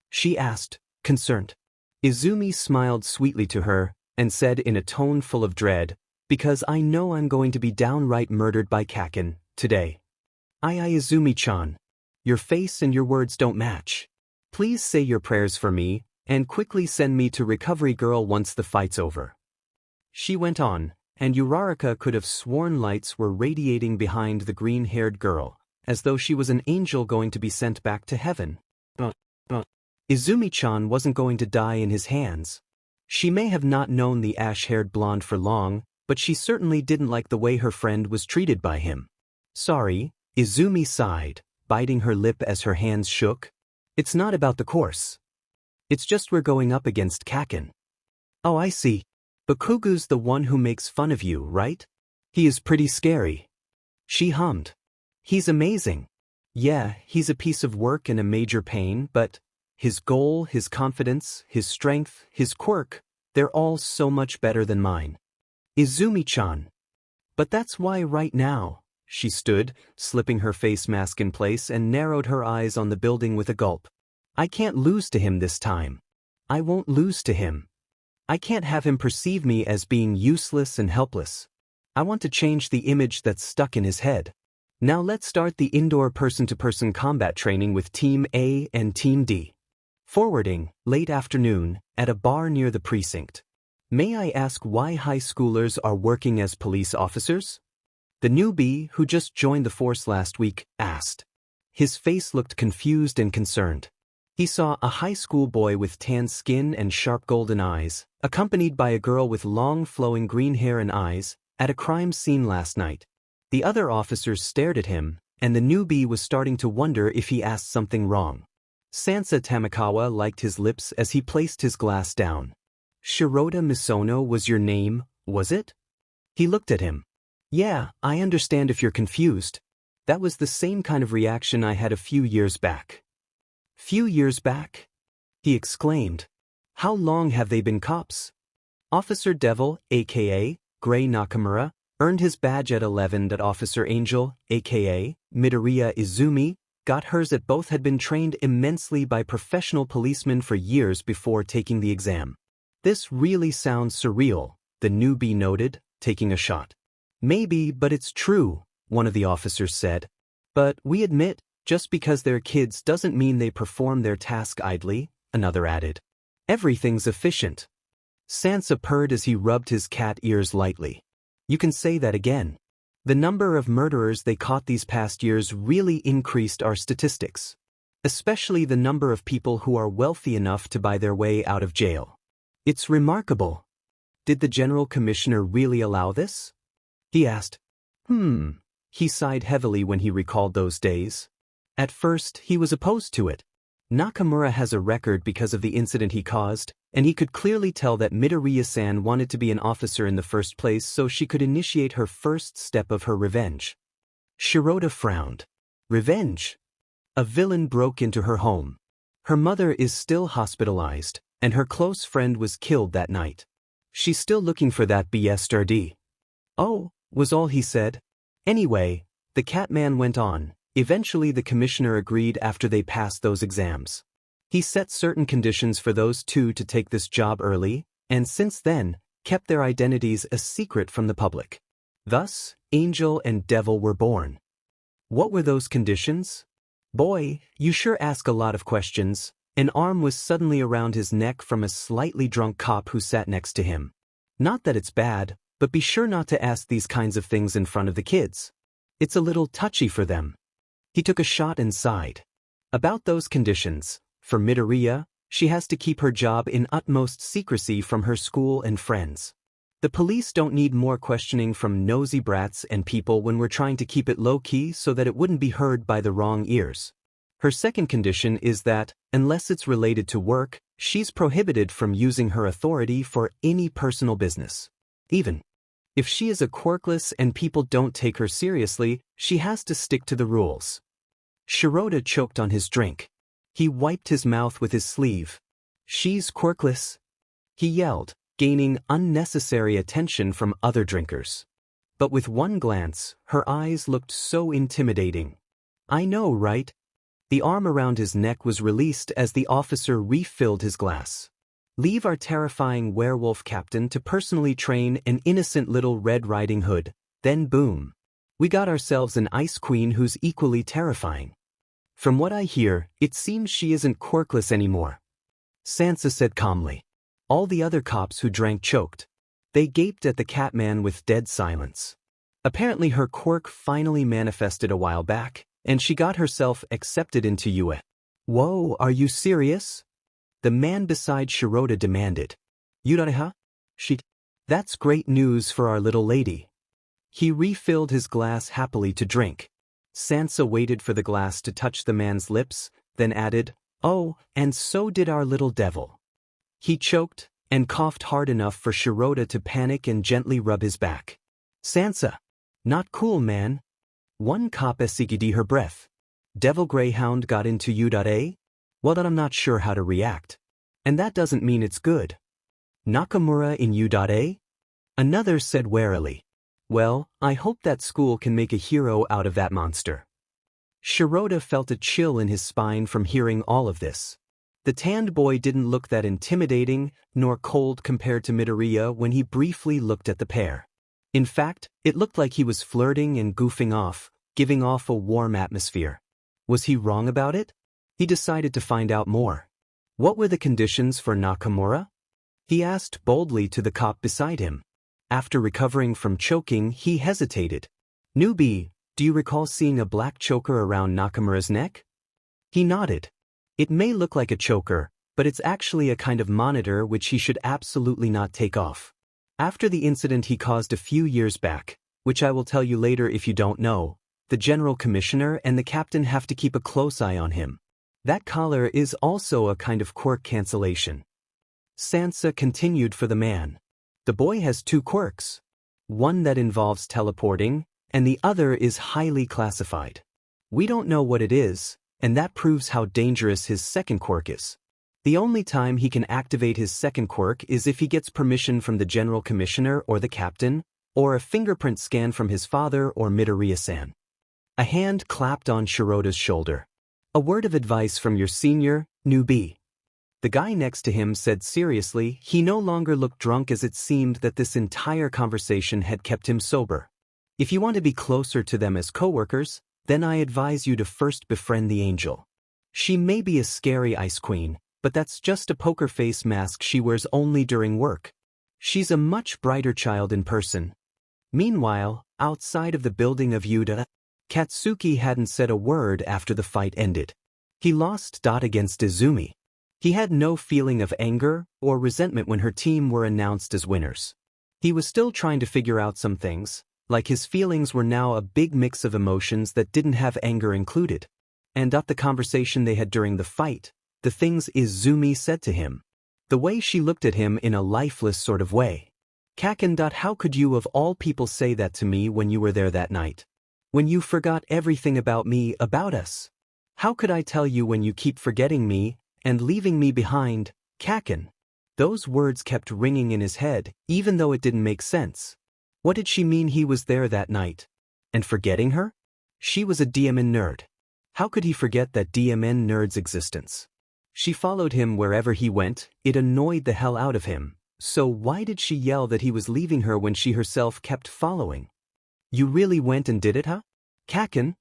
She asked, concerned. Izumi smiled sweetly to her and said in a tone full of dread, because I know I'm going to be downright murdered by Kaken today. Izumi-chan. Your face and your words don't match. Please say your prayers for me, And quickly send me to Recovery Girl once the fight's over. She went on, and Uraraka could have sworn lights were radiating behind the green-haired girl, as though she was an angel going to be sent back to heaven. But Izumi-chan wasn't going to die in his hands. She may have not known the ash-haired blonde for long, but she certainly didn't like the way her friend was treated by him. Sorry, Izumi sighed, biting her lip as her hands shook. It's not about the course. It's just we're going up against Kaken. Oh, I see. Bakugu's the one who makes fun of you, right? He is pretty scary. She hummed. He's amazing. Yeah, he's a piece of work and a major pain, but his goal, his confidence, his strength, his quirk, they're all so much better than mine. Izumi-chan. But that's why right now, she stood, slipping her face mask in place and narrowed her eyes on the building with a gulp. I can't lose to him this time. I won't lose to him. I can't have him perceive me as being useless and helpless. I want to change the image that's stuck in his head. Now let's start the indoor person-to-person combat training with Team A and Team D. Forwarding, late afternoon, at a bar near the precinct. May I ask why high schoolers are working as police officers? The newbie, who just joined the force last week, asked. His face looked confused and concerned. He saw a high school boy with tan skin and sharp golden eyes, accompanied by a girl with long flowing green hair and eyes, at a crime scene last night. The other officers stared at him, and the newbie was starting to wonder if he asked something wrong. Sansa Tamakawa liked his lips as he placed his glass down. Shirota Misono was your name, was it? He looked at him. Yeah, I understand if you're confused. That was the same kind of reaction I had a few years back. Few years back? He exclaimed. How long have they been cops? Officer Devil, aka Gray Nakamura, earned his badge at 11 that Officer Angel, aka Midoriya Izumi, got hers at both had been trained immensely by professional policemen for years before taking the exam. This really sounds surreal, the newbie noted, taking a shot. Maybe, but it's true, one of the officers said. But we admit, just because they're kids doesn't mean they perform their task idly, another added. Everything's efficient. Sansa purred as he rubbed his cat ears lightly. You can say that again. The number of murderers they caught these past years really increased our statistics. Especially the number of people who are wealthy enough to buy their way out of jail. It's remarkable. Did the General Commissioner really allow this? He asked. He sighed heavily when he recalled those days. At first, he was opposed to it. Nakamura has a record because of the incident he caused, and he could clearly tell that Midoriya-san wanted to be an officer in the first place so she could initiate her first step of her revenge. Shirota frowned. Revenge? A villain broke into her home. Her mother is still hospitalized, and her close friend was killed that night. She's still looking for that bastard. Oh, was all he said. Anyway, the Catman went on. Eventually the commissioner agreed after they passed those exams. He set certain conditions for those two to take this job early, and since then, kept their identities a secret from the public. Thus, Angel and Devil were born. What were those conditions? Boy, you sure ask a lot of questions. An arm was suddenly around his neck from a slightly drunk cop who sat next to him. Not that it's bad, but be sure not to ask these kinds of things in front of the kids. It's a little touchy for them. He took a shot and sighed. About those conditions, for Midoriya, she has to keep her job in utmost secrecy from her school and friends. The police don't need more questioning from nosy brats and people when we're trying to keep it low-key so that it wouldn't be heard by the wrong ears. Her second condition is that, unless it's related to work, she's prohibited from using her authority for any personal business. Even if she is a quirkless and people don't take her seriously, she has to stick to the rules. Shirota choked on his drink. He wiped his mouth with his sleeve. She's quirkless, he yelled, gaining unnecessary attention from other drinkers. But with one glance, her eyes looked so intimidating. I know, right? The arm around his neck was released as the officer refilled his glass. Leave our terrifying werewolf captain to personally train an innocent little Red Riding Hood, then boom. We got ourselves an ice queen who's equally terrifying. From what I hear, it seems she isn't quirkless anymore. Sansa said calmly. All the other cops who drank choked. They gaped at the Catman with dead silence. Apparently her quirk finally manifested a while back, and she got herself accepted into UA. Whoa, are you serious? The man beside Shirota demanded. Yudareha? That's great news for our little lady. He refilled his glass happily to drink. Sansa waited for the glass to touch the man's lips, then added, oh, and so did our little devil. He choked, and coughed hard enough for Shirota to panic and gently rub his back. Sansa. Not cool, man. One cop esikidi her breath. Devil Greyhound got into U.A? Well, then I'm not sure how to react. And that doesn't mean it's good. Nakamura in U.A? Another said warily. Well, I hope that school can make a hero out of that monster. Shirota felt a chill in his spine from hearing all of this. The tanned boy didn't look that intimidating, nor cold compared to Midoriya when he briefly looked at the pair. In fact, it looked like he was flirting and goofing off, giving off a warm atmosphere. Was he wrong about it? He decided to find out more. What were the conditions for Nakamura? He asked boldly to the cop beside him. After recovering from choking, he hesitated. Newbie, do you recall seeing a black choker around Nakamura's neck? He nodded. It may look like a choker, but it's actually a kind of monitor which he should absolutely not take off. After the incident he caused a few years back, which I will tell you later if you don't know, the General Commissioner and the Captain have to keep a close eye on him. That collar is also a kind of quirk cancellation. Sansa continued for the man. The boy has two quirks. One that involves teleporting, and the other is highly classified. We don't know what it is, and that proves how dangerous his second quirk is. The only time he can activate his second quirk is if he gets permission from the General Commissioner or the Captain, or a fingerprint scan from his father or Midoriya-san. A hand clapped on Shirota's shoulder. A word of advice from your senior, newbie. The guy next to him said seriously. He no longer looked drunk as it seemed that this entire conversation had kept him sober. If you want to be closer to them as co-workers, then I advise you to first befriend the angel. She may be a scary ice queen, but that's just a poker face mask she wears only during work. She's a much brighter child in person. Meanwhile, outside of the building of Yuda, Katsuki hadn't said a word after the fight ended. He lost against Izumi. He had no feeling of anger or resentment when her team were announced as winners. He was still trying to figure out some things, like his feelings were now a big mix of emotions that didn't have anger included. And the conversation they had during the fight, the things Izumi said to him. The way she looked at him in a lifeless sort of way. Kaken. How could you of all people say that to me when you were there that night? When you forgot everything about me, about us? How could I tell you when you keep forgetting me and leaving me behind, Kaken? Those words kept ringing in his head, even though it didn't make sense. What did she mean he was there that night? And forgetting her? She was a DMN nerd. How could he forget that DMN nerd's existence? She followed him wherever he went. It annoyed the hell out of him. So why did she yell that he was leaving her when she herself kept following? You really went and did it, huh? Kaken?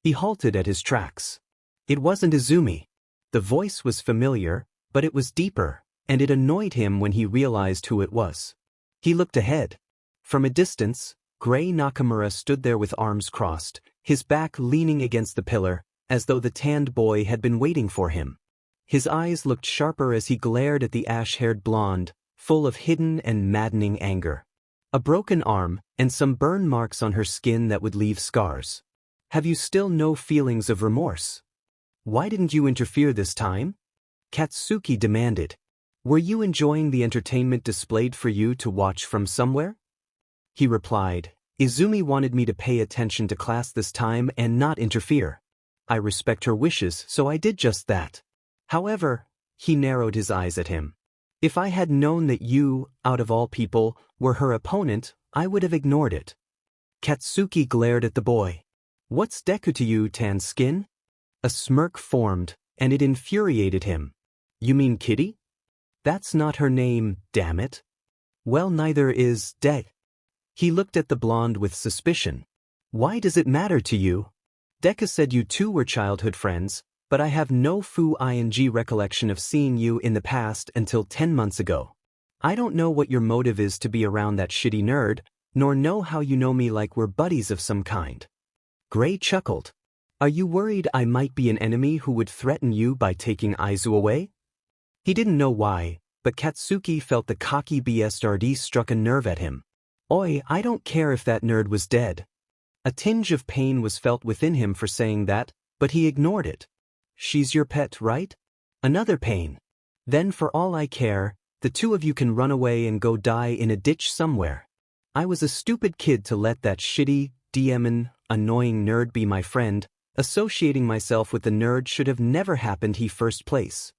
He halted at his tracks. It wasn't Izumi. The voice was familiar, but it was deeper, and it annoyed him when he realized who it was. He looked ahead. From a distance, Gray Nakamura stood there with arms crossed, his back leaning against the pillar, as though the tanned boy had been waiting for him. His eyes looked sharper as he glared at the ash-haired blonde, full of hidden and maddening anger. A broken arm, and some burn marks on her skin that would leave scars. Have you still no feelings of remorse? Why didn't you interfere this time? Katsuki demanded. Were you enjoying the entertainment displayed for you to watch from somewhere? He replied, Izumi wanted me to pay attention to class this time and not interfere. I respect her wishes, so I did just that. However, he narrowed his eyes at him. If I had known that you, out of all people, were her opponent, I would have ignored it. Katsuki glared at the boy. What's Deku to you, tan skin? A smirk formed, and it infuriated him. You mean Kitty? That's not her name, damn it. Well, neither is Deku. He looked at the blonde with suspicion. Why does it matter to you? Deku said you two were childhood friends, but I have no ing recollection of seeing you in the past until 10 months ago. I don't know what your motive is to be around that shitty nerd, nor know how you know me like we're buddies of some kind. Gray chuckled. Are you worried I might be an enemy who would threaten you by taking Aizu away? He didn't know why, but Katsuki felt the cocky BSRD struck a nerve at him. Oi, I don't care if that nerd was dead. A tinge of pain was felt within him for saying that, but he ignored it. She's your pet, right? Another pain. Then for all I care, the two of you can run away and go die in a ditch somewhere. I was a stupid kid to let that shitty, annoying nerd be my friend. Associating myself with the nerd should have never happened he first place.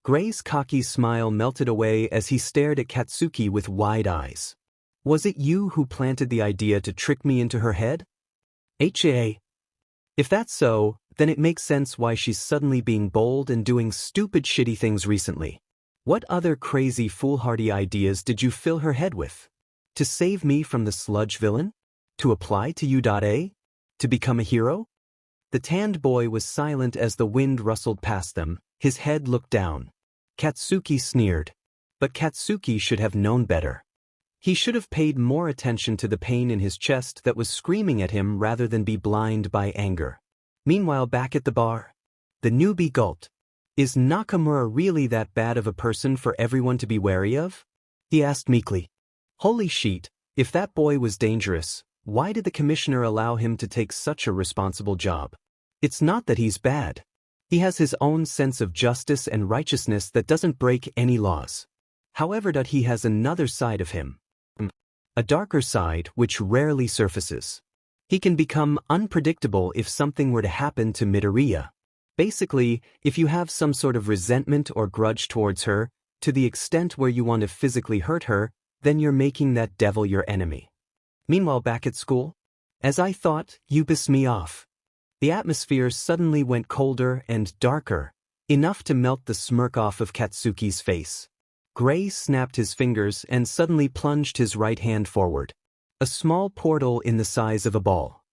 Gray's cocky smile melted away as he stared at Katsuki with wide eyes. Was it you who planted the idea to trick me into her head? If that's so, then it makes sense why she's suddenly being bold and doing stupid shitty things recently. What other crazy foolhardy ideas did you fill her head with? To save me from the sludge villain? To apply to U.A? To become a hero? The tanned boy was silent as the wind rustled past them, his head looked down. Katsuki sneered. But Katsuki should have known better. He should have paid more attention to the pain in his chest that was screaming at him rather than be blind by anger. Meanwhile, back at the bar, the newbie gulped. Is Nakamura really that bad of a person for everyone to be wary of? He asked meekly. Holy shit, if that boy was dangerous, why did the commissioner allow him to take such a responsible job? It's not that he's bad. He has his own sense of justice and righteousness that doesn't break any laws. However, that he has another side of him. A darker side which rarely surfaces. He can become unpredictable if something were to happen to Midoriya. Basically, if you have some sort of resentment or grudge towards her, to the extent where you want to physically hurt her, then you're making that devil your enemy. Meanwhile, back at school, as I thought, you pissed me off. The atmosphere suddenly went colder and darker, enough to melt the smirk off of Katsuki's face. Gray snapped his fingers and suddenly plunged his right hand forward. A small portal in the size of a ball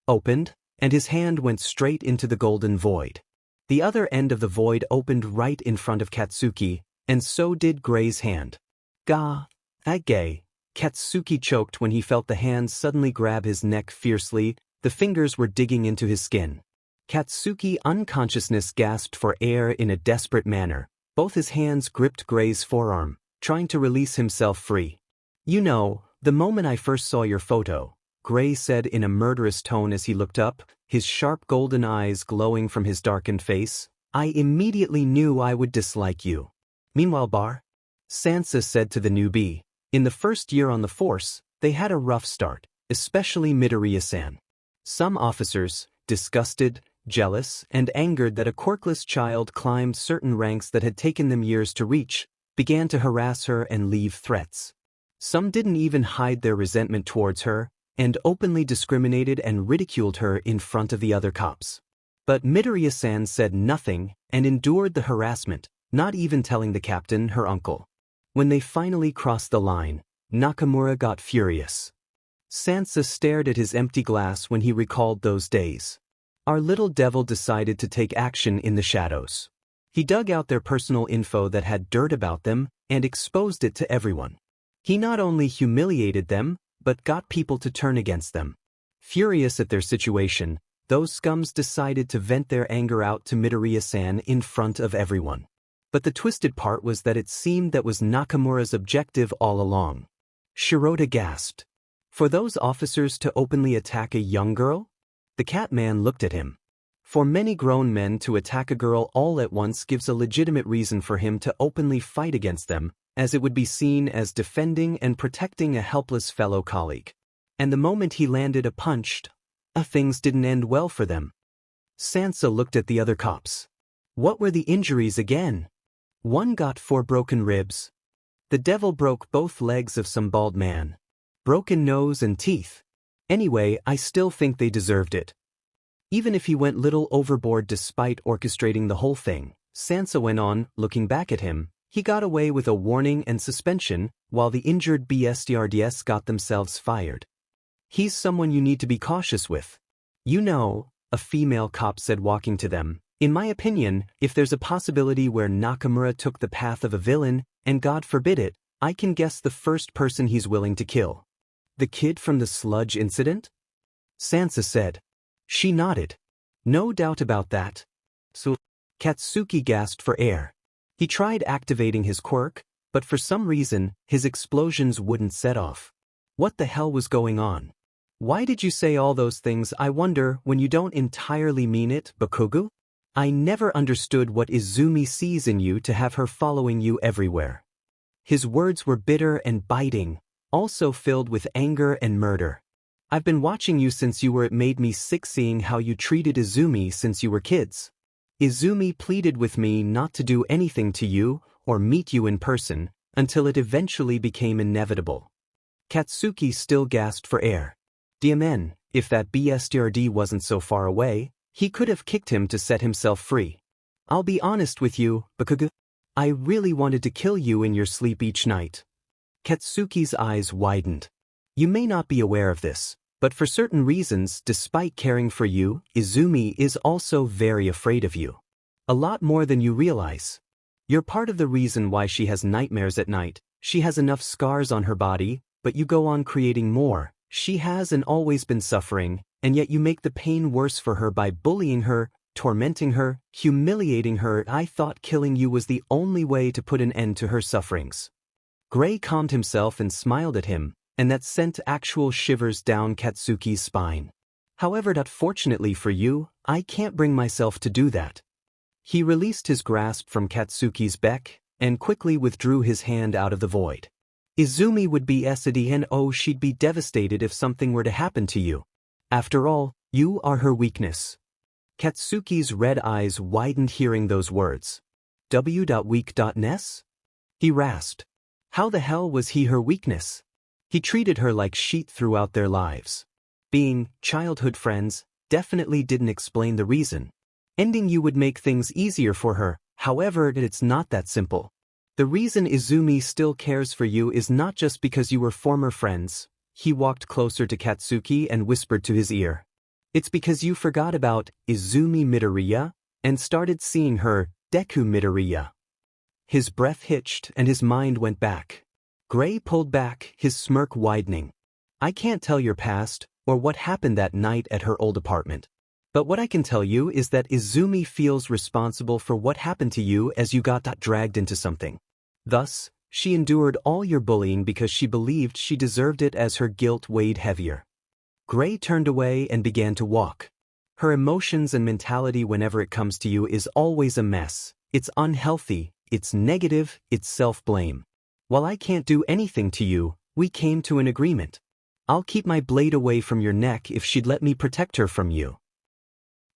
opened, and his hand went straight into the golden void. The other end of the void opened right in front of Katsuki, and so did Gray's hand. Gay. Katsuki choked when he felt the hand suddenly grab his neck fiercely. The fingers were digging into his skin. Katsuki unconsciousness gasped for air in a desperate manner. Both his hands gripped Gray's forearm, trying to release himself free. You know, the moment I first saw your photo, Gray said in a murderous tone as he looked up, his sharp golden eyes glowing from his darkened face, I immediately knew I would dislike you. Meanwhile, Sansa said to the newbie, in the first year on the force, they had a rough start, especially Midoriya-san. Some officers, disgusted, jealous, and angered that a quirkless child climbed certain ranks that had taken them years to reach, began to harass her and leave threats. Some didn't even hide their resentment towards her, and openly discriminated and ridiculed her in front of the other cops. But Midoriya-san said nothing and endured the harassment, not even telling the captain, her uncle. When they finally crossed the line, Nakamura got furious. Sansa stared at his empty glass when he recalled those days. Our little devil decided to take action in the shadows. He dug out their personal info that had dirt about them and exposed it to everyone. He not only humiliated them, but got people to turn against them. Furious at their situation, those scums decided to vent their anger out to Midoriya-san in front of everyone. But the twisted part was that it seemed that was Nakamura's objective all along. Shirota gasped. For those officers to openly attack a young girl? The Catman looked at him. For many grown men to attack a girl all at once gives a legitimate reason for him to openly fight against them, as it would be seen as defending and protecting a helpless fellow colleague. And the moment he landed a punch, things didn't end well for them. Sansa looked at the other cops. What were the injuries again? One got 4 broken ribs. The devil broke both legs of some bald man. Broken nose and teeth. Anyway, I still think they deserved it. Even if he went little overboard despite orchestrating the whole thing, Sansa went on, looking back at him, he got away with a warning and suspension, while the injured BSTRDS got themselves fired. He's someone you need to be cautious with. You know, a female cop said walking to them, In my opinion, if there's a possibility where Nakamura took the path of a villain, and God forbid it, I can guess the first person he's willing to kill. The kid from the sludge incident? Sansa said. She nodded. No doubt about that. So, Katsuki gasped for air. He tried activating his quirk, but for some reason, his explosions wouldn't set off. What the hell was going on? Why did you say all those things, I wonder, when you don't entirely mean it, Bakugo? I never understood what Izumi sees in you to have her following you everywhere. His words were bitter and biting, also filled with anger and murder. I've been watching you since you were. It made me sick seeing how you treated Izumi since you were kids. Izumi pleaded with me not to do anything to you or meet you in person until it eventually became inevitable. Katsuki still gasped for air. Diamen, if that bastard wasn't so far away, he could have kicked him to set himself free. I'll be honest with you, Bakugo. I really wanted to kill you in your sleep each night. Katsuki's eyes widened. You may not be aware of this, but for certain reasons, despite caring for you, Izumi is also very afraid of you. A lot more than you realize. You're part of the reason why she has nightmares at night. She has enough scars on her body, but you go on creating more. She has and always been suffering, and yet you make the pain worse for her by bullying her, tormenting her, humiliating her. I thought killing you was the only way to put an end to her sufferings. Gray calmed himself and smiled at him, and that sent actual shivers down Katsuki's spine. However, fortunately for you, I can't bring myself to do that. He released his grasp from Katsuki's beck, and quickly withdrew his hand out of the void. Izumi would be SD and oh, she'd be devastated if something were to happen to you. After all, you are her weakness. Katsuki's red eyes widened hearing those words. W.weak.ness? He rasped. How the hell was he her weakness? He treated her like shit throughout their lives. Being childhood friends definitely didn't explain the reason. Ending you would make things easier for her, however, it's not that simple. The reason Izumi still cares for you is not just because you were former friends. He walked closer to Katsuki and whispered to his ear. It's because you forgot about Izumi Midoriya and started seeing her, Deku Midoriya. His breath hitched and his mind went back. Gray pulled back, his smirk widening. I can't tell your past, or what happened that night at her old apartment. But what I can tell you is that Izumi feels responsible for what happened to you as you got dragged into something. Thus, she endured all your bullying because she believed she deserved it as her guilt weighed heavier. Gray turned away and began to walk. Her emotions and mentality whenever it comes to you is always a mess. It's unhealthy, it's negative, it's self-blame. While I can't do anything to you, we came to an agreement. I'll keep my blade away from your neck if she'd let me protect her from you.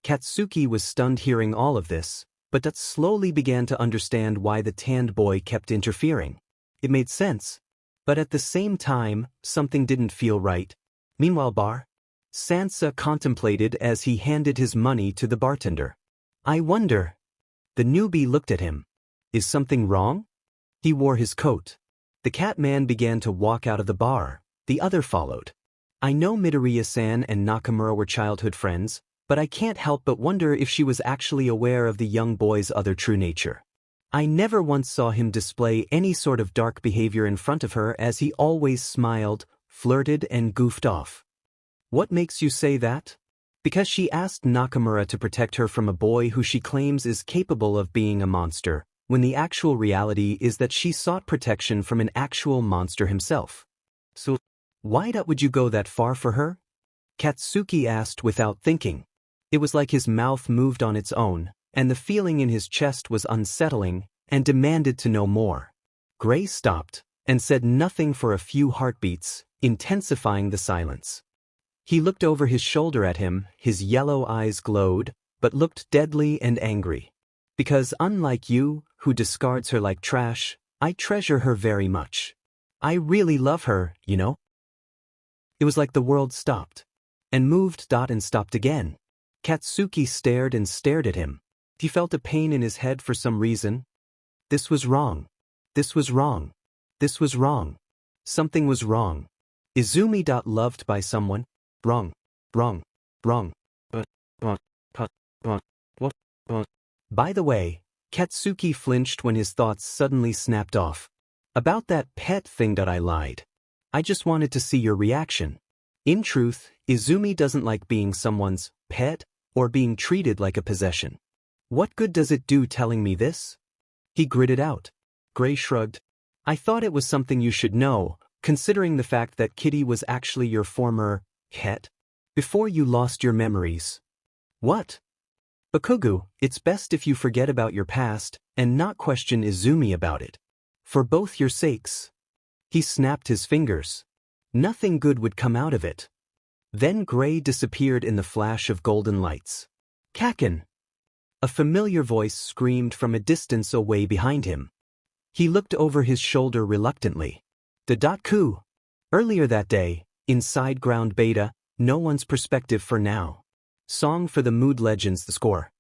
Katsuki was stunned hearing all of this, but slowly began to understand why the tanned boy kept interfering. It made sense. But at the same time, something didn't feel right. Meanwhile, Sansa contemplated as he handed his money to the bartender. I wonder. The newbie looked at him. Is something wrong? He wore his coat. The cat man began to walk out of the bar. The other followed. I know Midoriya-san and Nakamura were childhood friends, but I can't help but wonder if she was actually aware of the young boy's other true nature. I never once saw him display any sort of dark behavior in front of her, as he always smiled, flirted and goofed off. What makes you say that? Because she asked Nakamura to protect her from a boy who she claims is capable of being a monster, when the actual reality is that she sought protection from an actual monster himself. So, why would you go that far for her? Katsuki asked without thinking. It was like his mouth moved on its own, and the feeling in his chest was unsettling, and demanded to know more. Gray stopped, and said nothing for a few heartbeats, intensifying the silence. He looked over his shoulder at him, his yellow eyes glowed, but looked deadly and angry. Because unlike you, who discards her like trash, I treasure her very much. I really love her, you know? It was like the world stopped. And moved and stopped again. Katsuki stared and stared at him. He felt a pain in his head for some reason. This was wrong. This was wrong. This was wrong. Something was wrong. Izumi loved by someone. Wrong. Wrong. Wrong. But, what? By the way, Katsuki flinched when his thoughts suddenly snapped off. About that pet thing that I lied. I just wanted to see your reaction. In truth, Izumi doesn't like being someone's pet or being treated like a possession. What good does it do telling me this? He gritted out. Gray shrugged. I thought it was something you should know, considering the fact that Kitty was actually your former pet before you lost your memories. What? Bakugo, it's best if you forget about your past and not question Izumi about it. For both your sakes. He snapped his fingers. Nothing good would come out of it. Then Gray disappeared in the flash of golden lights. Kaken! A familiar voice screamed from a distance away behind him. He looked over his shoulder reluctantly. Deku! Earlier that day, inside Ground Beta, no one's perspective for now. Song for the Mood Legends the score.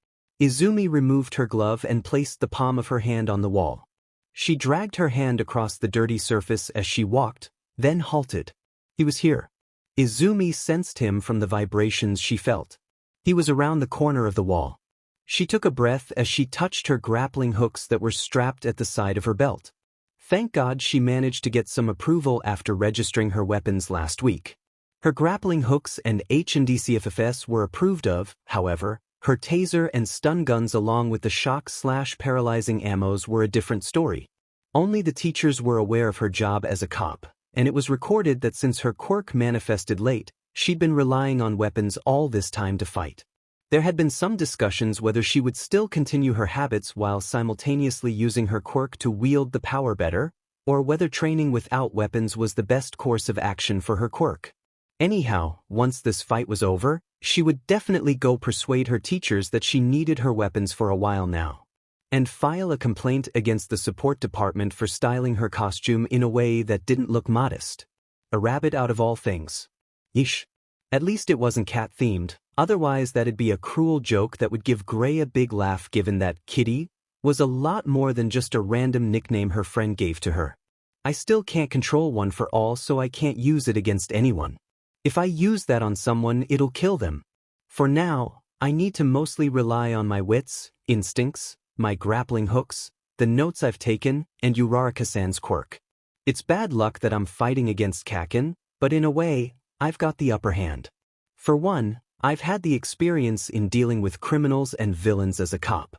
Izumi removed her glove and placed the palm of her hand on the wall. She dragged her hand across the dirty surface as she walked, then halted. He was here. Izumi sensed him from the vibrations she felt. He was around the corner of the wall. She took a breath as she touched her grappling hooks that were strapped at the side of her belt. Thank God she managed to get some approval after registering her weapons last week. Her grappling hooks and HNDCFFS were approved of, however. Her taser and stun guns along with the shock/paralyzing ammos were a different story. Only the teachers were aware of her job as a cop, and it was recorded that since her quirk manifested late, she'd been relying on weapons all this time to fight. There had been some discussions whether she would still continue her habits while simultaneously using her quirk to wield the power better, or whether training without weapons was the best course of action for her quirk. Anyhow, once this fight was over, she would definitely go persuade her teachers that she needed her weapons for a while now. And file a complaint against the support department for styling her costume in a way that didn't look modest. A rabbit out of all things. Yeesh. At least it wasn't cat-themed, otherwise that'd be a cruel joke that would give Gray a big laugh given that Kitty was a lot more than just a random nickname her friend gave to her. I still can't control one for all, so I can't use it against anyone. If I use that on someone, it'll kill them. For now, I need to mostly rely on my wits, instincts, my grappling hooks, the notes I've taken, and Uraraka-san's quirk. It's bad luck that I'm fighting against Kaken, but in a way, I've got the upper hand. For one, I've had the experience in dealing with criminals and villains as a cop.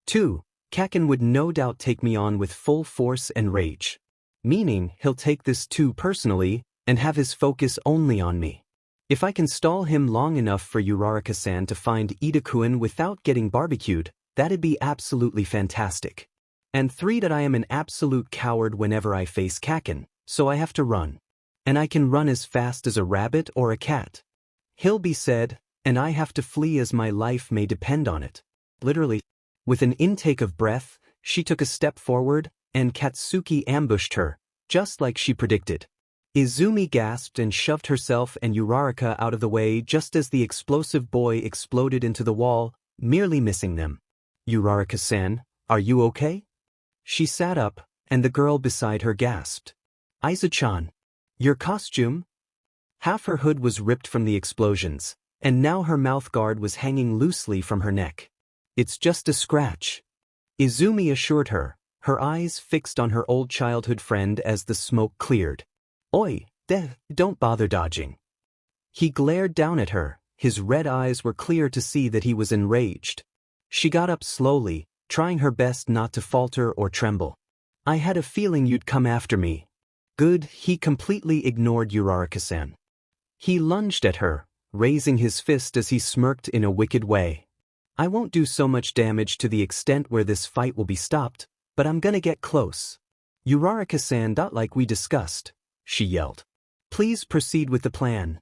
2. Kaken would no doubt take me on with full force and rage. Meaning, he'll take this too personally, and have his focus only on me. If I can stall him long enough for Uraraka-san to find Ida-kun without getting barbecued, that'd be absolutely fantastic. And 3. That I am an absolute coward whenever I face Kaken, so I have to run. And I can run as fast as a rabbit or a cat. He'll be said, and I have to flee as my life may depend on it. Literally. With an intake of breath, she took a step forward, and Katsuki ambushed her, just like she predicted. Izumi gasped and shoved herself and Uraraka out of the way just as the explosive boy exploded into the wall, merely missing them. Uraraka-san, are you okay? She sat up, and the girl beside her gasped. Aizu-chan. Your costume? Half her hood was ripped from the explosions, and now her mouth guard was hanging loosely from her neck. It's just a scratch. Izumi assured her, her eyes fixed on her old childhood friend as the smoke cleared. Oi, don't bother dodging. He glared down at her, his red eyes were clear to see that he was enraged. She got up slowly, trying her best not to falter or tremble. I had a feeling you'd come after me. Good, he completely ignored Uraraka-san. He lunged at her, raising his fist as he smirked in a wicked way. I won't do so much damage to the extent where this fight will be stopped, but I'm gonna get close. Uraraka-san, like we discussed, she yelled. Please proceed with the plan.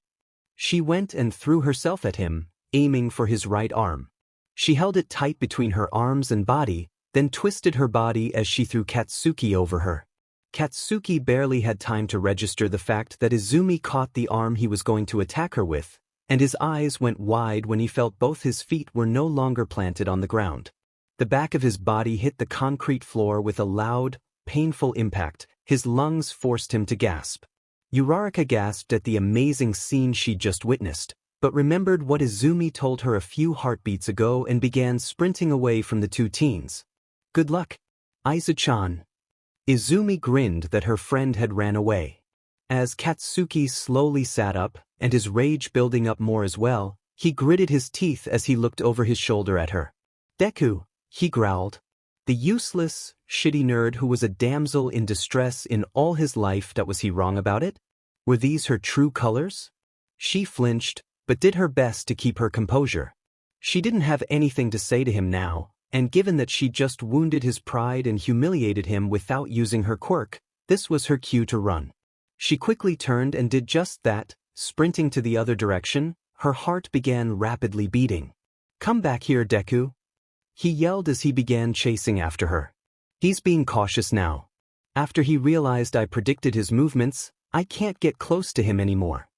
She went and threw herself at him, aiming for his right arm. She held it tight between her arms and body, then twisted her body as she threw Katsuki over her. Katsuki barely had time to register the fact that Izumi caught the arm he was going to attack her with, and his eyes went wide when he felt both his feet were no longer planted on the ground. The back of his body hit the concrete floor with a loud, painful impact. His lungs forced him to gasp. Uraraka gasped at the amazing scene she'd just witnessed, but remembered what Izumi told her a few heartbeats ago and began sprinting away from the two teens. Good luck, Aizu-chan. Izumi grinned that her friend had ran away. As Katsuki slowly sat up, and his rage building up more as well, he gritted his teeth as he looked over his shoulder at her. Deku, he growled. The useless, shitty nerd who was a damsel in distress in all his life, that was he wrong about it? Were these her true colors? She flinched, but did her best to keep her composure. She didn't have anything to say to him now, and given that she just wounded his pride and humiliated him without using her quirk, this was her cue to run. She quickly turned and did just that, sprinting to the other direction. Her heart began rapidly beating. Come back here, Deku. He yelled as he began chasing after her. He's being cautious now. After he realized I predicted his movements, I can't get close to him anymore.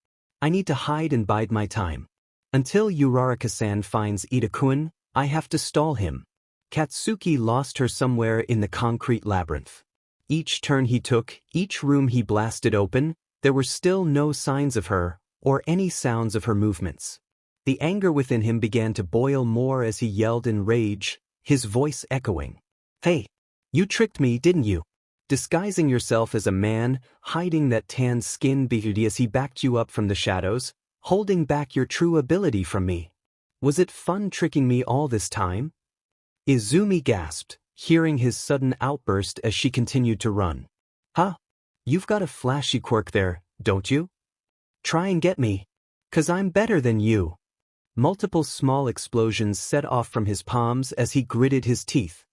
I need to hide and bide my time. Until Uraraka-san finds Ida-kun, I have to stall him. Katsuki lost her somewhere in the concrete labyrinth. Each turn he took, each room he blasted open, there were still no signs of her, or any sounds of her movements. The anger within him began to boil more as he yelled in rage, his voice echoing. Hey! You tricked me, didn't you? Disguising yourself as a man, hiding that tan skin beauty as he backed you up from the shadows, holding back your true ability from me. Was it fun tricking me all this time? Izumi gasped, hearing his sudden outburst as she continued to run. Huh? You've got a flashy quirk there, don't you? Try and get me. 'Cause I'm better than you. Multiple small explosions set off from his palms as he gritted his teeth.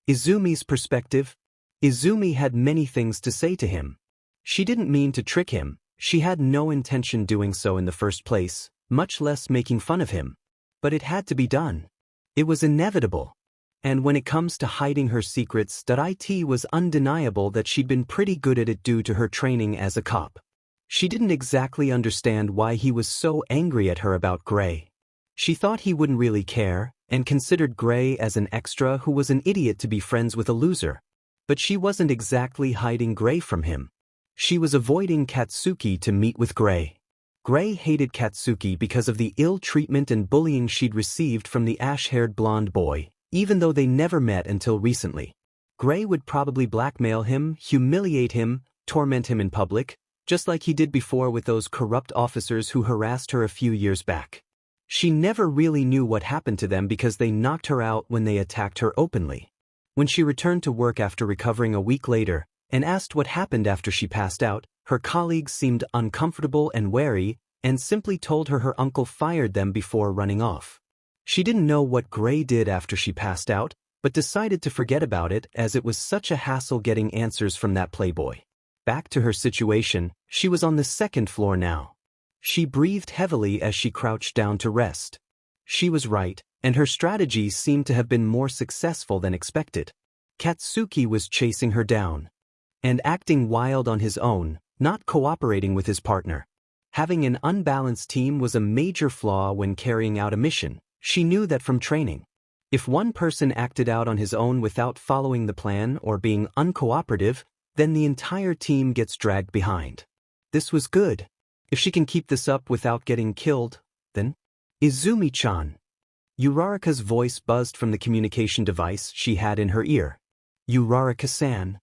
Izumi's perspective? Izumi had many things to say to him. She didn't mean to trick him, she had no intention doing so in the first place, much less making fun of him. But it had to be done. It was inevitable. And when it comes to hiding her secrets, it was undeniable that she'd been pretty good at it due to her training as a cop. She didn't exactly understand why he was so angry at her about Gray. She thought he wouldn't really care, and considered Gray as an extra who was an idiot to be friends with a loser. But she wasn't exactly hiding Gray from him. She was avoiding Katsuki to meet with Gray. Gray hated Katsuki because of the ill treatment and bullying she'd received from the ash-haired blonde boy, even though they never met until recently. Gray would probably blackmail him, humiliate him, torment him in public, just like he did before with those corrupt officers who harassed her a few years back. She never really knew what happened to them because they knocked her out when they attacked her openly. When she returned to work after recovering a week later, and asked what happened after she passed out, her colleagues seemed uncomfortable and wary, and simply told her her uncle fired them before running off. She didn't know what Gray did after she passed out, but decided to forget about it as it was such a hassle getting answers from that playboy. Back to her situation, she was on the second floor now. She breathed heavily as she crouched down to rest. She was right, and her strategy seemed to have been more successful than expected. Katsuki was chasing her down. And acting wild on his own, not cooperating with his partner. Having an unbalanced team was a major flaw when carrying out a mission. She knew that from training. If one person acted out on his own without following the plan or being uncooperative, then the entire team gets dragged behind. This was good. If she can keep this up without getting killed, then... Izumi-chan. Uraraka's voice buzzed from the communication device she had in her ear. Uraraka-san.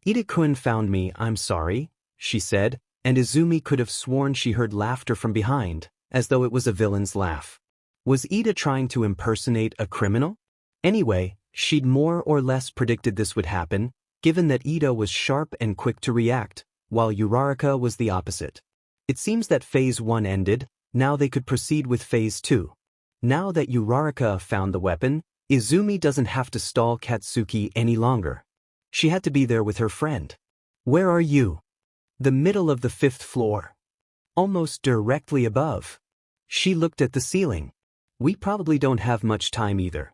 Ida-kun found me, I'm sorry, she said, and Izumi could have sworn she heard laughter from behind, as though it was a villain's laugh. Was Ida trying to impersonate a criminal? Anyway, she'd more or less predicted this would happen, given that Ida was sharp and quick to react, while Uraraka was the opposite. It seems that Phase 1 ended, now they could proceed with Phase 2. Now that Uraraka found the weapon, Izumi doesn't have to stall Katsuki any longer. She had to be there with her friend. Where are you? The middle of the 5th floor. Almost directly above. She looked at the ceiling. We probably don't have much time either.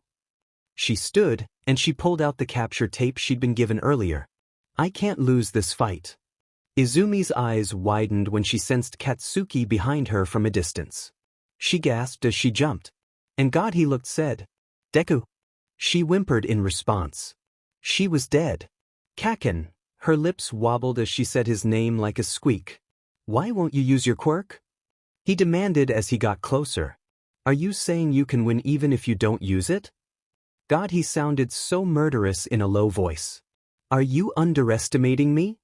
She stood, and she pulled out the capture tape she'd been given earlier. I can't lose this fight. Izumi's eyes widened when she sensed Katsuki behind her from a distance. She gasped as she jumped. And God, he looked sad. Deku. She whimpered in response. She was dead. Kaken. Her lips wobbled as she said his name like a squeak. Why won't you use your quirk? He demanded as he got closer. Are you saying you can win even if you don't use it? God, he sounded so murderous in a low voice. Are you underestimating me?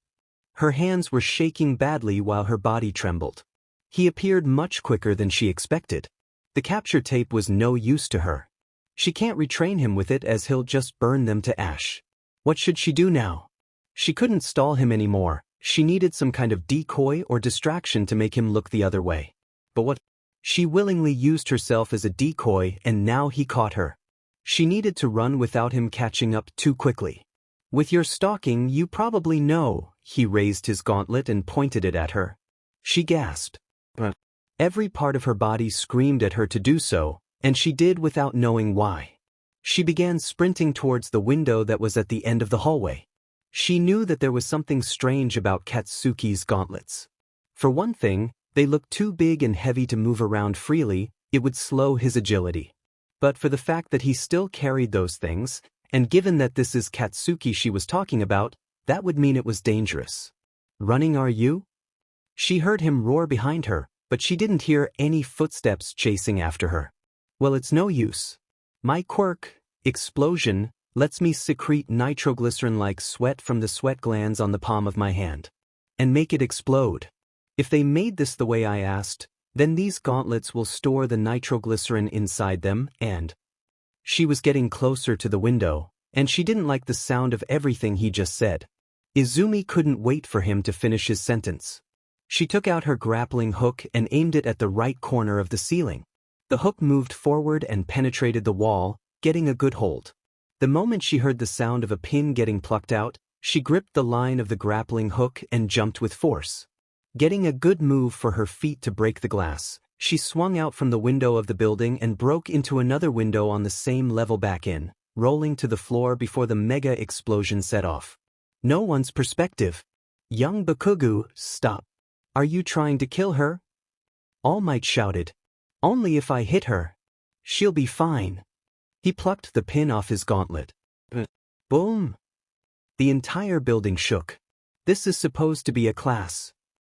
Her hands were shaking badly while her body trembled. He appeared much quicker than she expected. The capture tape was no use to her. She can't retrain him with it as he'll just burn them to ash. What should she do now? She couldn't stall him anymore. She needed some kind of decoy or distraction to make him look the other way. But what? She willingly used herself as a decoy and now he caught her. She needed to run without him catching up too quickly. With your stalking, you probably know. He raised his gauntlet and pointed it at her. She gasped. But every part of her body screamed at her to do so, and she did without knowing why. She began sprinting towards the window that was at the end of the hallway. She knew that there was something strange about Katsuki's gauntlets. For one thing, they looked too big and heavy to move around freely. It would slow his agility. But for the fact that he still carried those things, and given that this is Katsuki she was talking about, that would mean it was dangerous. Running, are you? She heard him roar behind her, but she didn't hear any footsteps chasing after her. Well, it's no use. My quirk, explosion, lets me secrete nitroglycerin-like sweat from the sweat glands on the palm of my hand. And make it explode. If they made this the way I asked, then these gauntlets will store the nitroglycerin inside them and… She was getting closer to the window, and she didn't like the sound of everything he just said. Izumi couldn't wait for him to finish his sentence. She took out her grappling hook and aimed it at the right corner of the ceiling. The hook moved forward and penetrated the wall, getting a good hold. The moment she heard the sound of a pin getting plucked out, she gripped the line of the grappling hook and jumped with force. Getting a good move for her feet to break the glass, she swung out from the window of the building and broke into another window on the same level back in, rolling to the floor before the mega explosion set off. No one's perspective. Young Bakugu, stop. Are you trying to kill her? All Might shouted. Only if I hit her. She'll be fine. He plucked the pin off his gauntlet. Boom! The entire building shook. This is supposed to be a class.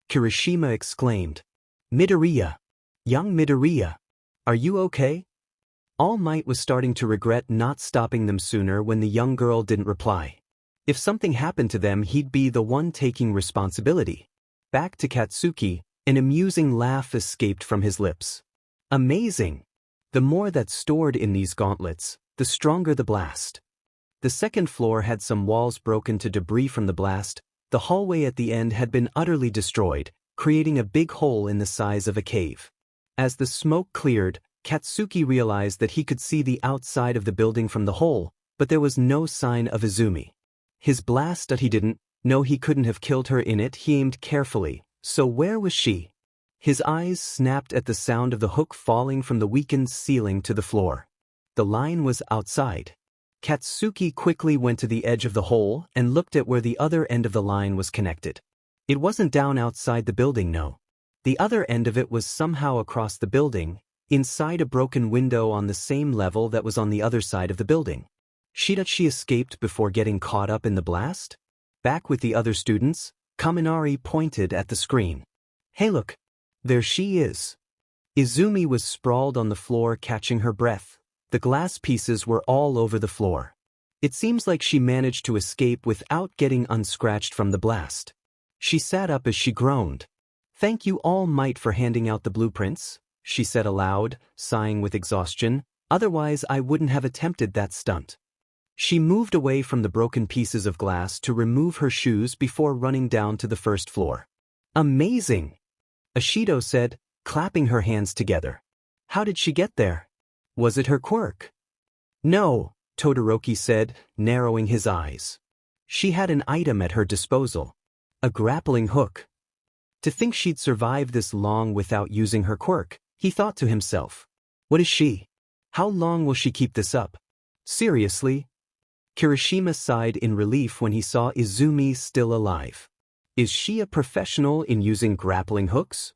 Kirishima exclaimed. Midoriya. Young Midoriya. Are you okay? All Might was starting to regret not stopping them sooner when the young girl didn't reply. If something happened to them, he'd be the one taking responsibility. Back to Katsuki, an amusing laugh escaped from his lips. Amazing! The more that's stored in these gauntlets, the stronger the blast. The second floor had some walls broken to debris from the blast. The hallway at the end had been utterly destroyed, creating a big hole in the size of a cave. As the smoke cleared, Katsuki realized that he could see the outside of the building from the hole, but there was no sign of Izumi. His blast that he didn't know he couldn't have killed her in it. He aimed carefully. So where was she? His eyes snapped at the sound of the hook falling from the weakened ceiling to the floor. The line was outside. Katsuki quickly went to the edge of the hole and looked at where the other end of the line was connected. It wasn't down outside the building, no. The other end of it was somehow across the building, inside a broken window on the same level that was on the other side of the building. She escaped before getting caught up in the blast? Back with the other students, Kaminari pointed at the screen. Hey look! There she is. Izumi was sprawled on the floor catching her breath. The glass pieces were all over the floor. It seems like she managed to escape without getting unscratched from the blast. She sat up as she groaned. Thank you All Might for handing out the blueprints, she said aloud, sighing with exhaustion. Otherwise I wouldn't have attempted that stunt. She moved away from the broken pieces of glass to remove her shoes before running down to the first floor. Amazing! Ashido said, clapping her hands together. How did she get there? Was it her quirk? No, Todoroki said, narrowing his eyes. She had an item at her disposal. A grappling hook. To think she'd survive this long without using her quirk, he thought to himself. What is she? How long will she keep this up? Seriously? Kirishima sighed in relief when he saw Izumi still alive. Is she a professional in using grappling hooks?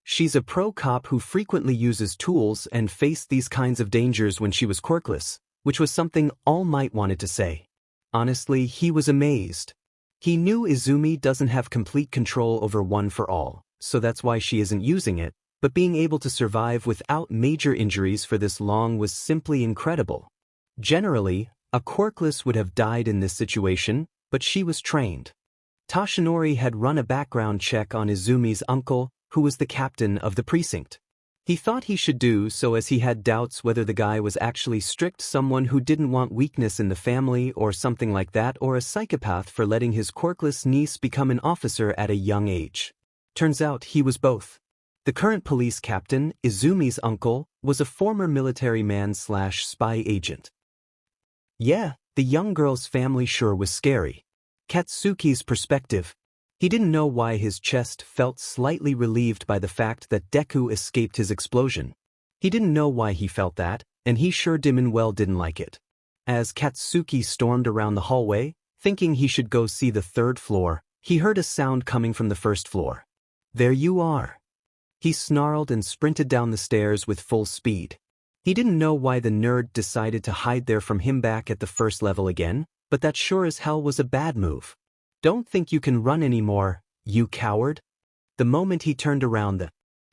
She's a pro cop who frequently uses tools and faced these kinds of dangers when she was quirkless, which was something All Might wanted to say. Honestly, he was amazed. He knew Izumi doesn't have complete control over One for All, so that's why she isn't using it, but being able to survive without major injuries for this long was simply incredible. Generally, a quirkless would have died in this situation, but she was trained. Toshinori had run a background check on Izumi's uncle, who was the captain of the precinct. He thought he should do so as he had doubts whether the guy was actually strict, someone who didn't want weakness in the family or something like that, or a psychopath for letting his quirkless niece become an officer at a young age. Turns out he was both. The current police captain, Izumi's uncle, was a former military man/spy agent. Yeah, the young girl's family sure was scary. Katsuki's perspective. He didn't know why his chest felt slightly relieved by the fact that Deku escaped his explosion. He didn't know why he felt that, and he sure dimmin' well didn't like it. As Katsuki stormed around the hallway, thinking he should go see the third floor, he heard a sound coming from the first floor. "There you are." He snarled and sprinted down the stairs with full speed. He didn't know why the nerd decided to hide there from him back at the first level again, but that sure as hell was a bad move. "Don't think you can run anymore, you coward." The moment he turned around the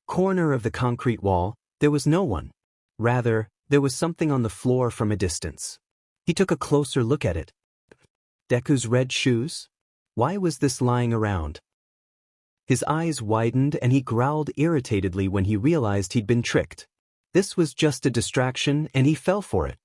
corner of the concrete wall, there was no one. Rather, there was something on the floor from a distance. He took a closer look at it. Deku's red shoes? Why was this lying around? His eyes widened and he growled irritatedly when he realized he'd been tricked. This was just a distraction and he fell for it.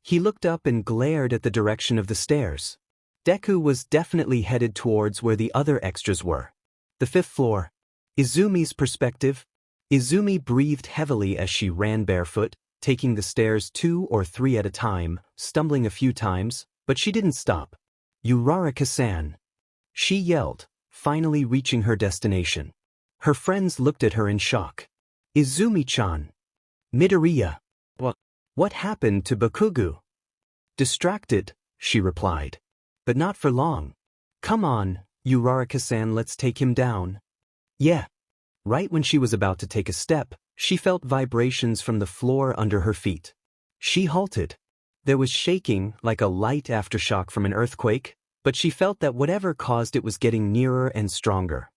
He looked up and glared at the direction of the stairs. Deku was definitely headed towards where the other extras were. The fifth floor. Izumi's perspective. Izumi breathed heavily as she ran barefoot, taking the stairs 2 or 3 at a time, stumbling a few times, but she didn't stop. "Uraraka-san!" She yelled, finally reaching her destination. Her friends looked at her in shock. "Izumi-chan! Midoriya! What happened to Bakugo?" "Distracted," she replied. "But not for long. Come on, Uraraka-san, let's take him down." Yeah. Right when she was about to take a step, she felt vibrations from the floor under her feet. She halted. There was shaking, like a light aftershock from an earthquake, but she felt that whatever caused it was getting nearer and stronger.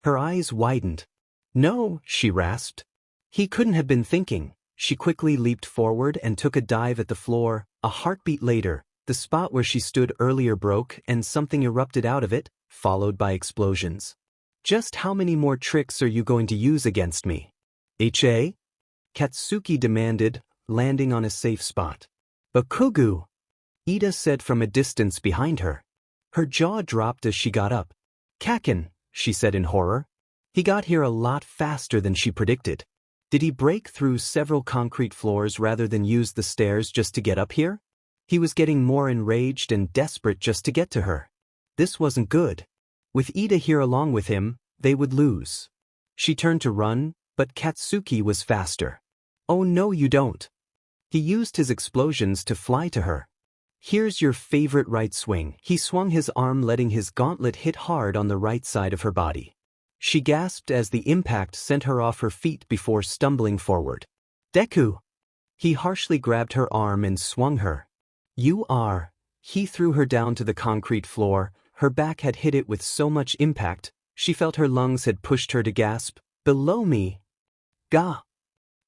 Her eyes widened. "No," she rasped. He couldn't have been thinking. She quickly leaped forward and took a dive at the floor. A heartbeat later, the spot where she stood earlier broke and something erupted out of it, followed by explosions. "Just how many more tricks are you going to use against me?" "Ha?" Katsuki demanded, landing on a safe spot. "Bakugo!" Ida said from a distance behind her. Her jaw dropped as she got up. "Kaken," she said in horror. He got here a lot faster than she predicted. Did he break through several concrete floors rather than use the stairs just to get up here? He was getting more enraged and desperate just to get to her. This wasn't good. With Ida here along with him, they would lose. She turned to run, but Katsuki was faster. "Oh no, you don't." He used his explosions to fly to her. "Here's your favorite right swing." He swung his arm, letting his gauntlet hit hard on the right side of her body. She gasped as the impact sent her off her feet before stumbling forward. "Deku!" He harshly grabbed her arm and swung her. "You are." He threw her down to the concrete floor. Her back had hit it with so much impact, she felt her lungs had pushed her to gasp. "Below me." "Gah!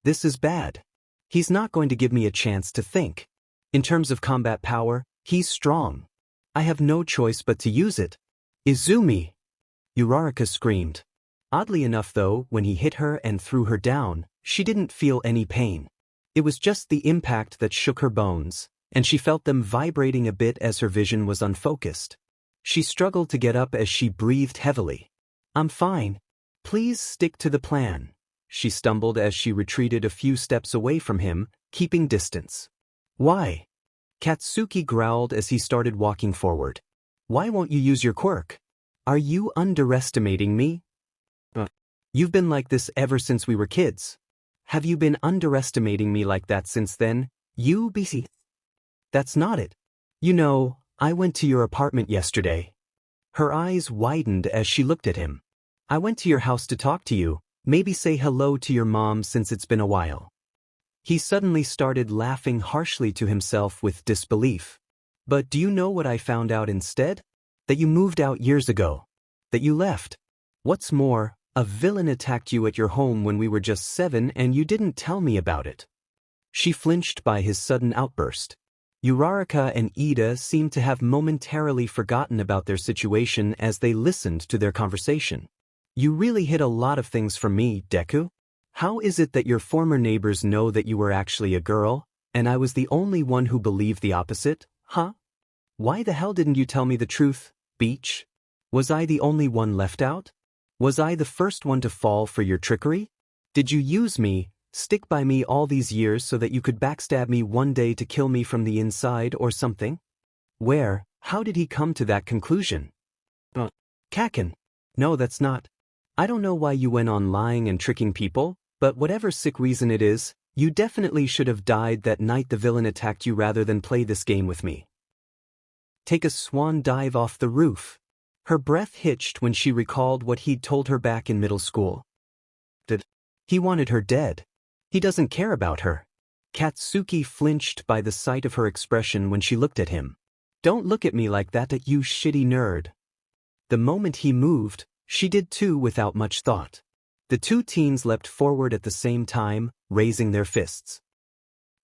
This is bad. He's not going to give me a chance to think. In terms of combat power, he's strong. I have no choice but to use it." "Izumi!" Uraraka screamed. Oddly enough though, when he hit her and threw her down, she didn't feel any pain. It was just the impact that shook her bones, and she felt them vibrating a bit as her vision was unfocused. She struggled to get up as she breathed heavily. "I'm fine. Please stick to the plan." She stumbled as she retreated a few steps away from him, keeping distance. "Why?" Katsuki growled as he started walking forward. "Why won't you use your quirk? Are you underestimating me? You've been like this ever since we were kids. Have you been underestimating me like that since then, you BC? That's not it. You know, I went to your apartment yesterday." Her eyes widened as she looked at him. "I went to your house to talk to you, maybe say hello to your mom since it's been a while." He suddenly started laughing harshly to himself with disbelief. "But do you know what I found out instead? That you moved out years ago. That you left. What's more, A villain attacked you at your home when we were just 7 and you didn't tell me about it. She flinched by his sudden outburst. Uraraka and Ida seemed to have momentarily forgotten about their situation as they listened to their conversation. You really hid a lot of things from me, Deku. How is it that your former neighbors know that you were actually a girl, and I was the only one who believed the opposite, huh? Why the hell didn't you tell me the truth, Beach? Was I the only one left out? Was I the first one to fall for your trickery? Did you use me, stick by me all these years so that you could backstab me one day to kill me from the inside or something? How did he come to that conclusion? Kaken. No, that's not. I don't know why you went on lying and tricking people, but whatever sick reason it is, you definitely should have died that night the villain attacked you rather than play this game with me. Take a swan dive off the roof. Her breath hitched when she recalled what he'd told her back in middle school. He wanted her dead. He doesn't care about her. Katsuki flinched by the sight of her expression when she looked at him. Don't look at me like that, you shitty nerd. The moment he moved, she did too without much thought. The two teens leapt forward at the same time, raising their fists.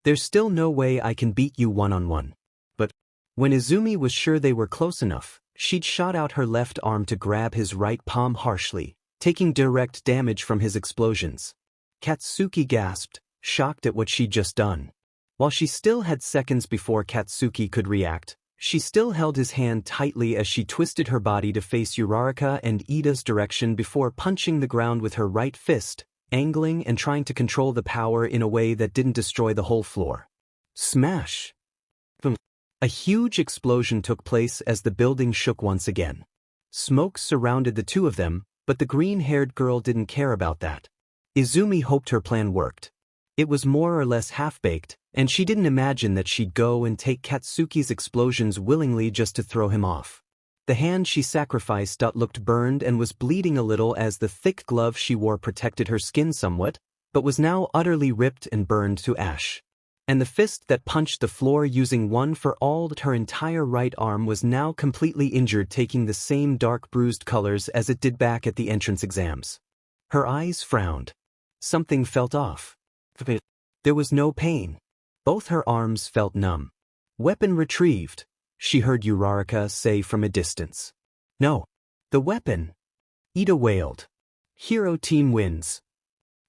There's still no way I can beat you one-on-one. But when Izumi was sure they were close enough, she'd shot out her left arm to grab his right palm harshly, taking direct damage from his explosions. Katsuki gasped, shocked at what she'd just done. While she still had seconds before Katsuki could react, she still held his hand tightly as she twisted her body to face Uraraka and Ida's direction before punching the ground with her right fist, angling and trying to control the power in a way that didn't destroy the whole floor. Smash! A huge explosion took place as the building shook once again. Smoke surrounded the two of them, but the green-haired girl didn't care about that. Izumi hoped her plan worked. It was more or less half-baked, and she didn't imagine that she'd go and take Katsuki's explosions willingly just to throw him off. The hand she sacrificed looked burned and was bleeding a little as the thick glove she wore protected her skin somewhat, but was now utterly ripped and burned to ash. And the fist that punched the floor using one for all her entire right arm was now completely injured, taking the same dark bruised colors as it did back at the entrance exams. Her eyes frowned. Something felt off. There was no pain. Both her arms felt numb. Weapon retrieved, she heard Uraraka say from a distance. No. The weapon. Ida wailed. Hero team wins.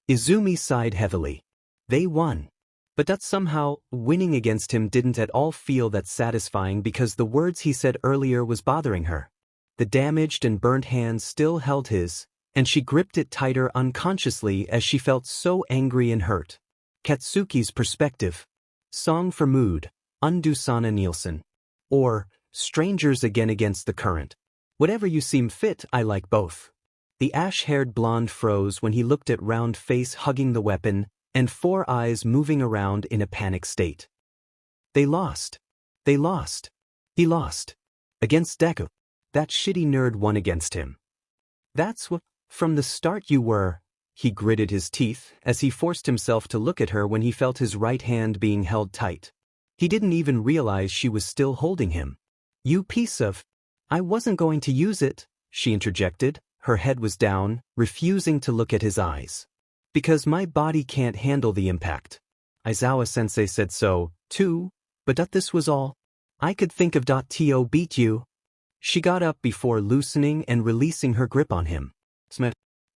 Izumi sighed heavily. They won. But that somehow, winning against him didn't at all feel that satisfying because the words he said earlier was bothering her. The damaged and burnt hand still held his, and she gripped it tighter unconsciously as she felt so angry and hurt. Katsuki's perspective. Song for Mood, Undusana Nielsen. Or, Strangers Again Against the Current. Whatever you seem fit, I like both. The ash-haired blonde froze when he looked at round face hugging the weapon, and four eyes moving around in a panic state. They lost. They lost. He lost. Against Deku. That shitty nerd won against him. That's what, from the start you were, he gritted his teeth as he forced himself to look at her when he felt his right hand being held tight. He didn't even realize she was still holding him. You piece of... I wasn't going to use it, she interjected. Her head was down, refusing to look at his eyes. Because my body can't handle the impact. Aizawa-sensei said so, too, but this was all. I could think of to beat you. She got up before loosening and releasing her grip on him.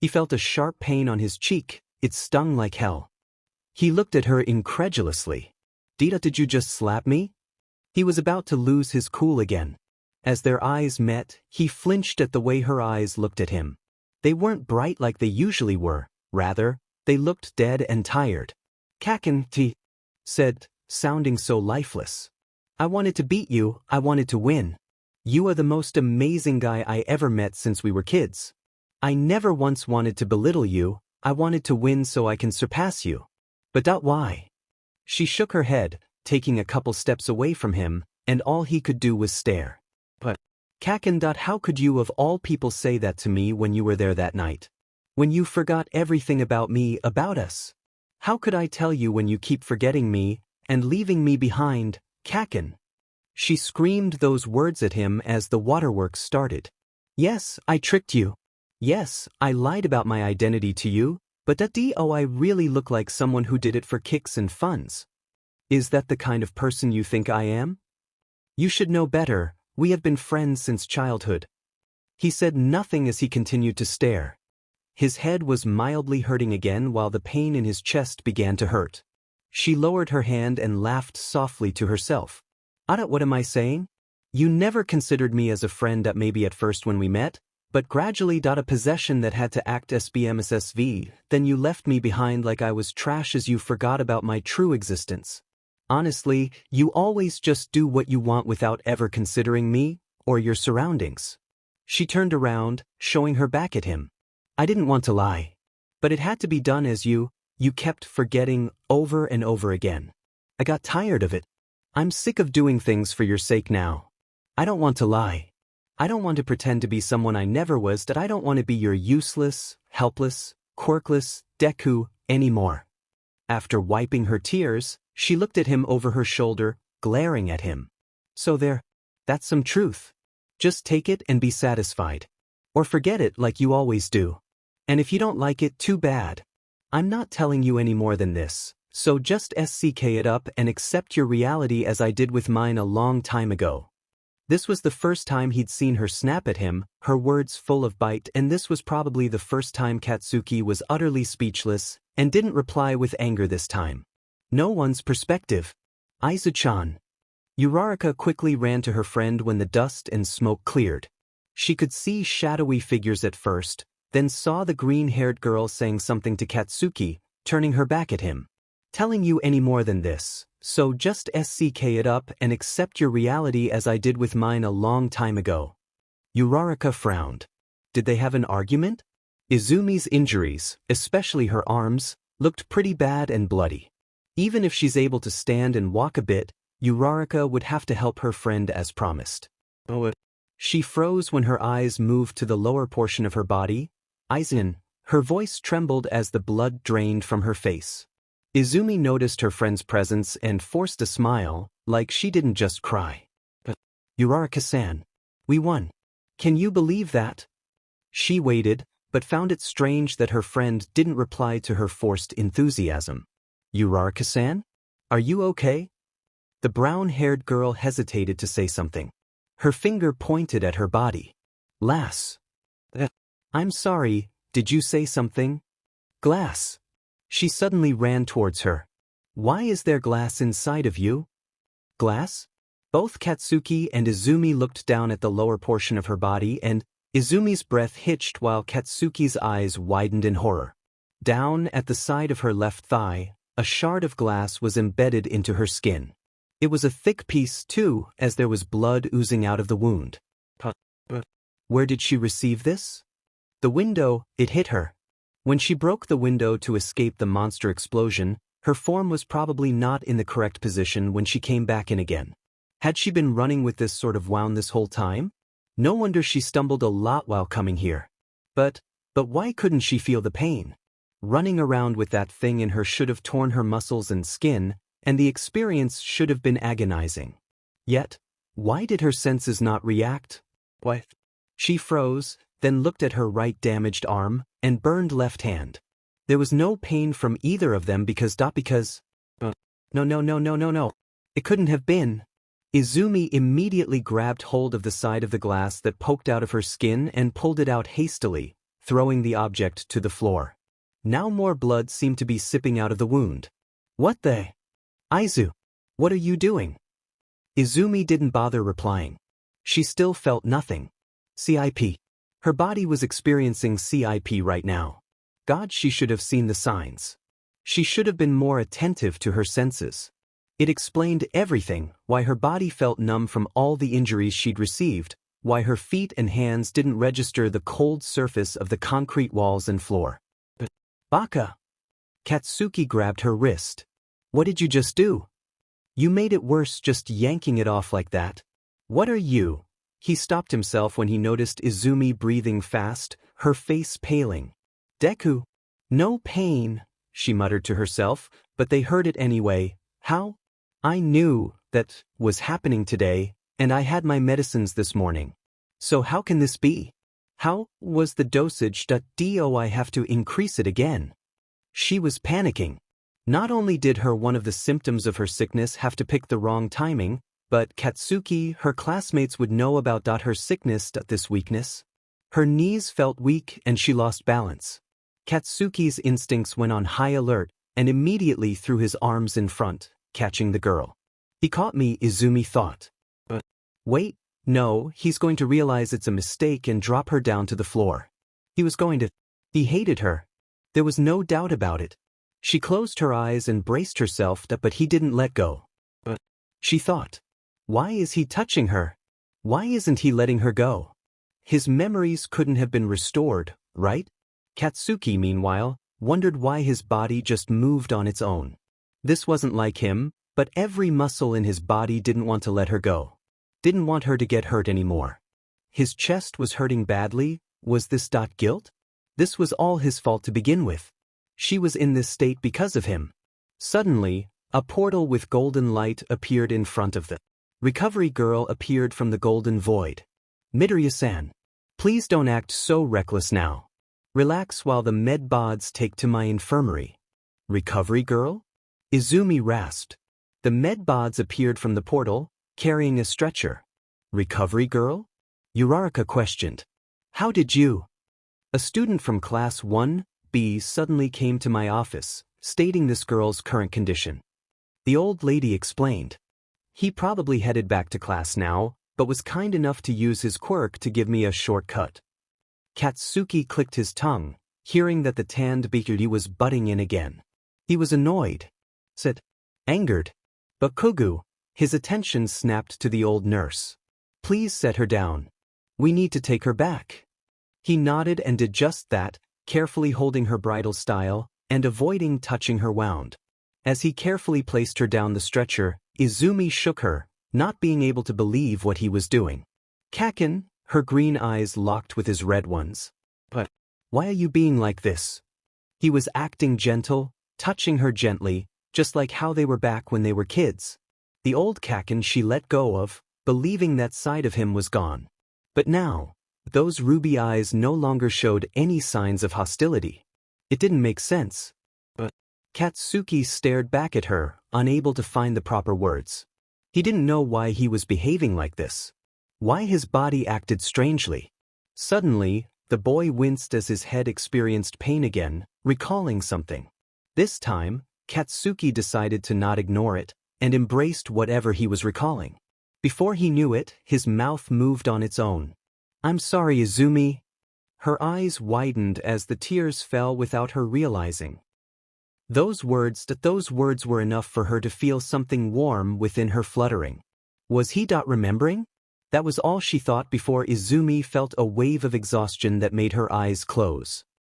He felt a sharp pain on his cheek, it stung like hell. He looked at her incredulously. Did you just slap me? He was about to lose his cool again. As their eyes met, he flinched at the way her eyes looked at him. They weren't bright like they usually were, rather, they looked dead and tired. Kaken, he said, sounding so lifeless. I wanted to beat you, I wanted to win. You are the most amazing guy I ever met since we were kids. I never once wanted to belittle you, I wanted to win so I can surpass you. But why? She shook her head, taking a couple steps away from him, and all he could do was stare. But, Kaken, how could you of all people say that to me when you were there that night? When you forgot everything about me, about us? How could I tell you when you keep forgetting me, and leaving me behind, Kaken? She screamed those words at him as the waterworks started. Yes, I tricked you. Yes, I lied about my identity to you, but I really look like someone who did it for kicks and funs. Is that the kind of person you think I am? You should know better, we have been friends since childhood. He said nothing as he continued to stare. His head was mildly hurting again while the pain in his chest began to hurt. She lowered her hand and laughed softly to herself. What am I saying? You never considered me as a friend maybe at first when we met, but gradually a possession that had to act SBMSSV, then you left me behind like I was trash as you forgot about my true existence. Honestly, you always just do what you want without ever considering me, or your surroundings. She turned around, showing her back at him. I didn't want to lie. But it had to be done as you kept forgetting over and over again. I got tired of it. I'm sick of doing things for your sake now. I don't want to lie. I don't want to pretend to be someone I never was. I don't want to be your useless, helpless, quirkless Deku anymore. After wiping her tears, she looked at him over her shoulder, glaring at him. So that's some truth. Just take it and be satisfied. Or forget it like you always do. And if you don't like it, too bad. I'm not telling you any more than this, so just SCK it up and accept your reality as I did with mine a long time ago. This was the first time he'd seen her snap at him, her words full of bite, and this was probably the first time Katsuki was utterly speechless and didn't reply with anger this time. No one's perspective. Aizu-chan. Uraraka quickly ran to her friend when the dust and smoke cleared. She could see shadowy figures at first, then saw the green-haired girl saying something to Katsuki, turning her back at him. Telling you any more than this, so just SCK it up and accept your reality as I did with mine a long time ago. Uraraka frowned. Did they have an argument? Izumi's injuries, especially her arms, looked pretty bad and bloody. Even if she's able to stand and walk a bit, Uraraka would have to help her friend as promised. She froze when her eyes moved to the lower portion of her body. Aizen, her voice trembled as the blood drained from her face. Izumi noticed her friend's presence and forced a smile, like she didn't just cry. But, Uraraka-san, we won. Can you believe that? She waited, but found it strange that her friend didn't reply to her forced enthusiasm. Uraraka-san? Are you okay? The brown-haired girl hesitated to say something. Her finger pointed at her body. Lass. I'm sorry, did you say something? Glass. She suddenly ran towards her. Why is there glass inside of you? Glass? Both Katsuki and Izumi looked down at the lower portion of her body, and Izumi's breath hitched while Katsuki's eyes widened in horror. Down at the side of her left thigh, a shard of glass was embedded into her skin. It was a thick piece, too, as there was blood oozing out of the wound. But where did she receive this? The window, it hit her. When she broke the window to escape the monster explosion, her form was probably not in the correct position when she came back in again. Had she been running with this sort of wound this whole time? No wonder she stumbled a lot while coming here. But why couldn't she feel the pain? Running around with that thing in her should have torn her muscles and skin, and the experience should have been agonizing. Yet, why did her senses not react? What? She froze, then looked at her right damaged arm and burned left hand. There was no pain from either of them because. No. It couldn't have been. Izumi immediately grabbed hold of the side of the glass that poked out of her skin and pulled it out hastily, throwing the object to the floor. Now more blood seemed to be sipping out of the wound. What the? Aizu, what are you doing? Izumi didn't bother replying. She still felt nothing. CIP. Her body was experiencing CIP right now. God, she should have seen the signs. She should have been more attentive to her senses. It explained everything, why her body felt numb from all the injuries she'd received, why her feet and hands didn't register the cold surface of the concrete walls and floor. But, Baka! Katsuki grabbed her wrist. What did you just do? You made it worse just yanking it off like that. What are you? He stopped himself when he noticed Izumi breathing fast, her face paling. Deku. No pain, she muttered to herself, but they heard it anyway. How? I knew that was happening today, and I had my medicines this morning. So how can this be? How was the dosage? Do I have to increase it again? She was panicking. Not only did one of the symptoms of her sickness have to pick the wrong timing, but Katsuki, her classmates would know about her sickness, this weakness. Her knees felt weak and she lost balance. Katsuki's instincts went on high alert and immediately threw his arms in front, catching the girl. He caught me, Izumi thought. But wait, no, he's going to realize it's a mistake and drop her down to the floor. He hated her. There was no doubt about it. She closed her eyes and braced herself, but he didn't let go. But she thought, why is he touching her? Why isn't he letting her go? His memories couldn't have been restored, right? Katsuki, meanwhile, wondered why his body just moved on its own. This wasn't like him, but every muscle in his body didn't want to let her go. Didn't want her to get hurt anymore. His chest was hurting badly. Was this guilt? This was all his fault to begin with. She was in this state because of him. Suddenly, a portal with golden light appeared in front of the recovery girl appeared from the golden void. Midoriya-san, please don't act so reckless now. Relax while the medbods take to my infirmary. Recovery girl? Izumi rasped. The medbods appeared from the portal, carrying a stretcher. Recovery girl? Uraraka questioned. How did you? A student from class 1B suddenly came to my office, stating this girl's current condition. The old lady explained. He probably headed back to class now, but was kind enough to use his quirk to give me a shortcut. Katsuki clicked his tongue, hearing that the tanned Bikuri was butting in again. He was annoyed. Said, angered. But Kugu, his attention snapped to the old nurse. Please set her down. We need to take her back. He nodded and did just that, carefully holding her bridal style and avoiding touching her wound. As he carefully placed her down the stretcher, Izumi shook her, not being able to believe what he was doing. Kaken, her green eyes locked with his red ones. But why are you being like this? He was acting gentle, touching her gently, just like how they were back when they were kids. The old Kaken she let go of, believing that side of him was gone. But now, those ruby eyes no longer showed any signs of hostility. It didn't make sense. But Katsuki stared back at her, unable to find the proper words. He didn't know why he was behaving like this. Why his body acted strangely. Suddenly, the boy winced as his head experienced pain again, recalling something. This time, Katsuki decided to not ignore it, and embraced whatever he was recalling. Before he knew it, his mouth moved on its own. I'm sorry, Izumi. Her eyes widened as the tears fell without her realizing. Those words were enough for her to feel something warm within her fluttering. Was he remembering? That was all she thought before Izumi felt a wave of exhaustion that made her eyes close.